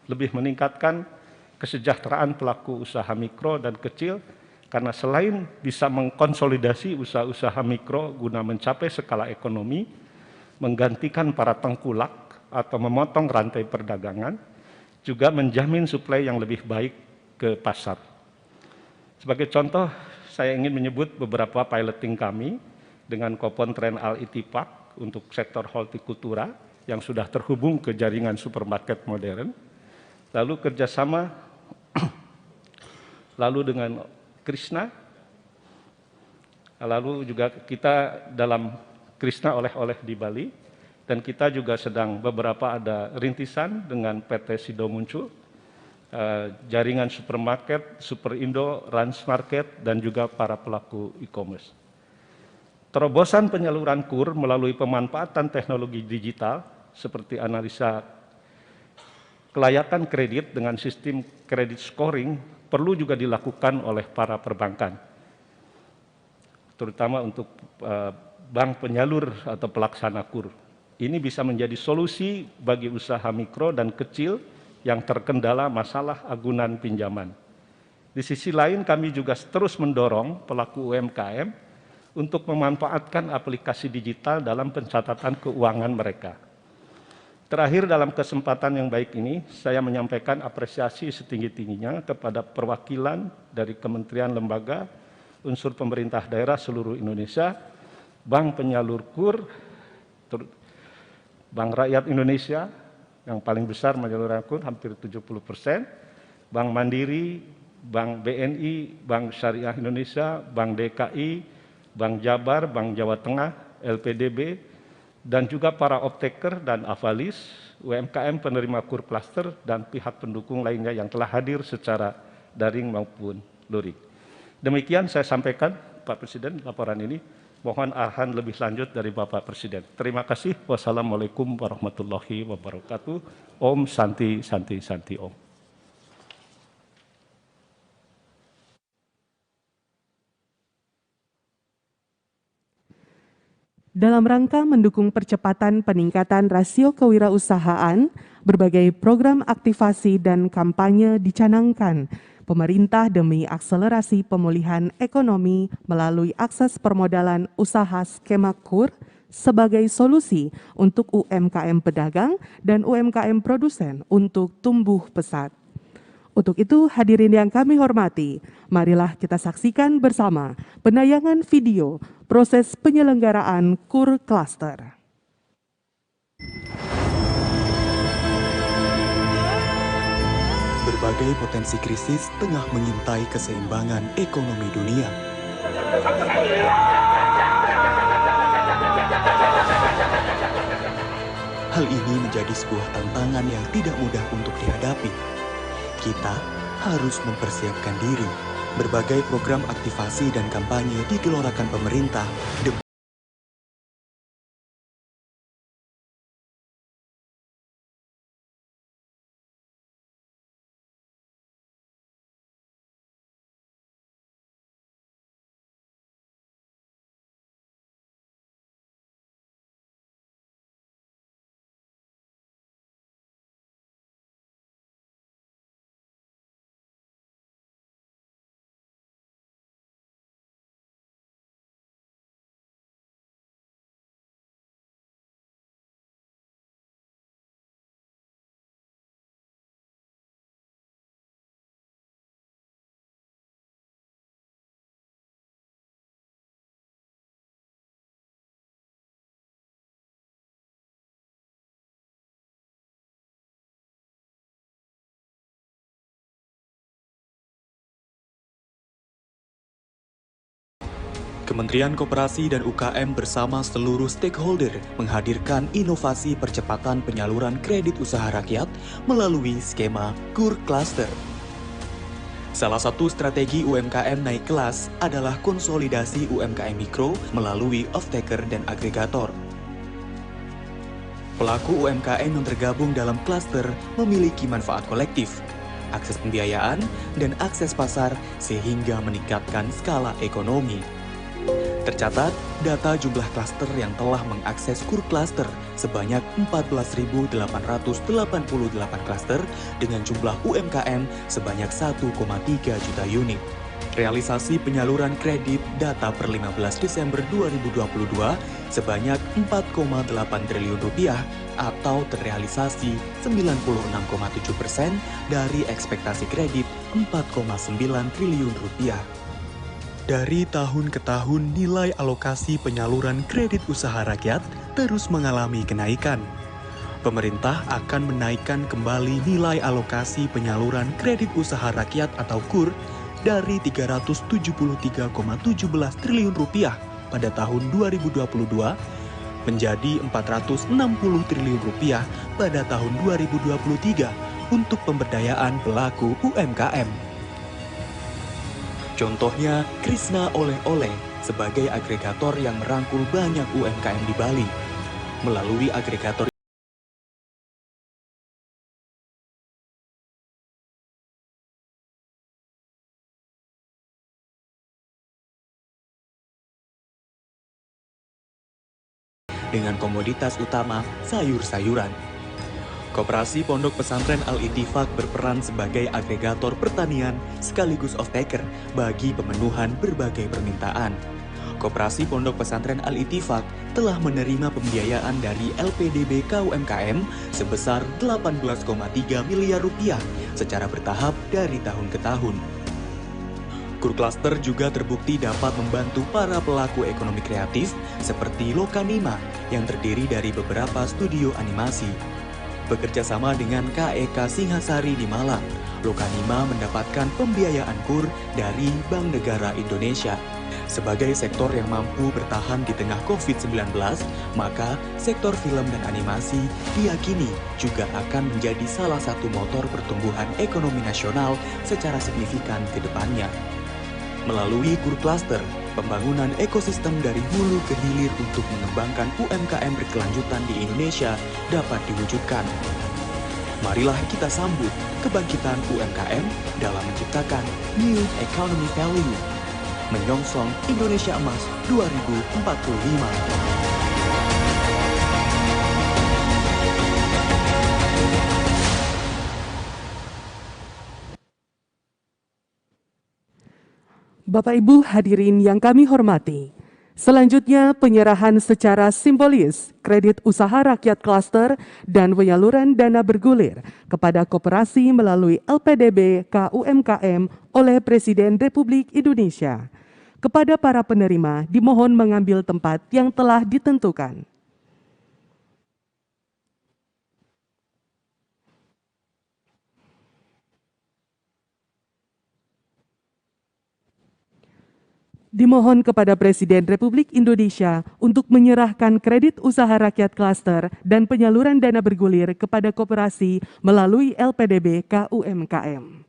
lebih meningkatkan kesejahteraan pelaku usaha mikro dan kecil, karena selain bisa mengkonsolidasi usaha-usaha mikro guna mencapai skala ekonomi, menggantikan para tengkulak atau memotong rantai perdagangan, juga menjamin suplai yang lebih baik ke pasar. Sebagai contoh, saya ingin menyebut beberapa piloting kami dengan Kopontren Al-Ittifaq untuk sektor hortikultura yang sudah terhubung ke jaringan supermarket modern, lalu kerjasama lalu dengan Krishna, lalu juga kita dalam Krishna oleh-oleh di Bali, dan kita juga sedang beberapa ada rintisan dengan PT Sido Muncul, jaringan supermarket, Superindo, Rans Market, dan juga para pelaku e-commerce. Terobosan penyaluran KUR melalui pemanfaatan teknologi digital seperti analisa kelayakan kredit dengan sistem kredit scoring perlu juga dilakukan oleh para perbankan, terutama untuk bank penyalur atau pelaksana KUR. Ini bisa menjadi solusi bagi usaha mikro dan kecil yang terkendala masalah agunan pinjaman. Di sisi lain, kami juga terus mendorong pelaku UMKM untuk memanfaatkan aplikasi digital dalam pencatatan keuangan mereka. Terakhir, dalam kesempatan yang baik ini, saya menyampaikan apresiasi setinggi-tingginya kepada perwakilan dari kementerian lembaga, unsur pemerintah daerah seluruh Indonesia, Bank Penyalur KUR, Bank Rakyat Indonesia, yang paling besar menyalurkan KUR hampir 70%, Bank Mandiri, Bank BNI, Bank Syariah Indonesia, Bank DKI, Bank Jabar, Bank Jawa Tengah, LPDB, dan juga para off-taker dan avalis, UMKM penerima KUR klaster, dan pihak pendukung lainnya yang telah hadir secara daring maupun luring. Demikian saya sampaikan, Pak Presiden, laporan ini. Mohon arahan lebih lanjut dari Bapak Presiden. Terima kasih. Wassalamualaikum warahmatullahi wabarakatuh. Om Santi Santi Santi Om. Dalam rangka mendukung percepatan peningkatan rasio kewirausahaan, berbagai program aktivasi dan kampanye dicanangkan pemerintah demi akselerasi pemulihan ekonomi melalui akses permodalan usaha skema KUR sebagai solusi untuk UMKM pedagang dan UMKM produsen untuk tumbuh pesat. Untuk itu, hadirin yang kami hormati, marilah kita saksikan bersama penayangan video proses penyelenggaraan KUR Cluster. Berbagai potensi krisis tengah mengintai keseimbangan ekonomi dunia. Hal ini menjadi sebuah tantangan yang tidak mudah untuk dihadapi. Kita harus mempersiapkan diri. Berbagai program aktivasi dan kampanye digelontorkan pemerintah demi Kementerian Koperasi dan UKM bersama seluruh stakeholder menghadirkan inovasi percepatan penyaluran kredit usaha rakyat melalui skema KUR Cluster. Salah satu strategi UMKM naik kelas adalah konsolidasi UMKM mikro melalui off-taker dan agregator. Pelaku UMKM yang tergabung dalam klaster memiliki manfaat kolektif, akses pembiayaan, dan akses pasar sehingga meningkatkan skala ekonomi. Tercatat, data jumlah klaster yang telah mengakses KUR Cluster sebanyak 14.888 klaster dengan jumlah UMKM sebanyak 1,3 juta unit. Realisasi penyaluran kredit data per 15 Desember 2022 sebanyak 4,8 triliun rupiah atau terrealisasi 96,7% dari ekspektasi kredit 4,9 triliun rupiah. Dari tahun ke tahun, nilai alokasi penyaluran kredit usaha rakyat terus mengalami kenaikan. Pemerintah akan menaikkan kembali nilai alokasi penyaluran kredit usaha rakyat atau KUR dari 373,17 triliun rupiah pada tahun 2022 menjadi 460 triliun rupiah pada tahun 2023 untuk pemberdayaan pelaku UMKM. Contohnya, Krisna Oleh-Oleh sebagai agregator yang merangkul banyak UMKM di Bali. Melalui agregator dengan komoditas utama sayur-sayuran. Koperasi Pondok Pesantren Al-Ittifaq berperan sebagai agregator pertanian sekaligus off-taker bagi pemenuhan berbagai permintaan. Koperasi Pondok Pesantren Al-Ittifaq telah menerima pembiayaan dari LPDB KUMKM sebesar 18,3 miliar rupiah secara bertahap dari tahun ke tahun. KUR Cluster juga terbukti dapat membantu para pelaku ekonomi kreatif seperti Lokanima yang terdiri dari beberapa studio animasi. Bekerja sama dengan KEK Singhasari di Malang, Lokanima mendapatkan pembiayaan KUR dari Bank Negara Indonesia. Sebagai sektor yang mampu bertahan di tengah COVID-19, maka sektor film dan animasi diyakini juga akan menjadi salah satu motor pertumbuhan ekonomi nasional secara signifikan ke depannya. Melalui KUR Cluster, pembangunan ekosistem dari hulu ke hilir untuk mengembangkan UMKM berkelanjutan di Indonesia dapat diwujudkan. Marilah kita sambut kebangkitan UMKM dalam menciptakan New Economy Value, menyongsong Indonesia Emas 2045. Bapak Ibu hadirin yang kami hormati, selanjutnya penyerahan secara simbolis kredit usaha rakyat klaster dan penyaluran dana bergulir kepada koperasi melalui LPDB KUMKM oleh Presiden Republik Indonesia. Kepada para penerima dimohon mengambil tempat yang telah ditentukan. Dimohon kepada Presiden Republik Indonesia untuk menyerahkan kredit usaha rakyat klaster dan penyaluran dana bergulir kepada koperasi melalui LPDB KUMKM.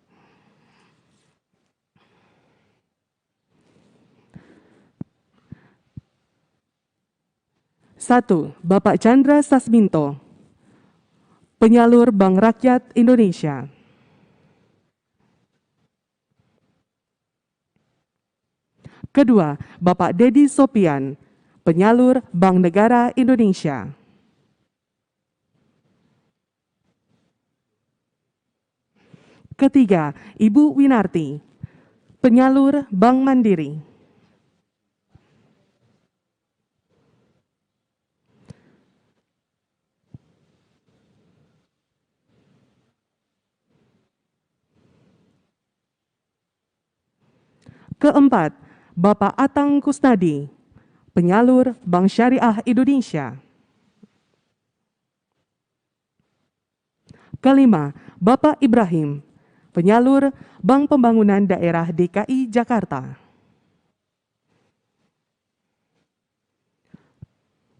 Satu, Bapak Chandra Sasminto, penyalur Bank Rakyat Indonesia. Kedua, Bapak Dedi Sopian, penyalur Bank Negara Indonesia. Ketiga, Ibu Winarti, penyalur Bank Mandiri. Keempat, Bapak Atang Kusnadi, penyalur Bank Syariah Indonesia. Kelima, Bapak Ibrahim, penyalur Bank Pembangunan Daerah DKI Jakarta.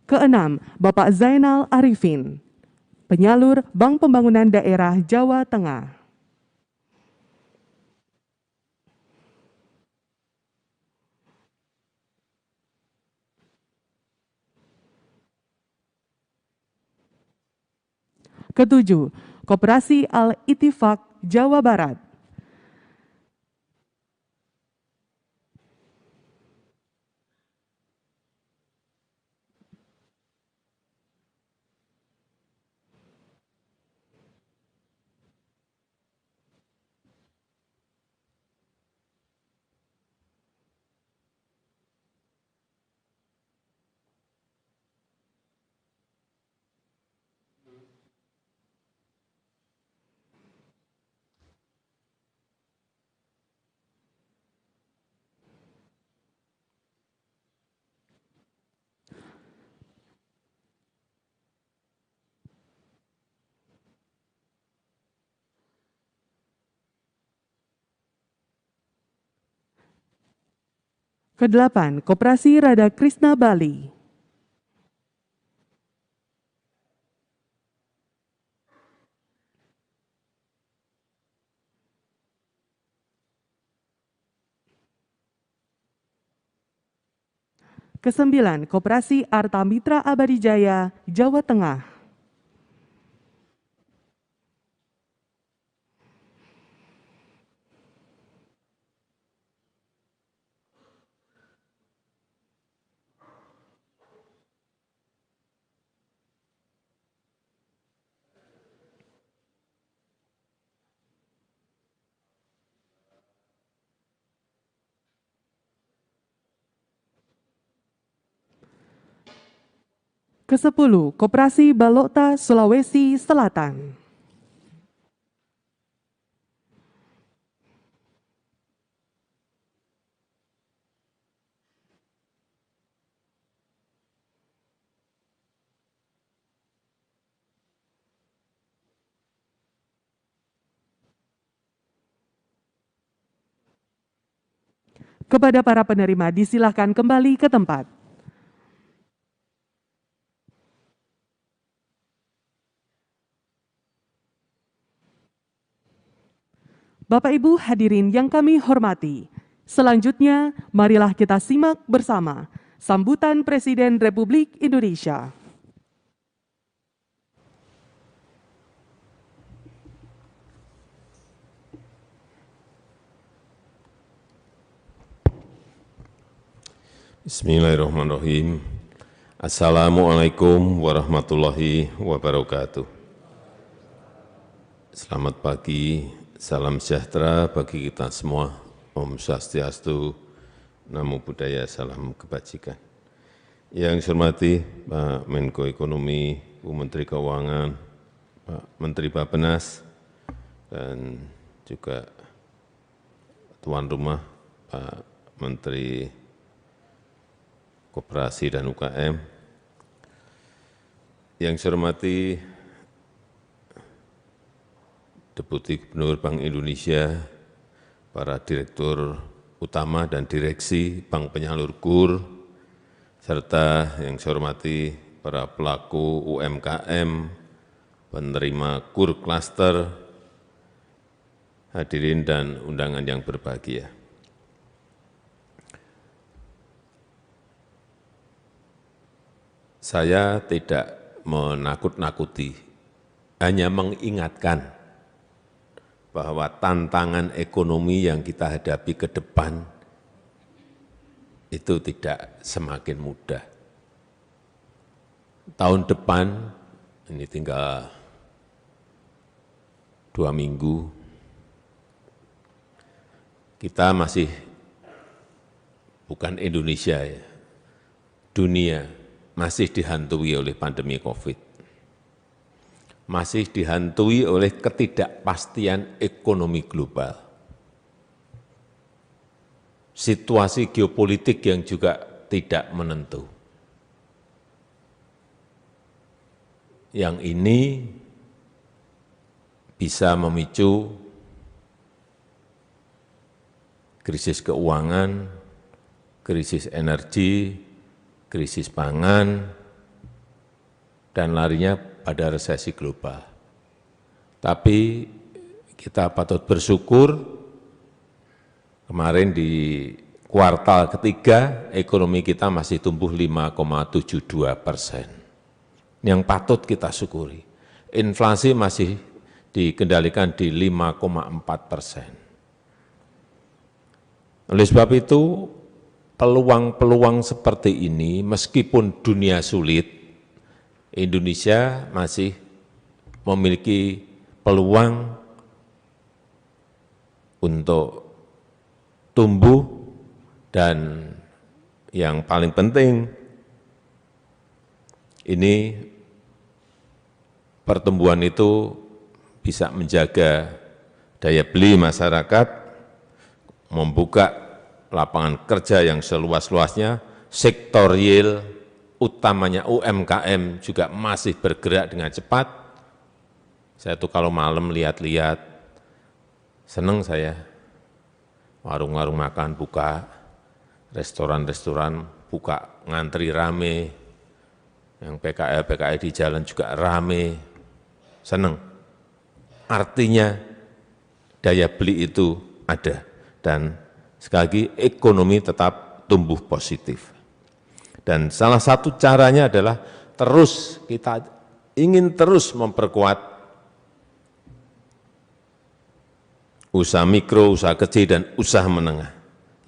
Keenam, Bapak Zainal Arifin, penyalur Bank Pembangunan Daerah Jawa Tengah. Ketujuh, Koperasi Al-Ittifaq Jawa Barat. Kedelapan, Koperasi Radha Krishna Bali. Kesembilan, Koperasi Arta Mitra Abadi Jaya, Jawa Tengah. Kesepuluh, Koperasi Balokta Sulawesi Selatan. Kepada para penerima disilahkan kembali ke tempat. Bapak Ibu hadirin yang kami hormati, selanjutnya marilah kita simak bersama sambutan Presiden Republik Indonesia. Bismillahirrahmanirrahim. Assalamualaikum warahmatullahi wabarakatuh. Selamat pagi, salam sejahtera bagi kita semua. Om Swastiastu, Namo Buddhaya, salam kebajikan. Yang saya hormati Pak Menko Ekonomi, Bu Menteri Keuangan, Pak Menteri Bappenas, dan juga tuan rumah Pak Menteri Koperasi dan UKM. Yang saya hormati Deputi Gubernur Bank Indonesia, para Direktur Utama dan Direksi Bank Penyalur KUR, serta yang saya hormati para pelaku UMKM, penerima KUR Cluster, hadirin dan undangan yang berbahagia. Saya tidak menakut-nakuti, hanya mengingatkan bahwa tantangan ekonomi yang kita hadapi ke depan itu tidak semakin mudah. Tahun depan, ini tinggal 2 minggu, kita masih bukan Indonesia ya, dunia masih dihantui oleh pandemi COVID, masih dihantui oleh ketidakpastian ekonomi global, situasi geopolitik yang juga tidak menentu. Yang ini bisa memicu krisis keuangan, krisis energi, krisis pangan, dan larinya pada resesi global. Tapi kita patut bersyukur, kemarin di kuartal ketiga ekonomi kita masih tumbuh 5,72%. Yang patut kita syukuri. Inflasi masih dikendalikan di 5,4%. Oleh sebab itu, peluang-peluang seperti ini, meskipun dunia sulit, Indonesia masih memiliki peluang untuk tumbuh dan yang paling penting, ini pertumbuhan itu bisa menjaga daya beli masyarakat, membuka lapangan kerja yang seluas-luasnya, sektor real, utamanya UMKM juga masih bergerak dengan cepat. Saya tuh kalau malam lihat-lihat, senang saya. Warung-warung makan buka, restoran-restoran buka, ngantri rame, yang PKL di jalan juga rame, senang. Artinya daya beli itu ada dan sekali lagi, ekonomi tetap tumbuh positif. Dan salah satu caranya adalah kita ingin terus memperkuat usaha mikro, usaha kecil, dan usaha menengah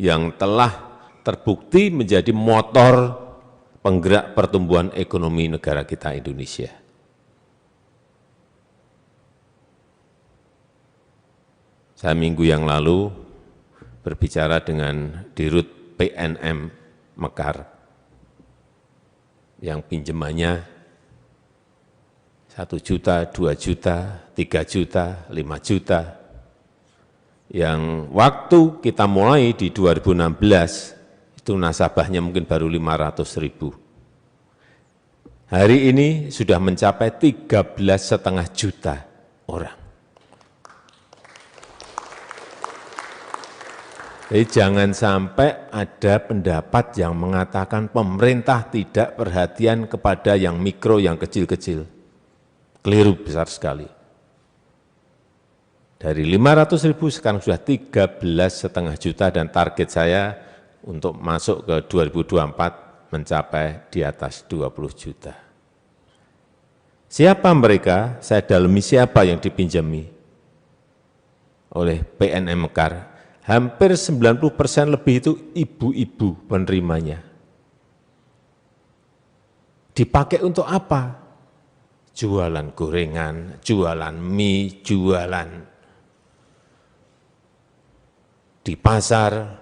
yang telah terbukti menjadi motor penggerak pertumbuhan ekonomi negara kita Indonesia. Saya minggu yang lalu berbicara dengan Dirut PNM Mekar yang pinjamannya 1 juta, 2 juta, 3 juta, 5 juta, yang waktu kita mulai di 2016 itu nasabahnya mungkin baru 500.000. Hari ini sudah mencapai 13,5 juta orang. Jadi jangan sampai ada pendapat yang mengatakan pemerintah tidak perhatian kepada yang mikro, yang kecil-kecil. Keliru besar sekali. Dari 500.000 sekarang sudah 13,5 juta dan target saya untuk masuk ke 2024 mencapai di atas 20 juta. Siapa mereka? Saya dalami siapa yang dipinjami oleh PNM Mekar. Hampir 90% lebih itu ibu-ibu penerimanya. Dipakai untuk apa? Jualan gorengan, jualan mie, jualan di pasar.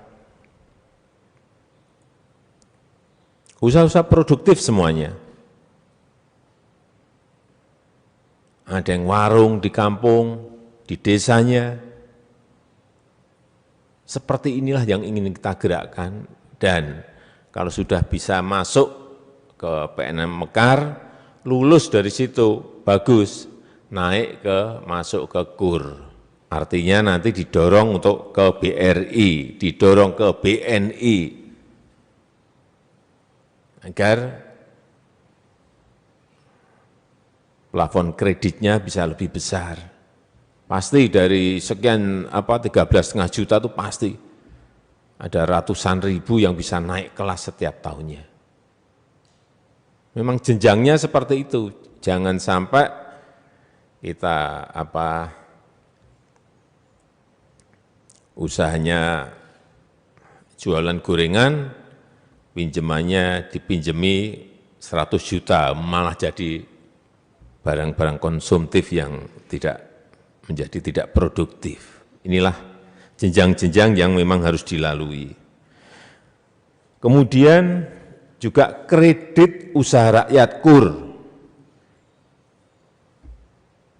Usaha-usaha produktif semuanya. Ada yang warung di kampung, di desanya. Seperti inilah yang ingin kita gerakkan, dan kalau sudah bisa masuk ke PNM Mekar, lulus dari situ, bagus, naik ke masuk ke KUR. Artinya nanti didorong untuk ke BRI, didorong ke BNI, agar plafon kreditnya bisa lebih besar. Pasti dari sekian 13,5 juta itu pasti ada ratusan ribu yang bisa naik kelas setiap tahunnya. Memang jenjangnya seperti itu. Jangan sampai kita usahanya jualan gorengan, pinjamannya dipinjemi 100 juta, malah jadi barang-barang konsumtif yang tidak produktif. Inilah jenjang-jenjang yang memang harus dilalui. Kemudian juga kredit usaha rakyat KUR.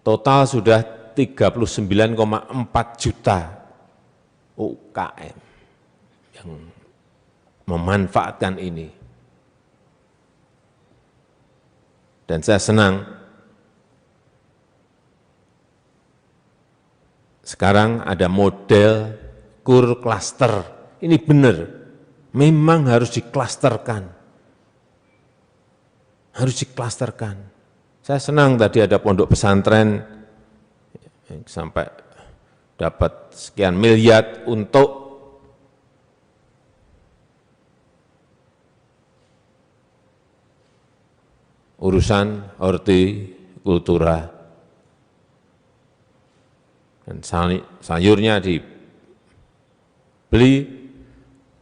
Total sudah 39,4 juta UKM yang memanfaatkan ini. Dan saya senang sekarang ada model KUR klaster. Ini benar, memang harus diklasterkan. Harus diklasterkan. Saya senang tadi ada pondok pesantren sampai dapat sekian miliar untuk urusan hortikultura. Dan sayurnya dibeli,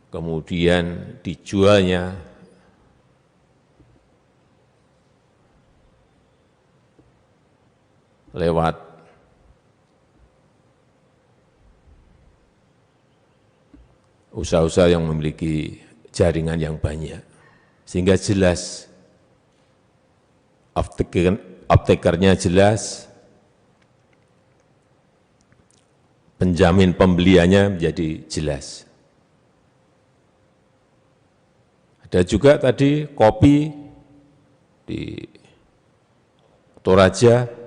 kemudian dijualnya lewat usaha-usaha yang memiliki jaringan yang banyak. Sehingga jelas, off-takernya jelas, penjamin pembeliannya menjadi jelas. Ada juga tadi kopi di Toraja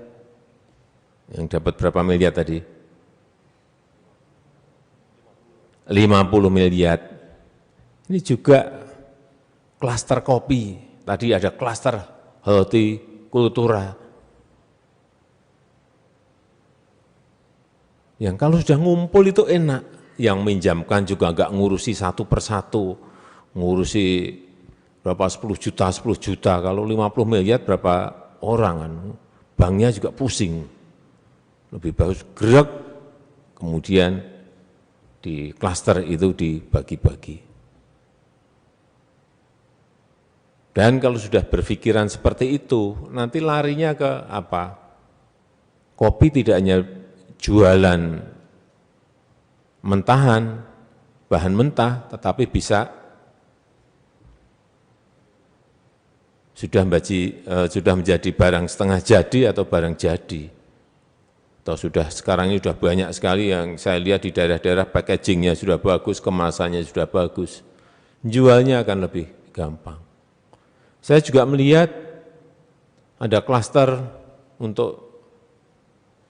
yang dapat berapa miliar tadi? 50 miliar. Ini juga klaster kopi. Tadi ada klaster hortikultura. Yang kalau sudah ngumpul itu enak. Yang minjamkan juga enggak ngurusi satu persatu. Ngurusi berapa 10 juta. Kalau 50 miliar berapa orang kan. Banknya juga pusing. Lebih bagus gerak, kemudian di klaster itu dibagi-bagi. Dan kalau sudah berpikiran seperti itu, nanti larinya ke apa? Kopi tidak hanya jualan mentahan, bahan mentah, tetapi bisa sudah menjadi barang setengah jadi atau barang jadi. Atau sekarang ini sudah banyak sekali yang saya lihat di daerah-daerah packagingnya sudah bagus, kemasannya sudah bagus. Jualnya akan lebih gampang. Saya juga melihat ada klaster untuk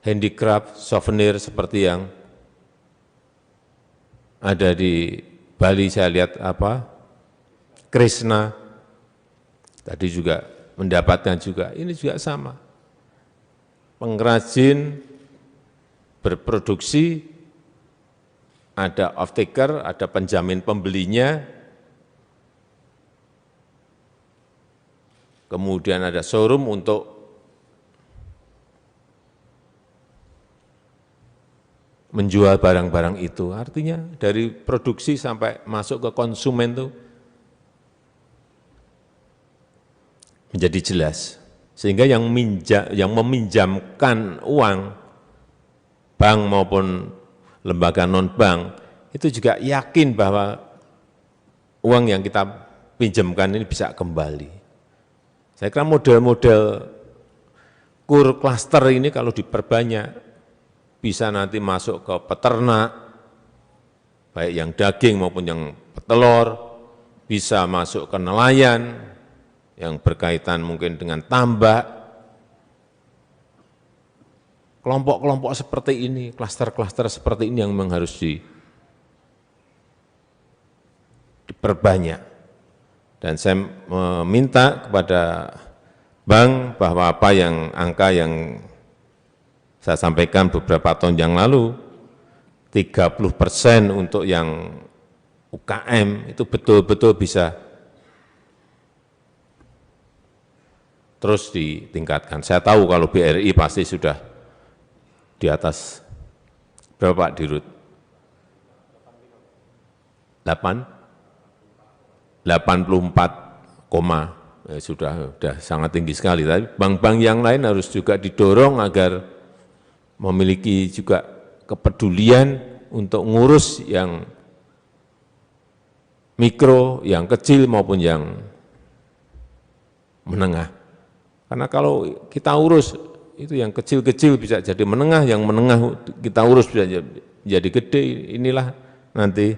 handicraft, souvenir seperti yang ada di Bali. Saya lihat Krishna, tadi juga mendapatkan juga, ini juga sama. Pengrajin berproduksi, ada off-taker, ada penjamin pembelinya, kemudian ada showroom untuk menjual barang-barang itu. Artinya dari produksi sampai masuk ke konsumen itu menjadi jelas. Sehingga yang meminjamkan uang, bank maupun lembaga non-bank, itu juga yakin bahwa uang yang kita pinjamkan ini bisa kembali. Saya kira model-model KUR klaster ini kalau diperbanyak, bisa nanti masuk ke peternak, baik yang daging maupun yang petelur, bisa masuk ke nelayan, yang berkaitan mungkin dengan tambak, kelompok-kelompok seperti ini, klaster-klaster seperti ini yang memang harus diperbanyak. Dan saya meminta kepada Bank bahwa angka yang saya sampaikan beberapa tahun yang lalu, 30% untuk yang UKM itu betul-betul bisa terus ditingkatkan. Saya tahu kalau BRI pasti sudah di atas berapa Pak Dirut? 84, sudah sangat tinggi sekali. Tapi bank-bank yang lain harus juga didorong agar memiliki juga kepedulian untuk ngurus yang mikro, yang kecil maupun yang menengah. Karena kalau kita urus itu yang kecil-kecil bisa jadi menengah, yang menengah kita urus bisa jadi gede. Inilah nanti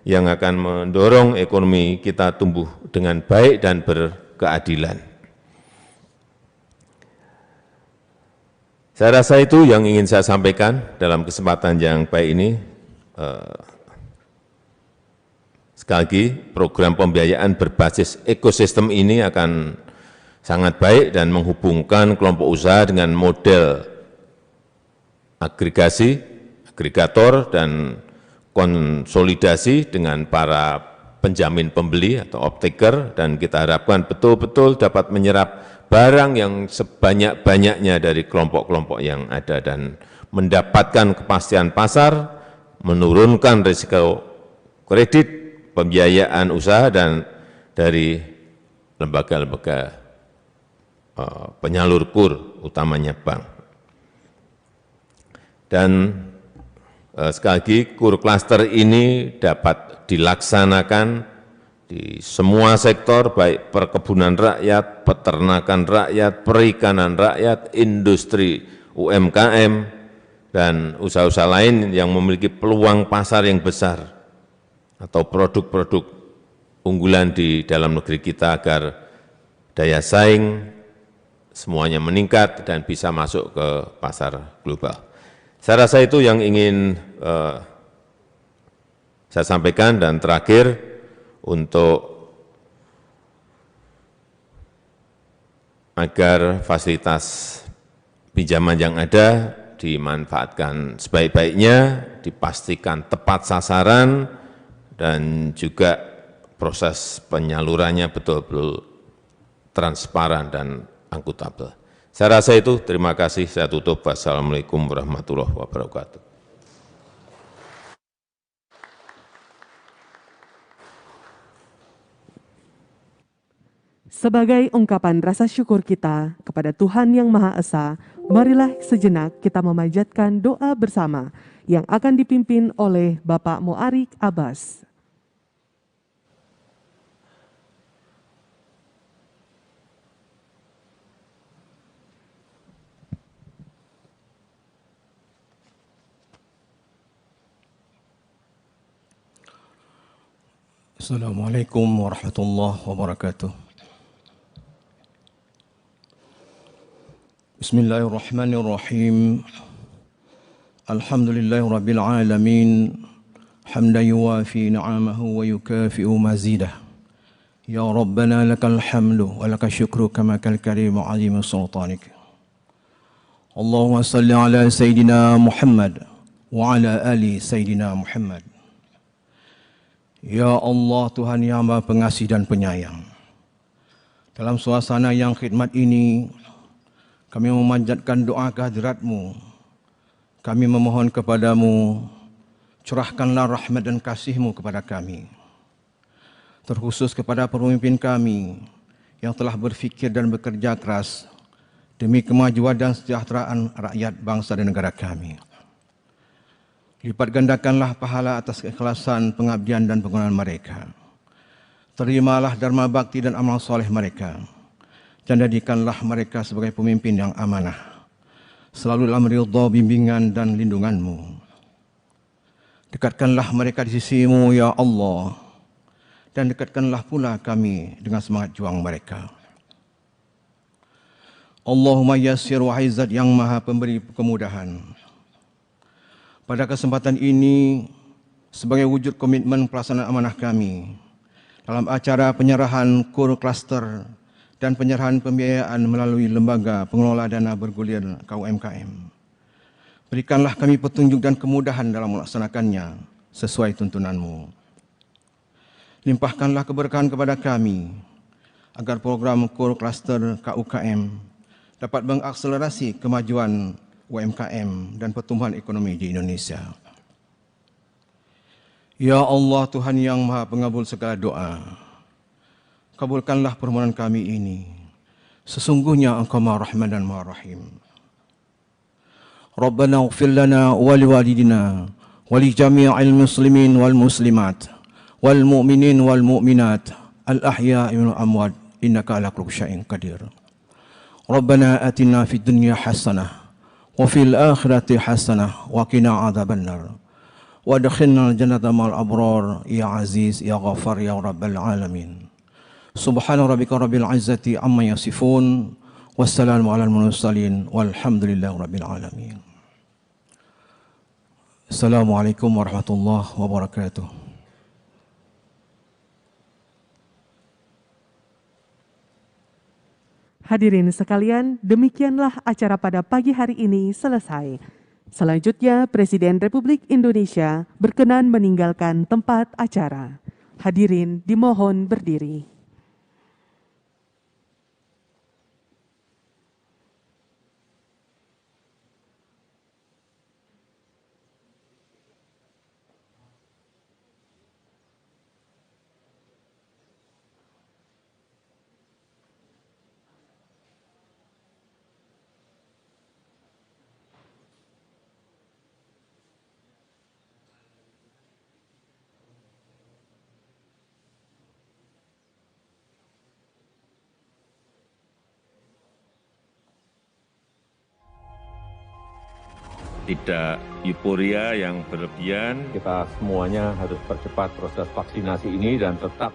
yang akan mendorong ekonomi kita tumbuh dengan baik dan berkeadilan. Saya rasa itu yang ingin saya sampaikan dalam kesempatan yang baik ini. Sekali lagi, program pembiayaan berbasis ekosistem ini akan sangat baik dan menghubungkan kelompok usaha dengan model agregasi, agregator, dan konsolidasi dengan para penjamin pembeli atau off-taker, dan kita harapkan betul-betul dapat menyerap barang yang sebanyak-banyaknya dari kelompok-kelompok yang ada dan mendapatkan kepastian pasar, menurunkan risiko kredit, pembiayaan usaha, dan dari lembaga-lembaga penyalur kur, utamanya bank. Dan sekali lagi, kur klaster ini dapat dilaksanakan di semua sektor, baik perkebunan rakyat, peternakan rakyat, perikanan rakyat, industri UMKM, dan usaha-usaha lain yang memiliki peluang pasar yang besar atau produk-produk unggulan di dalam negeri kita agar daya saing semuanya meningkat dan bisa masuk ke pasar global. Saya rasa itu yang ingin saya sampaikan. Dan terakhir, untuk agar fasilitas pinjaman yang ada dimanfaatkan sebaik-baiknya, dipastikan tepat sasaran, dan juga proses penyalurannya betul-betul transparan dan akuntabel. Saya rasa itu. Terima kasih. Saya tutup. Wassalamualaikum warahmatullahi wabarakatuh. Sebagai ungkapan rasa syukur kita kepada Tuhan Yang Maha Esa, marilah sejenak kita memanjatkan doa bersama yang akan dipimpin oleh Bapak Mu'arik Abbas. Assalamualaikum warahmatullahi wabarakatuh. Bismillahirrahmanirrahim. Alhamdulillahirabbil alamin. Hamdan yuwafi ni'amahu wa yukafi'u mazidah. Ya Rabbana lakal hamdu wa lakal syukru kama kal karim azimu sultanik. Allahumma salli ala Sayyidina Muhammad wa ala ali Sayyidina Muhammad. Ya Allah, Tuhan yang Maha Pengasih dan Penyayang, dalam suasana yang khidmat ini, kami memanjatkan doa kehadirat-Mu. Kami memohon kepada-Mu, curahkanlah rahmat dan kasih-Mu kepada kami, terkhusus kepada pemimpin kami yang telah berfikir dan bekerja keras demi kemajuan dan kesejahteraan rakyat bangsa dan negara kami. Lipat gandakanlah pahala atas keikhlasan, pengabdian dan pengorbanan mereka. Terimalah dharma bakti dan amal soleh mereka, dan jadikanlah mereka sebagai pemimpin yang amanah, selalu dalam ridha, bimbingan dan lindungan-Mu. Dekatkanlah mereka di sisi-Mu, ya Allah, dan dekatkanlah pula kami dengan semangat juang mereka. Allahumma yassir wahai zat yang maha pemberi kemudahan. Pada kesempatan ini, sebagai wujud komitmen pelaksanaan amanah kami dalam acara penyerahan core cluster dan penyerahan pembiayaan melalui lembaga pengelola dana bergulir KUMKM, berikanlah kami petunjuk dan kemudahan dalam melaksanakannya sesuai tuntunan-Mu. Limpahkanlah keberkahan kepada kami, agar program core cluster KUKM dapat mengakselerasi kemajuan UMKM dan pertumbuhan ekonomi di Indonesia. Ya Allah, Tuhan yang maha pengabul segala doa, kabulkanlah permohonan kami ini. Sesungguhnya Engkau Maha Rahman dan Maha Rahim. Rabbana ighfir lana wa liwalidina wa li jami'il muslimin wal muslimat wal mu'minin wal mu'minat al ahya'i wal amwat innaka ala kulli syai'in qadir. Rabbana atina fid dunya hasanah wa fil akhirati hasanah wa qina adzabannar. Wa adkhilna al-jannata ma'al abrar ya aziz ya ghafar ya rabbal alamin. Subhana rabbika rabbil izzati amma yasifun wassalamu alal mursalin walhamdulillahi rabbil alamin. Assalamualaikum warahmatullahi wabarakatuh. Hadirin sekalian, demikianlah acara pada pagi hari ini selesai. Selanjutnya, Presiden Republik Indonesia berkenan meninggalkan tempat acara. Hadirin dimohon berdiri. Tidak euforia yang berlebihan. Kita semuanya harus percepat proses vaksinasi ini dan tetap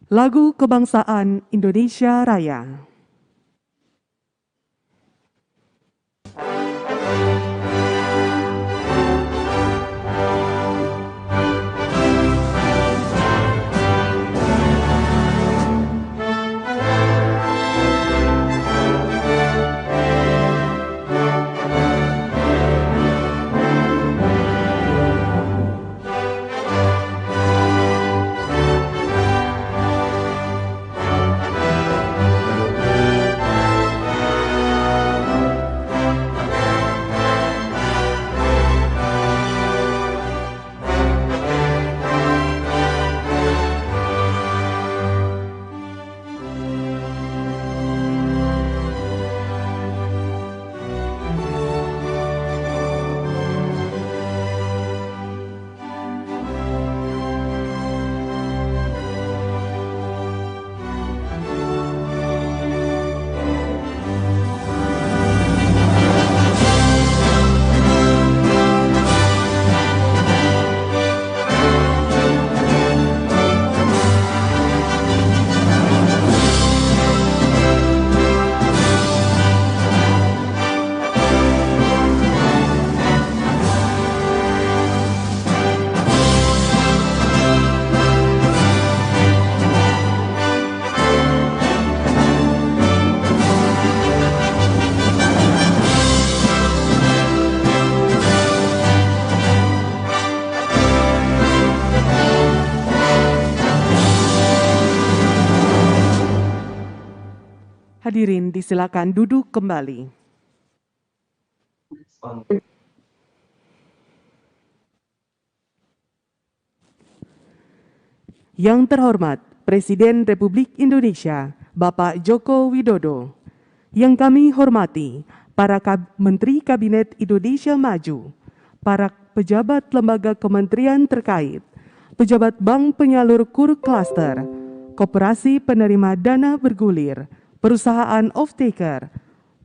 Lagu Kebangsaan Indonesia Raya. Hadirin disilakan duduk kembali. Yang terhormat Presiden Republik Indonesia, Bapak Joko Widodo. Yang kami hormati para Menteri Kabinet Indonesia Maju, para pejabat lembaga kementerian terkait, pejabat bank penyalur KUR Cluster, koperasi penerima dana bergulir, perusahaan off-taker,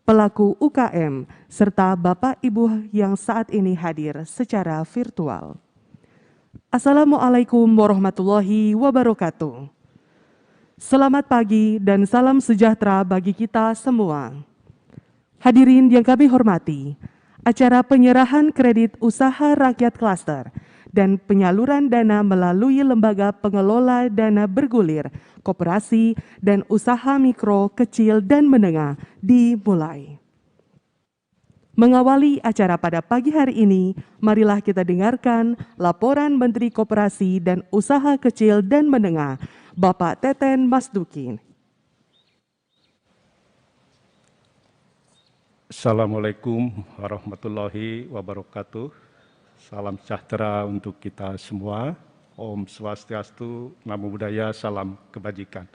pelaku UKM, serta Bapak Ibu yang saat ini hadir secara virtual. Assalamualaikum warahmatullahi wabarakatuh. Selamat pagi dan salam sejahtera bagi kita semua. Hadirin yang kami hormati, acara penyerahan kredit usaha rakyat klaster dan penyaluran dana melalui lembaga pengelola dana bergulir, koperasi, dan usaha mikro, kecil, dan menengah dimulai. Mengawali acara pada pagi hari ini, marilah kita dengarkan laporan Menteri Koperasi dan Usaha Kecil dan Menengah, Bapak Teten Masduki. Assalamualaikum warahmatullahi wabarakatuh. Salam sejahtera untuk kita semua. Om Swastiastu, Namo Buddhaya, salam kebajikan.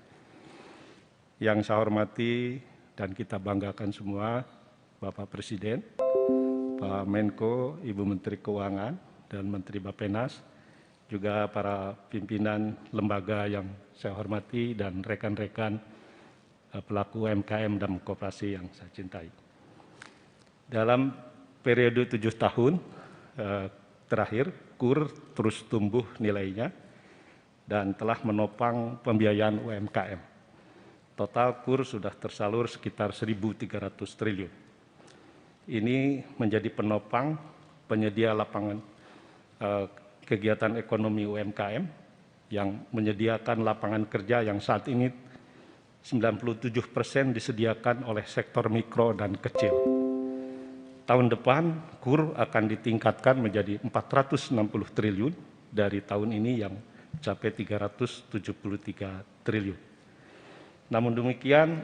Yang saya hormati dan kita banggakan semua, Bapak Presiden, Pak Menko, Ibu Menteri Keuangan, dan Menteri Bappenas, juga para pimpinan lembaga yang saya hormati dan rekan-rekan pelaku UMKM dan koperasi yang saya cintai. Dalam periode 7 tahun terakhir, KUR terus tumbuh nilainya dan telah menopang pembiayaan UMKM. Total KUR sudah tersalur sekitar 1.300 triliun. Ini menjadi penopang penyedia lapangan kegiatan ekonomi UMKM yang menyediakan lapangan kerja yang saat ini 97% disediakan oleh sektor mikro dan kecil. Tahun depan KUR akan ditingkatkan menjadi 460 triliun dari tahun ini yang mencapai 373 triliun. Namun demikian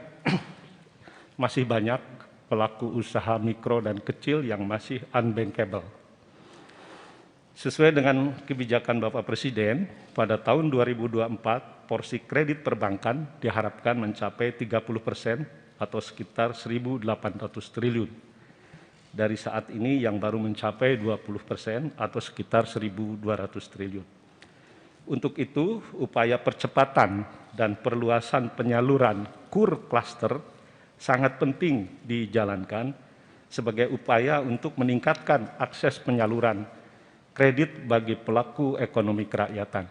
masih banyak pelaku usaha mikro dan kecil yang masih unbankable. Sesuai dengan kebijakan Bapak Presiden, pada tahun 2024 porsi kredit perbankan diharapkan mencapai 30% atau sekitar 1.800 triliun. Dari saat ini yang baru mencapai 20% atau sekitar 1.200 triliun. Untuk itu, upaya percepatan dan perluasan penyaluran KUR Cluster sangat penting dijalankan sebagai upaya untuk meningkatkan akses penyaluran kredit bagi pelaku ekonomi kerakyatan,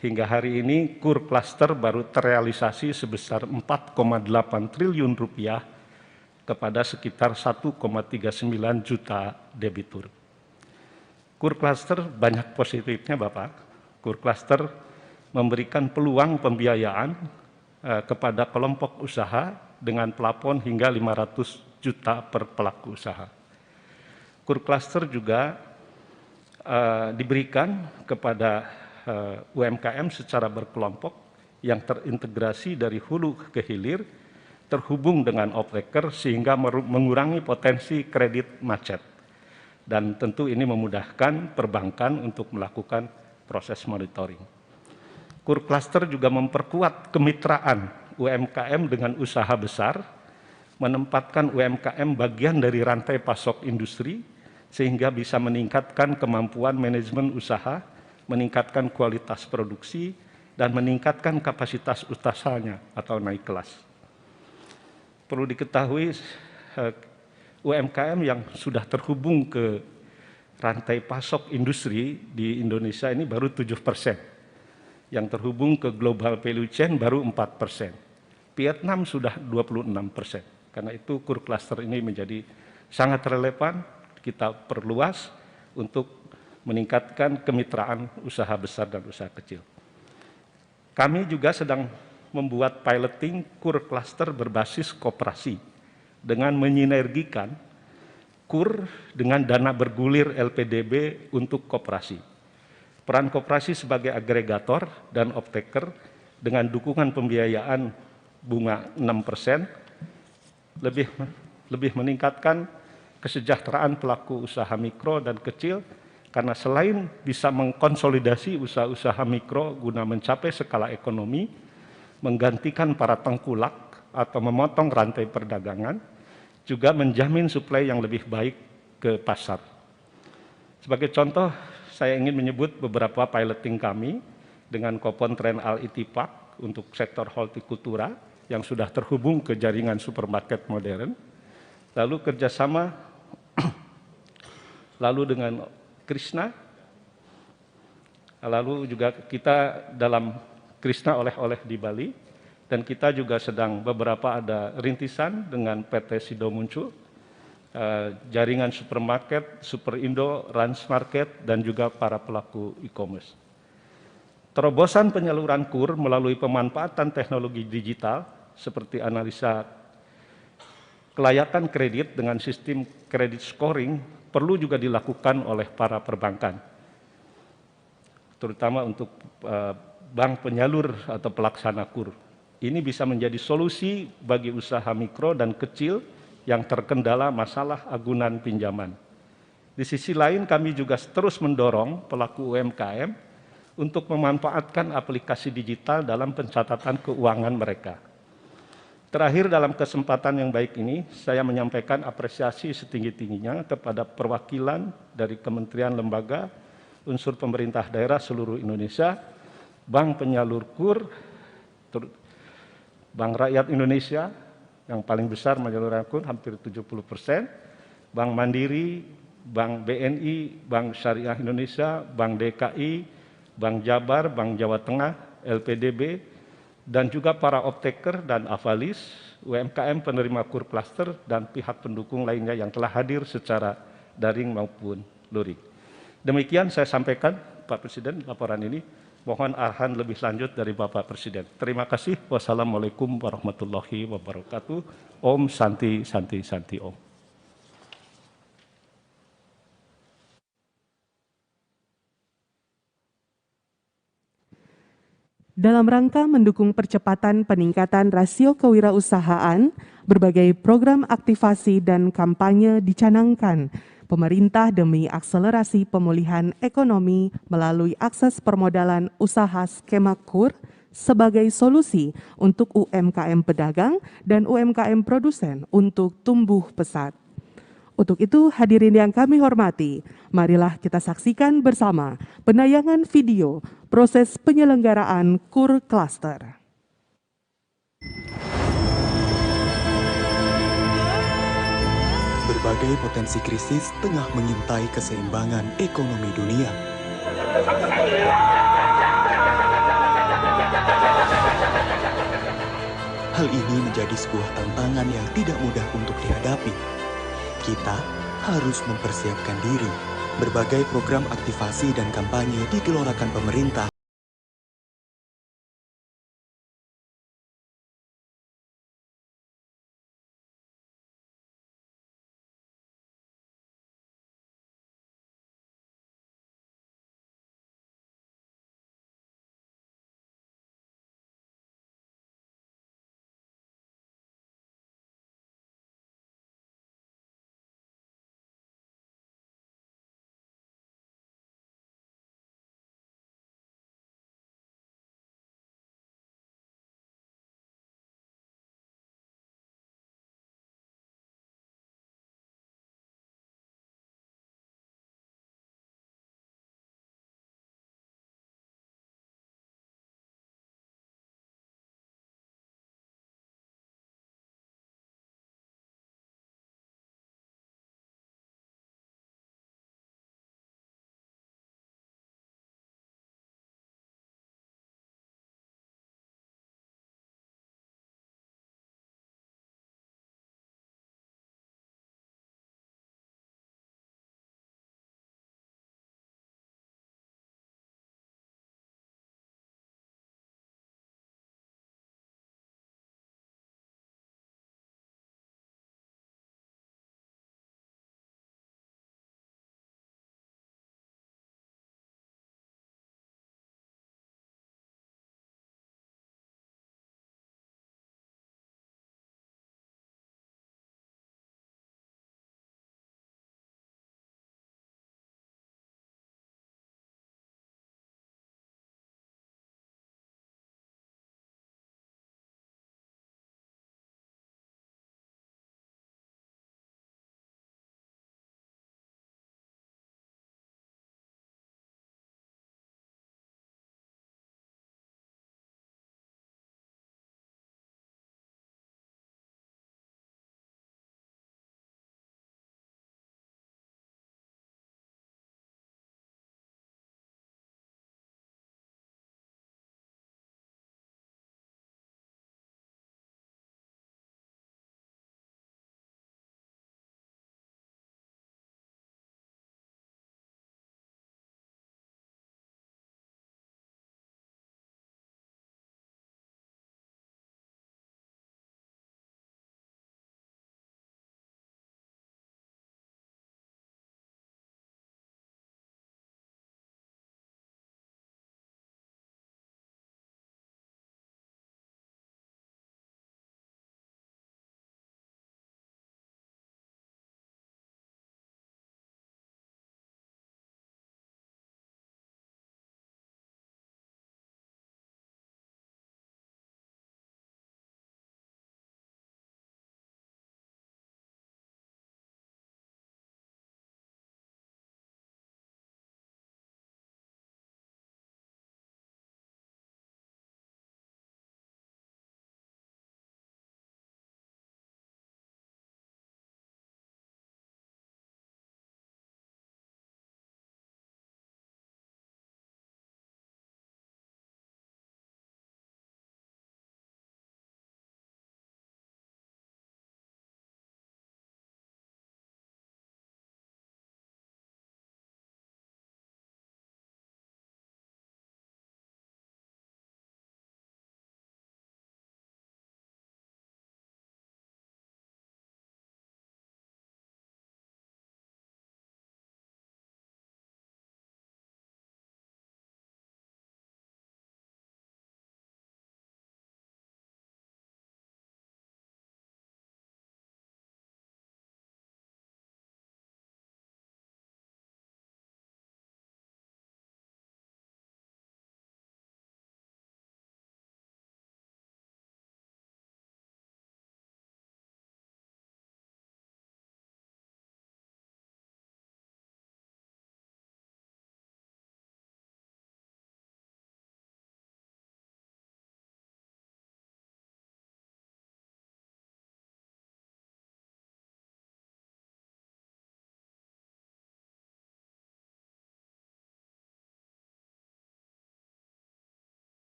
Hingga hari ini KUR klaster baru terrealisasi sebesar 4,8 triliun rupiah kepada sekitar 1,39 juta debitur. KUR klaster banyak positifnya Bapak. KUR klaster memberikan peluang pembiayaan kepada kelompok usaha dengan plafon hingga 500 juta per pelaku usaha. KUR klaster juga diberikan kepada UMKM secara berkelompok yang terintegrasi dari hulu ke hilir, terhubung dengan off-taker sehingga mengurangi potensi kredit macet. Dan tentu ini memudahkan perbankan untuk melakukan proses monitoring. KUR klaster juga memperkuat kemitraan UMKM dengan usaha besar, menempatkan UMKM bagian dari rantai pasok industri, sehingga bisa meningkatkan kemampuan manajemen usaha, meningkatkan kualitas produksi, dan meningkatkan kapasitas usahanya atau naik kelas. Perlu diketahui, UMKM yang sudah terhubung ke rantai pasok industri di Indonesia ini baru 7%. Yang terhubung ke global value chain baru 4%. Vietnam sudah 26%. Karena itu KUR klaster ini menjadi sangat relevan, kita perluas untuk meningkatkan kemitraan usaha besar dan usaha kecil. Kami juga sedang membuat piloting KUR klaster berbasis koperasi dengan menyinergikan KUR dengan dana bergulir LPDB untuk koperasi. Peran koperasi sebagai agregator dan off-taker dengan dukungan pembiayaan bunga 6% lebih meningkatkan kesejahteraan pelaku usaha mikro dan kecil, karena selain bisa mengkonsolidasi usaha-usaha mikro guna mencapai skala ekonomi, menggantikan para tengkulak atau memotong rantai perdagangan, juga menjamin suplai yang lebih baik ke pasar. Sebagai contoh, saya ingin menyebut beberapa piloting kami dengan Kopontren Al-Ittifaq untuk sektor hortikultura yang sudah terhubung ke jaringan supermarket modern, lalu kerjasama lalu dengan Krishna, lalu juga kita dalam Krishna oleh-oleh di Bali, dan kita juga sedang beberapa ada rintisan dengan PT Sido Muncul, jaringan supermarket, Super Indo, Rans Market, dan juga para pelaku e-commerce. Terobosan penyaluran KUR melalui pemanfaatan teknologi digital seperti analisa kelayakan kredit dengan sistem kredit scoring perlu juga dilakukan oleh para perbankan, terutama untuk bank penyalur atau pelaksana KUR. Ini bisa menjadi solusi bagi usaha mikro dan kecil yang terkendala masalah agunan pinjaman. Di sisi lain, kami juga terus mendorong pelaku UMKM untuk memanfaatkan aplikasi digital dalam pencatatan keuangan mereka. Terakhir, dalam kesempatan yang baik ini, saya menyampaikan apresiasi setinggi-tingginya kepada perwakilan dari kementerian lembaga, unsur pemerintah daerah seluruh Indonesia, Bank Penyalur KUR, Bank Rakyat Indonesia, yang paling besar menyalurkan KUR, hampir 70%, Bank Mandiri, Bank BNI, Bank Syariah Indonesia, Bank DKI, Bank Jabar, Bank Jawa Tengah, LPDB, dan juga para off-taker dan avalis, UMKM penerima KUR klaster, dan pihak pendukung lainnya yang telah hadir secara daring maupun luring. Demikian saya sampaikan, Pak Presiden, laporan ini. Mohon arahan lebih lanjut dari Bapak Presiden. Terima kasih. Wassalamualaikum warahmatullahi wabarakatuh. Om Santi Santi Santi Om. Dalam rangka mendukung percepatan peningkatan rasio kewirausahaan, berbagai program aktivasi dan kampanye dicanangkan pemerintah demi akselerasi pemulihan ekonomi melalui akses permodalan usaha skema KUR sebagai solusi untuk UMKM pedagang dan UMKM produsen untuk tumbuh pesat. Untuk itu, hadirin yang kami hormati, marilah kita saksikan bersama penayangan video proses penyelenggaraan KUR Cluster. Berbagai potensi krisis tengah mengintai keseimbangan ekonomi dunia. Hal ini menjadi sebuah tantangan yang tidak mudah untuk dihadapi. Kita harus mempersiapkan diri. Berbagai program aktivasi dan kampanye digelontorkan pemerintah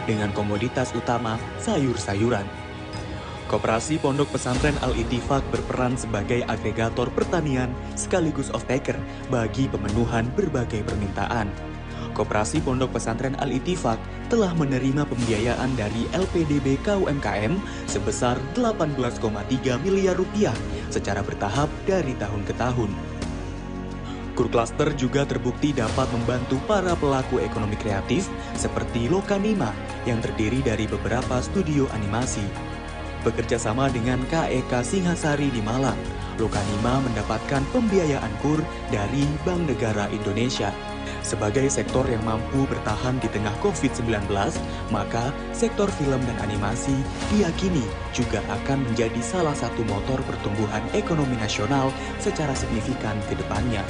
dengan komoditas utama sayur-sayuran. Koperasi Pondok Pesantren Al-Ittifaq berperan sebagai agregator pertanian sekaligus off-taker bagi pemenuhan berbagai permintaan. Koperasi Pondok Pesantren Al-Ittifaq telah menerima pembiayaan dari LPDB KUMKM sebesar 18,3 miliar rupiah secara bertahap dari tahun ke tahun. Kurcluster juga terbukti dapat membantu para pelaku ekonomi kreatif seperti Lokanima yang terdiri dari beberapa studio animasi. Bekerja sama dengan KEK Singhasari di Malang, Lokanima mendapatkan pembiayaan KUR dari Bank Negara Indonesia. Sebagai sektor yang mampu bertahan di tengah COVID-19, maka sektor film dan animasi diyakini juga akan menjadi salah satu motor pertumbuhan ekonomi nasional secara signifikan ke depannya.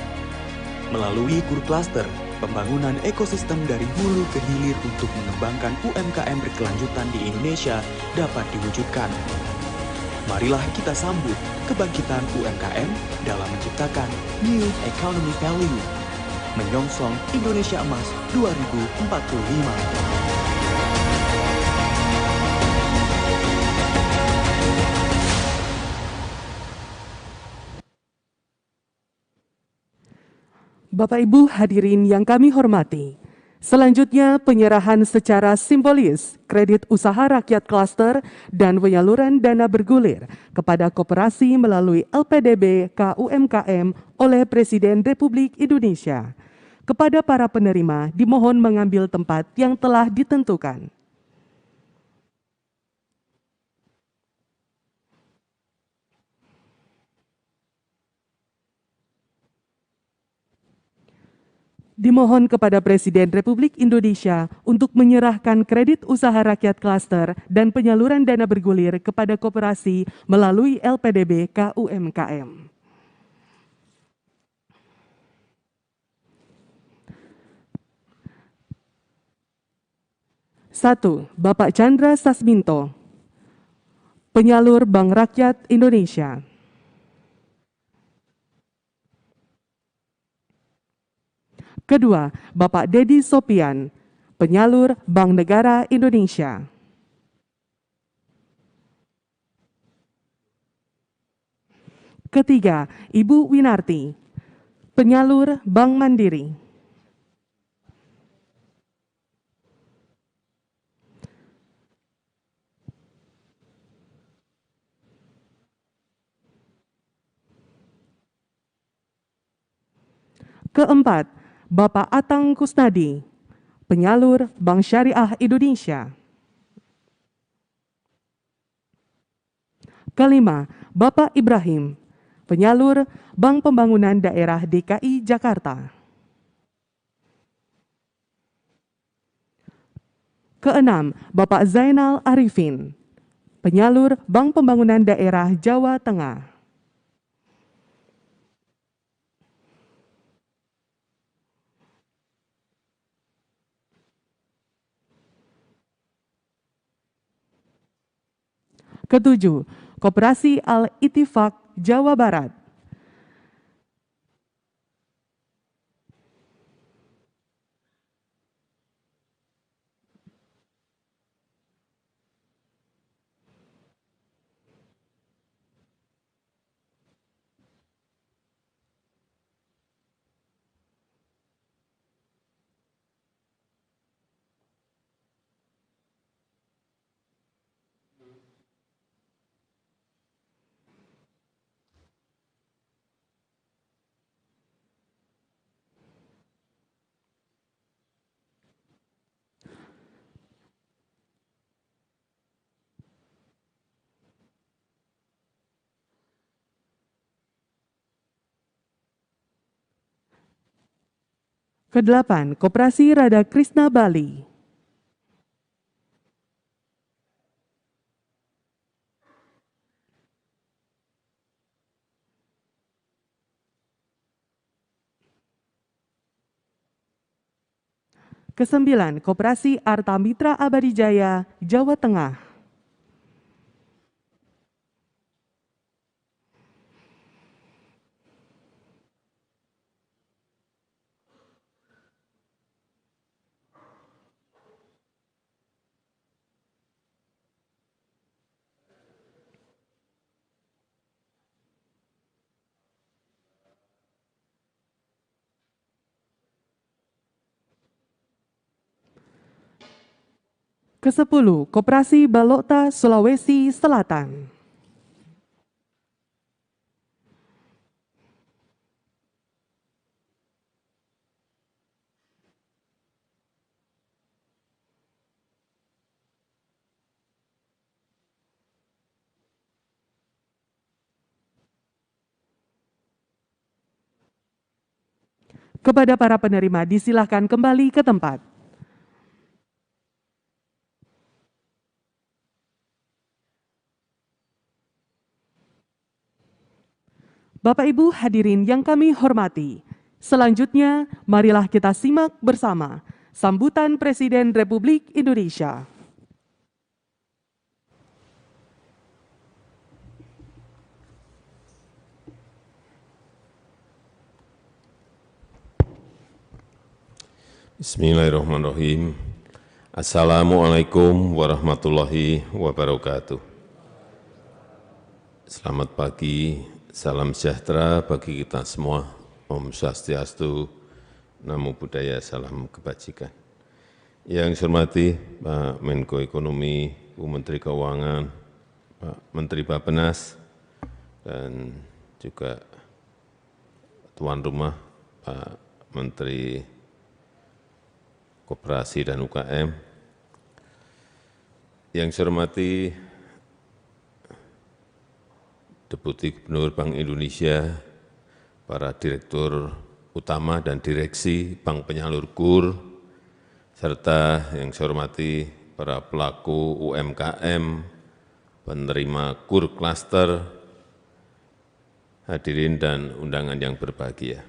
Melalui Kurcluster, pembangunan ekosistem dari hulu ke hilir untuk mengembangkan UMKM berkelanjutan di Indonesia dapat diwujudkan. Marilah kita sambut kebangkitan UMKM dalam menciptakan New Economy Value, menyongsong Indonesia Emas 2045. Bapak Ibu hadirin yang kami hormati, selanjutnya penyerahan secara simbolis kredit usaha rakyat klaster dan penyaluran dana bergulir kepada koperasi melalui LPDB KUMKM oleh Presiden Republik Indonesia. Kepada para penerima dimohon mengambil tempat yang telah ditentukan. Dimohon kepada Presiden Republik Indonesia untuk menyerahkan kredit usaha rakyat klaster dan penyaluran dana bergulir kepada koperasi melalui LPDB KUMKM. Satu, Bapak Chandra Sasminto, penyalur Bank Rakyat Indonesia. Kedua, Bapak Dedi Sopian, penyalur Bank Negara Indonesia. Ketiga, Ibu Winarti, penyalur Bank Mandiri. Keempat, Bapak Atang Kusnadi, penyalur Bank Syariah Indonesia. Kelima, Bapak Ibrahim, penyalur Bank Pembangunan Daerah DKI Jakarta. Keenam, Bapak Zainal Arifin, penyalur Bank Pembangunan Daerah Jawa Tengah. Ketujuh, Koperasi Al-Ittifaq Jawa Barat. Kedelapan, Koperasi Radha Krishna Bali. Kesembilan, Koperasi Arta Mitra Abadi Jaya, Jawa Tengah. Ke-10, Koperasi Balokta, Sulawesi Selatan. Kepada para penerima, disilahkan kembali ke tempat. Bapak Ibu hadirin yang kami hormati, selanjutnya marilah kita simak bersama sambutan Presiden Republik Indonesia. Bismillahirrahmanirrahim. Assalamualaikum warahmatullahi wabarakatuh. Selamat pagi, salam sejahtera bagi kita semua. Om Swastiastu, Namo Buddhaya, salam kebajikan. Yang saya hormati Pak Menko Ekonomi, Bu Menteri Keuangan, Pak Menteri Bappenas, dan juga tuan rumah Pak Menteri Koperasi dan UKM. Yang saya hormati Deputi Gubernur Bank Indonesia, para Direktur Utama dan Direksi Bank Penyalur KUR, serta yang saya hormati para pelaku UMKM, penerima KUR Cluster, hadirin dan undangan yang berbahagia.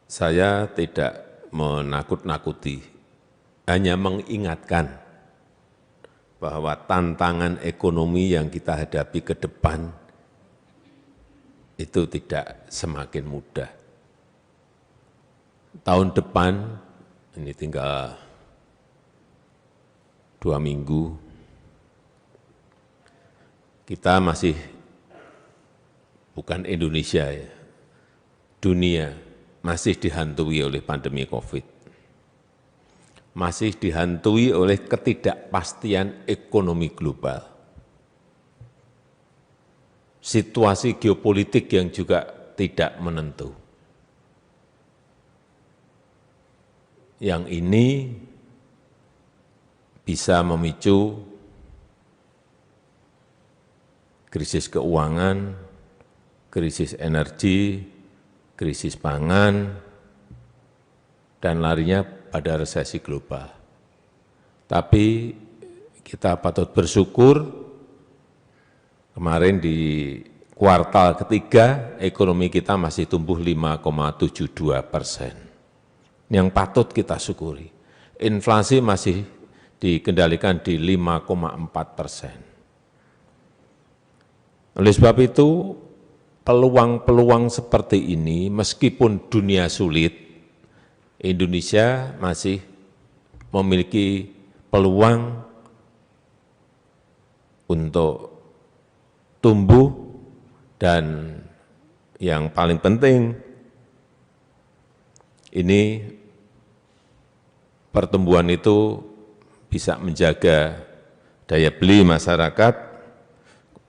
Saya tidak menakut-nakuti, hanya mengingatkan bahwa tantangan ekonomi yang kita hadapi ke depan itu tidak semakin mudah. Tahun depan, ini tinggal 2 minggu, kita masih bukan Indonesia ya, dunia masih dihantui oleh pandemi COVID, masih dihantui oleh ketidakpastian ekonomi global, situasi geopolitik yang juga tidak menentu. Yang ini bisa memicu krisis keuangan, krisis energi, krisis pangan, dan larinya pada resesi global. Tapi kita patut bersyukur, kemarin di kuartal ketiga ekonomi kita masih tumbuh 5,72%. Yang patut kita syukuri. Inflasi masih dikendalikan di 5,4%. Oleh sebab itu, peluang-peluang seperti ini, meskipun dunia sulit, Indonesia masih memiliki peluang untuk tumbuh, dan yang paling penting, ini pertumbuhan itu bisa menjaga daya beli masyarakat,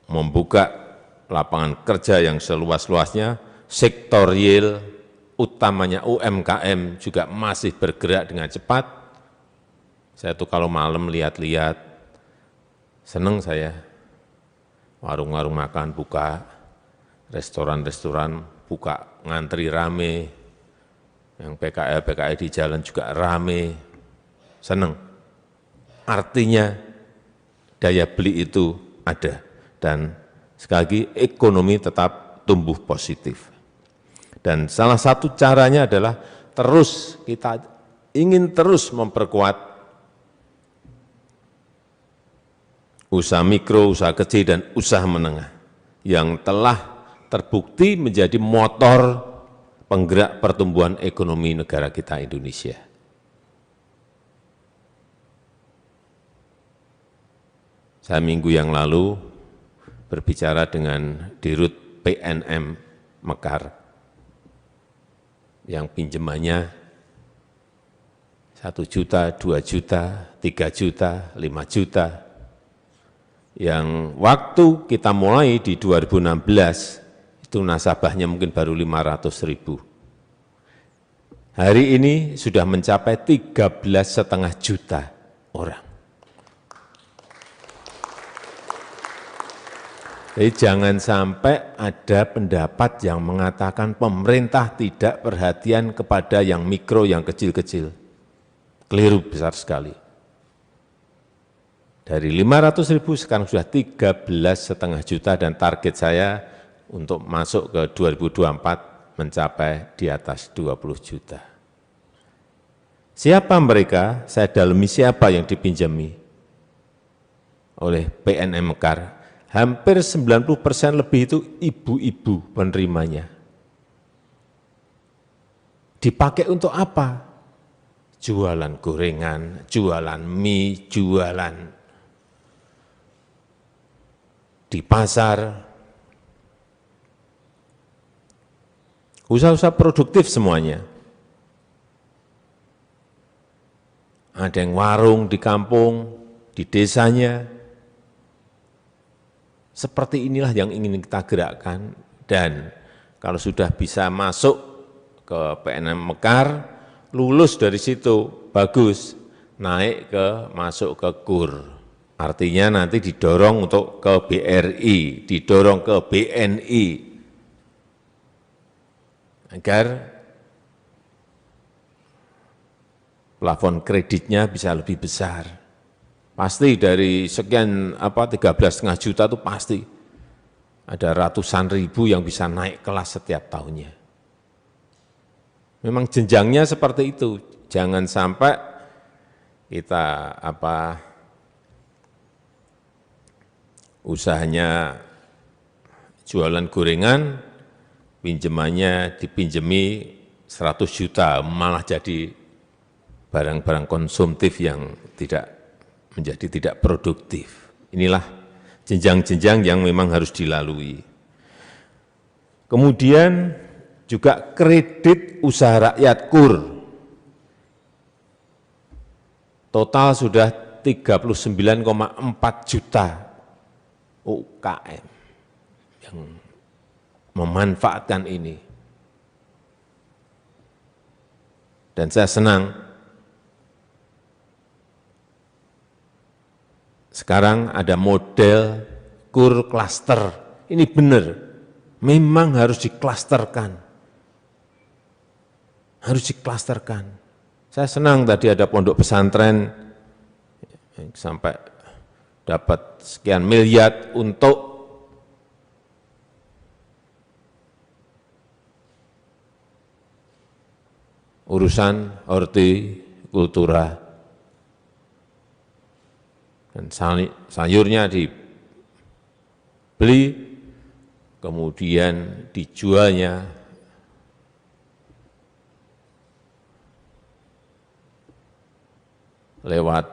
membuka lapangan kerja yang seluas-luasnya, sektor real, utamanya UMKM juga masih bergerak dengan cepat. Saya tuh kalau malam lihat-lihat, senang saya. Warung-warung makan buka, restoran-restoran buka, ngantri rame, yang PKL di jalan juga rame, senang. Artinya daya beli itu ada, dan sekali lagi, ekonomi tetap tumbuh positif. Dan salah satu caranya adalah kita ingin terus memperkuat usaha mikro, usaha kecil, dan usaha menengah yang telah terbukti menjadi motor penggerak pertumbuhan ekonomi negara kita Indonesia. Saya minggu yang lalu berbicara dengan Dirut PNM Mekar. yang pinjamannya 1 juta, 2 juta, 3 juta, 5 juta. Yang waktu kita mulai di 2016, itu nasabahnya mungkin baru 500.000. Hari ini sudah mencapai 13,5 juta orang. Jadi jangan sampai ada pendapat yang mengatakan pemerintah tidak perhatian kepada yang mikro, yang kecil-kecil. Keliru besar sekali. Dari 500.000 sekarang sudah 13,5 juta dan target saya untuk masuk ke 2024 mencapai di atas 20 juta. Siapa mereka? Saya dalami siapa yang dipinjami oleh PNM Mekar. Hampir 90% lebih itu ibu-ibu penerimanya. Dipakai untuk apa? Jualan gorengan, jualan mie, jualan di pasar. Usaha-usaha produktif semuanya. Ada yang warung di kampung, di desanya. Seperti inilah yang ingin kita gerakkan, dan kalau sudah bisa masuk ke PNM Mekar, lulus dari situ, bagus, naik masuk ke KUR. Artinya nanti didorong untuk ke BRI, didorong ke BNI, agar plafon kreditnya bisa lebih besar. Pasti dari sekian 13,5 juta itu pasti ada ratusan ribu yang bisa naik kelas setiap tahunnya. Memang jenjangnya seperti itu. Jangan sampai kita usahanya jualan gorengan, pinjamannya dipinjemi 100 juta, malah jadi barang-barang konsumtif yang menjadi tidak produktif. Inilah jenjang-jenjang yang memang harus dilalui. Kemudian juga kredit usaha rakyat KUR. Total sudah 39,4 juta UKM yang memanfaatkan ini. Dan saya senang sekarang ada model KUR klaster. Ini benar, memang harus diklasterkan. Harus diklasterkan. Saya senang tadi ada pondok pesantren sampai dapat sekian miliar untuk urusan hortikultura. Dan sayurnya dibeli, kemudian dijualnya lewat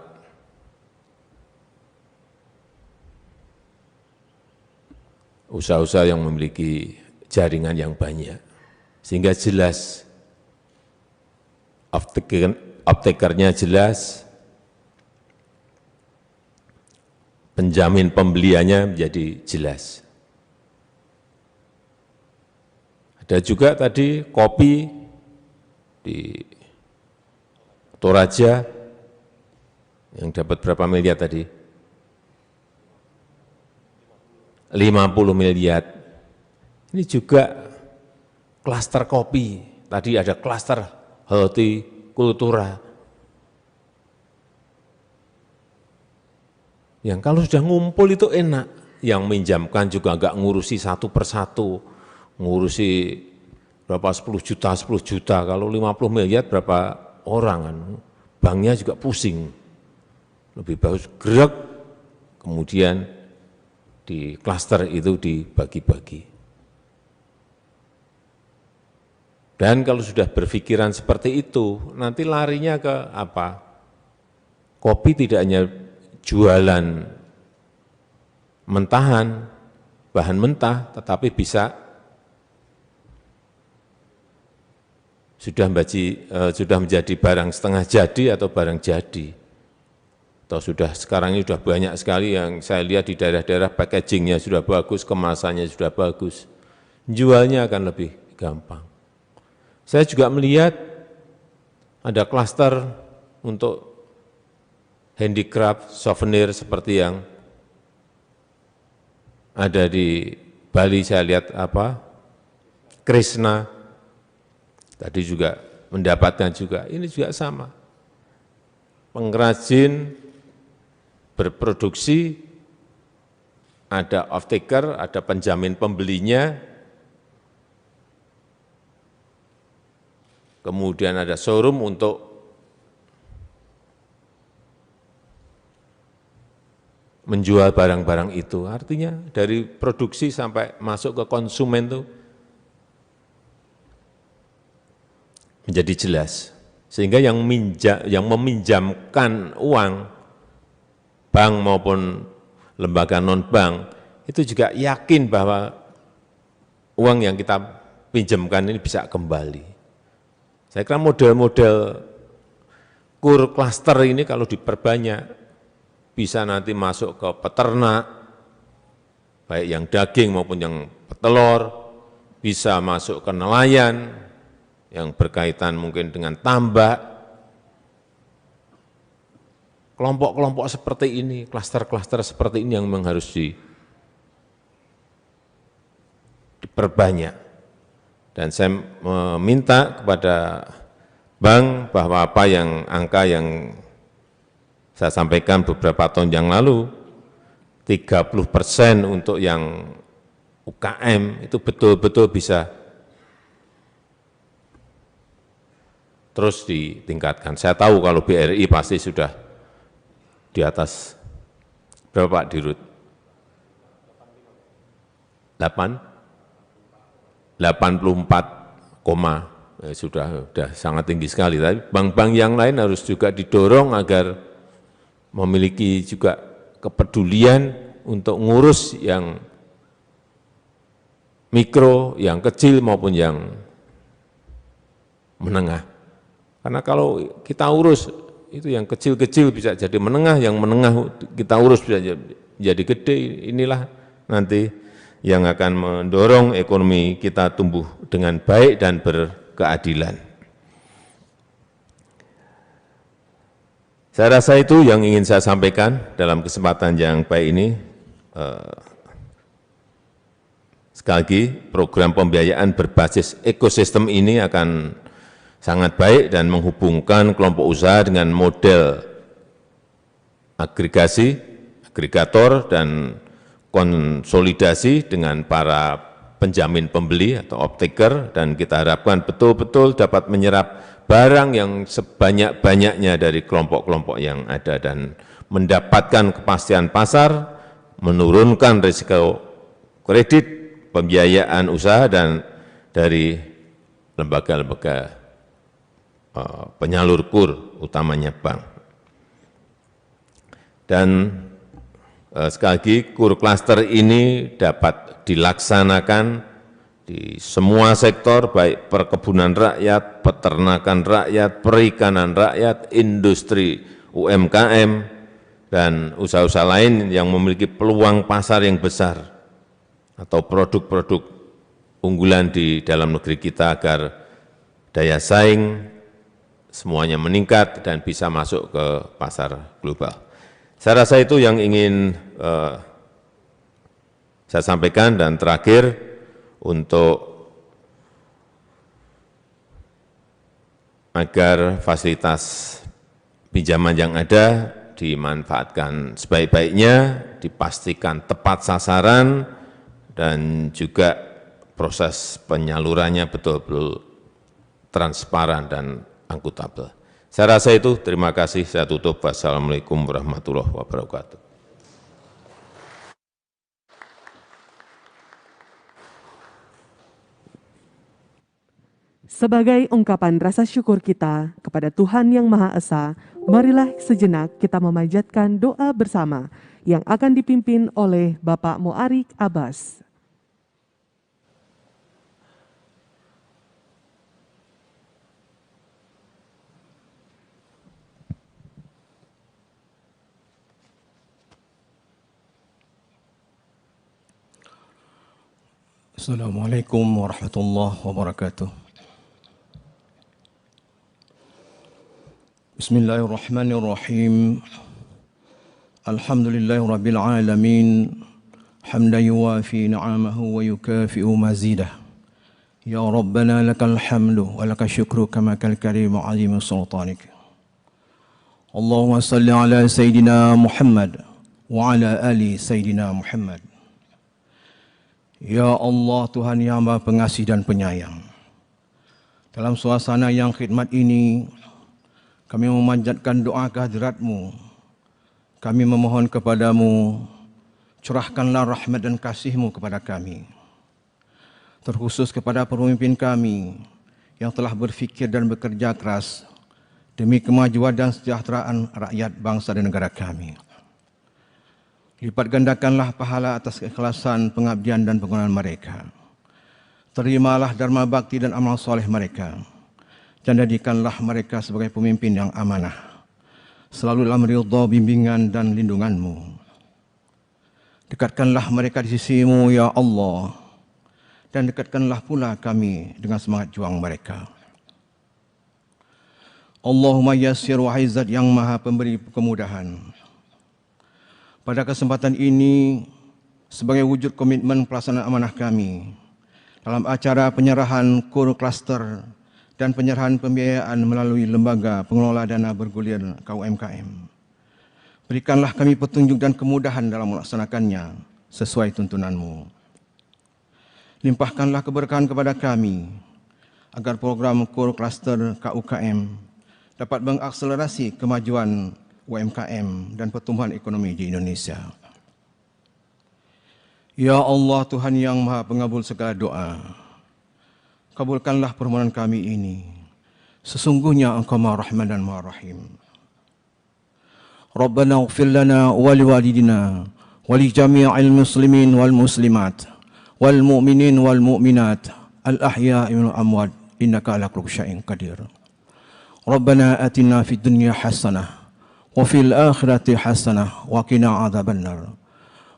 usaha-usaha yang memiliki jaringan yang banyak. Sehingga jelas, off-takernya jelas, penjamin pembeliannya menjadi jelas. Ada juga tadi kopi di Toraja yang dapat berapa miliar tadi? 50 miliar. Ini juga klaster kopi. Tadi ada klaster hortikultura. Yang kalau sudah ngumpul itu enak, yang minjamkan juga enggak ngurusi satu persatu, ngurusi berapa 10 juta, kalau 50 miliar berapa orang kan, banknya juga pusing. Lebih bagus gerak, kemudian di klaster itu dibagi-bagi. Dan kalau sudah berpikiran seperti itu, nanti larinya ke apa? Kopi tidak hanya jualan mentahan, bahan mentah, tetapi bisa sudah menjadi barang setengah jadi atau barang jadi. Atau sekarang ini sudah banyak sekali yang saya lihat di daerah-daerah packagingnya sudah bagus, kemasannya sudah bagus. Jualnya akan lebih gampang. Saya juga melihat ada klaster untuk handicraft, souvenir seperti yang ada di Bali. Saya lihat Krishna, tadi juga mendapatkan juga, ini juga sama. Pengrajin berproduksi, ada off-taker, ada penjamin pembelinya, kemudian ada showroom untuk menjual barang-barang itu. Artinya dari produksi sampai masuk ke konsumen itu menjadi jelas. Sehingga yang meminjamkan uang, bank maupun lembaga non-bank, itu juga yakin bahwa uang yang kita pinjamkan ini bisa kembali. Saya kira model-model kur klaster ini kalau diperbanyak, bisa nanti masuk ke peternak, baik yang daging maupun yang petelur, bisa masuk ke nelayan, yang berkaitan mungkin dengan tambak. Kelompok-kelompok seperti ini, klaster-klaster seperti ini yang memang harus diperbanyak. Dan saya meminta kepada bank bahwa angka yang saya sampaikan beberapa tahun yang lalu, 30% untuk yang UKM itu betul-betul bisa terus ditingkatkan. Saya tahu kalau BRI pasti sudah di atas berapa Pak Dirut? 84, sudah sangat tinggi sekali. Tapi bank-bank yang lain harus juga didorong agar memiliki juga kepedulian untuk ngurus yang mikro, yang kecil maupun yang menengah. Karena kalau kita urus, itu yang kecil-kecil bisa jadi menengah, yang menengah kita urus bisa jadi gede. Inilah nanti yang akan mendorong ekonomi kita tumbuh dengan baik dan berkeadilan. Saya rasa itu yang ingin saya sampaikan dalam kesempatan yang baik ini. Sekali lagi, program pembiayaan berbasis ekosistem ini akan sangat baik dan menghubungkan kelompok usaha dengan model agregator dan konsolidasi dengan para penjamin pembeli atau off-taker, dan kita harapkan betul-betul dapat menyerap barang yang sebanyak-banyaknya dari kelompok-kelompok yang ada dan mendapatkan kepastian pasar, menurunkan risiko kredit, pembiayaan usaha, dan dari lembaga-lembaga penyalur kur, utamanya bank. Dan sekali lagi, kur klaster ini dapat dilaksanakan di semua sektor, baik perkebunan rakyat, peternakan rakyat, perikanan rakyat, industri UMKM, dan usaha-usaha lain yang memiliki peluang pasar yang besar atau produk-produk unggulan di dalam negeri kita agar daya saing semuanya meningkat dan bisa masuk ke pasar global. Saya rasa itu yang ingin saya sampaikan. Dan terakhir, untuk agar fasilitas pinjaman yang ada dimanfaatkan sebaik-baiknya, dipastikan tepat sasaran, dan juga proses penyalurannya betul-betul transparan dan akuntabel. Saya rasa itu. Terima kasih. Saya tutup. Wassalamualaikum warahmatullahi wabarakatuh. Sebagai ungkapan rasa syukur kita kepada Tuhan Yang Maha Esa, marilah sejenak kita memanjatkan doa bersama yang akan dipimpin oleh Bapak Mu'arik Abbas. Assalamualaikum warahmatullahi wabarakatuh. Bismillahirrahmanirrahim. Alhamdulillahirabbil alamin. Hamdan yuwafi ni'amahu wa yukafi'u mazidah. Ya Rabbana lakal hamdu wa lakal syukru kama kal karimu azimu sultanik. Allahumma salli ala Sayyidina Muhammad wa ala ali Sayyidina Muhammad. Ya Allah, Tuhan yang Maha Pengasih dan Penyayang. Dalam suasana yang khidmat ini, kami memanjatkan doa kehadirat-Mu. Kami memohon kepada-Mu, curahkanlah rahmat dan kasih-Mu kepada kami. Terkhusus kepada pemimpin kami yang telah berfikir dan bekerja keras demi kemajuan dan kesejahteraan rakyat bangsa dan negara kami. Lipat gandakanlah pahala atas keikhlasan, pengabdian dan pengorbanan mereka. Terimalah dharma bakti dan amal soleh mereka. Dan jadikanlah mereka sebagai pemimpin yang amanah. Selalu dalam ridha, bimbingan dan lindungan-Mu. Dekatkanlah mereka di sisi-Mu, ya Allah. Dan dekatkanlah pula kami dengan semangat juang mereka. Allahumma yassir wahai Zat yang Maha Pemberi kemudahan. Pada kesempatan ini, sebagai wujud komitmen pelaksanaan amanah kami, dalam acara penyerahan KUR Cluster dan penyerahan pembiayaan melalui Lembaga Pengelola Dana Bergulir KUMKM, berikanlah kami petunjuk dan kemudahan dalam melaksanakannya sesuai tuntunan-Mu. Limpahkanlah keberkahan kepada kami, agar program KUR Cluster KUKM dapat mengakselerasi kemajuan UMKM dan pertumbuhan ekonomi di Indonesia. Ya Allah, Tuhan yang Maha Pengabul segala doa, kabulkanlah permohonan kami ini. Sesungguhnya Engkau Maha Rahman dan Maha Rahim. Rabbana ighfir lana wa liwalidina wa li jami'il muslimin wal muslimat wal mu'minin wal mu'minat al ahya'i minal amwat innaka ala kulli syai'in qadir. Rabbana atina fid dunya hasanah wa fil akhirati hasanah wa qina adzabannar.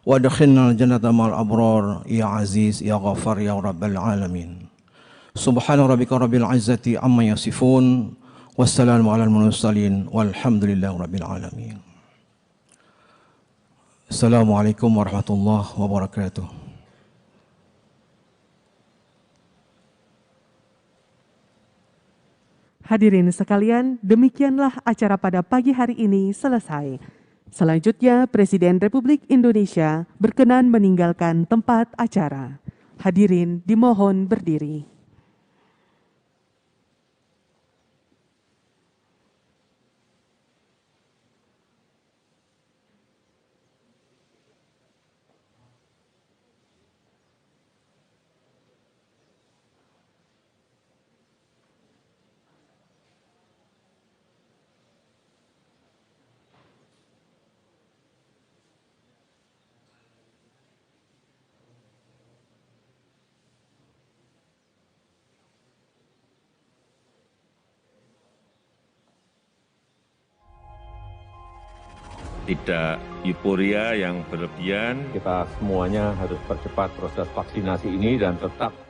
Wa adkhilna al-jannata ma'al abrar ya aziz ya ghafar ya rabbal alamin. Subhana rabbika rabbil izzati amma yasifun. Wassalamu alal mursalin walhamdulillahi rabbil alamin. Assalamualaikum warahmatullahi wabarakatuh. Hadirin sekalian, demikianlah acara pada pagi hari ini selesai. Selanjutnya, Presiden Republik Indonesia berkenan meninggalkan tempat acara. Hadirin dimohon berdiri. Tidak euforia yang berlebihan. Kita semuanya harus percepat proses vaksinasi ini dan tetap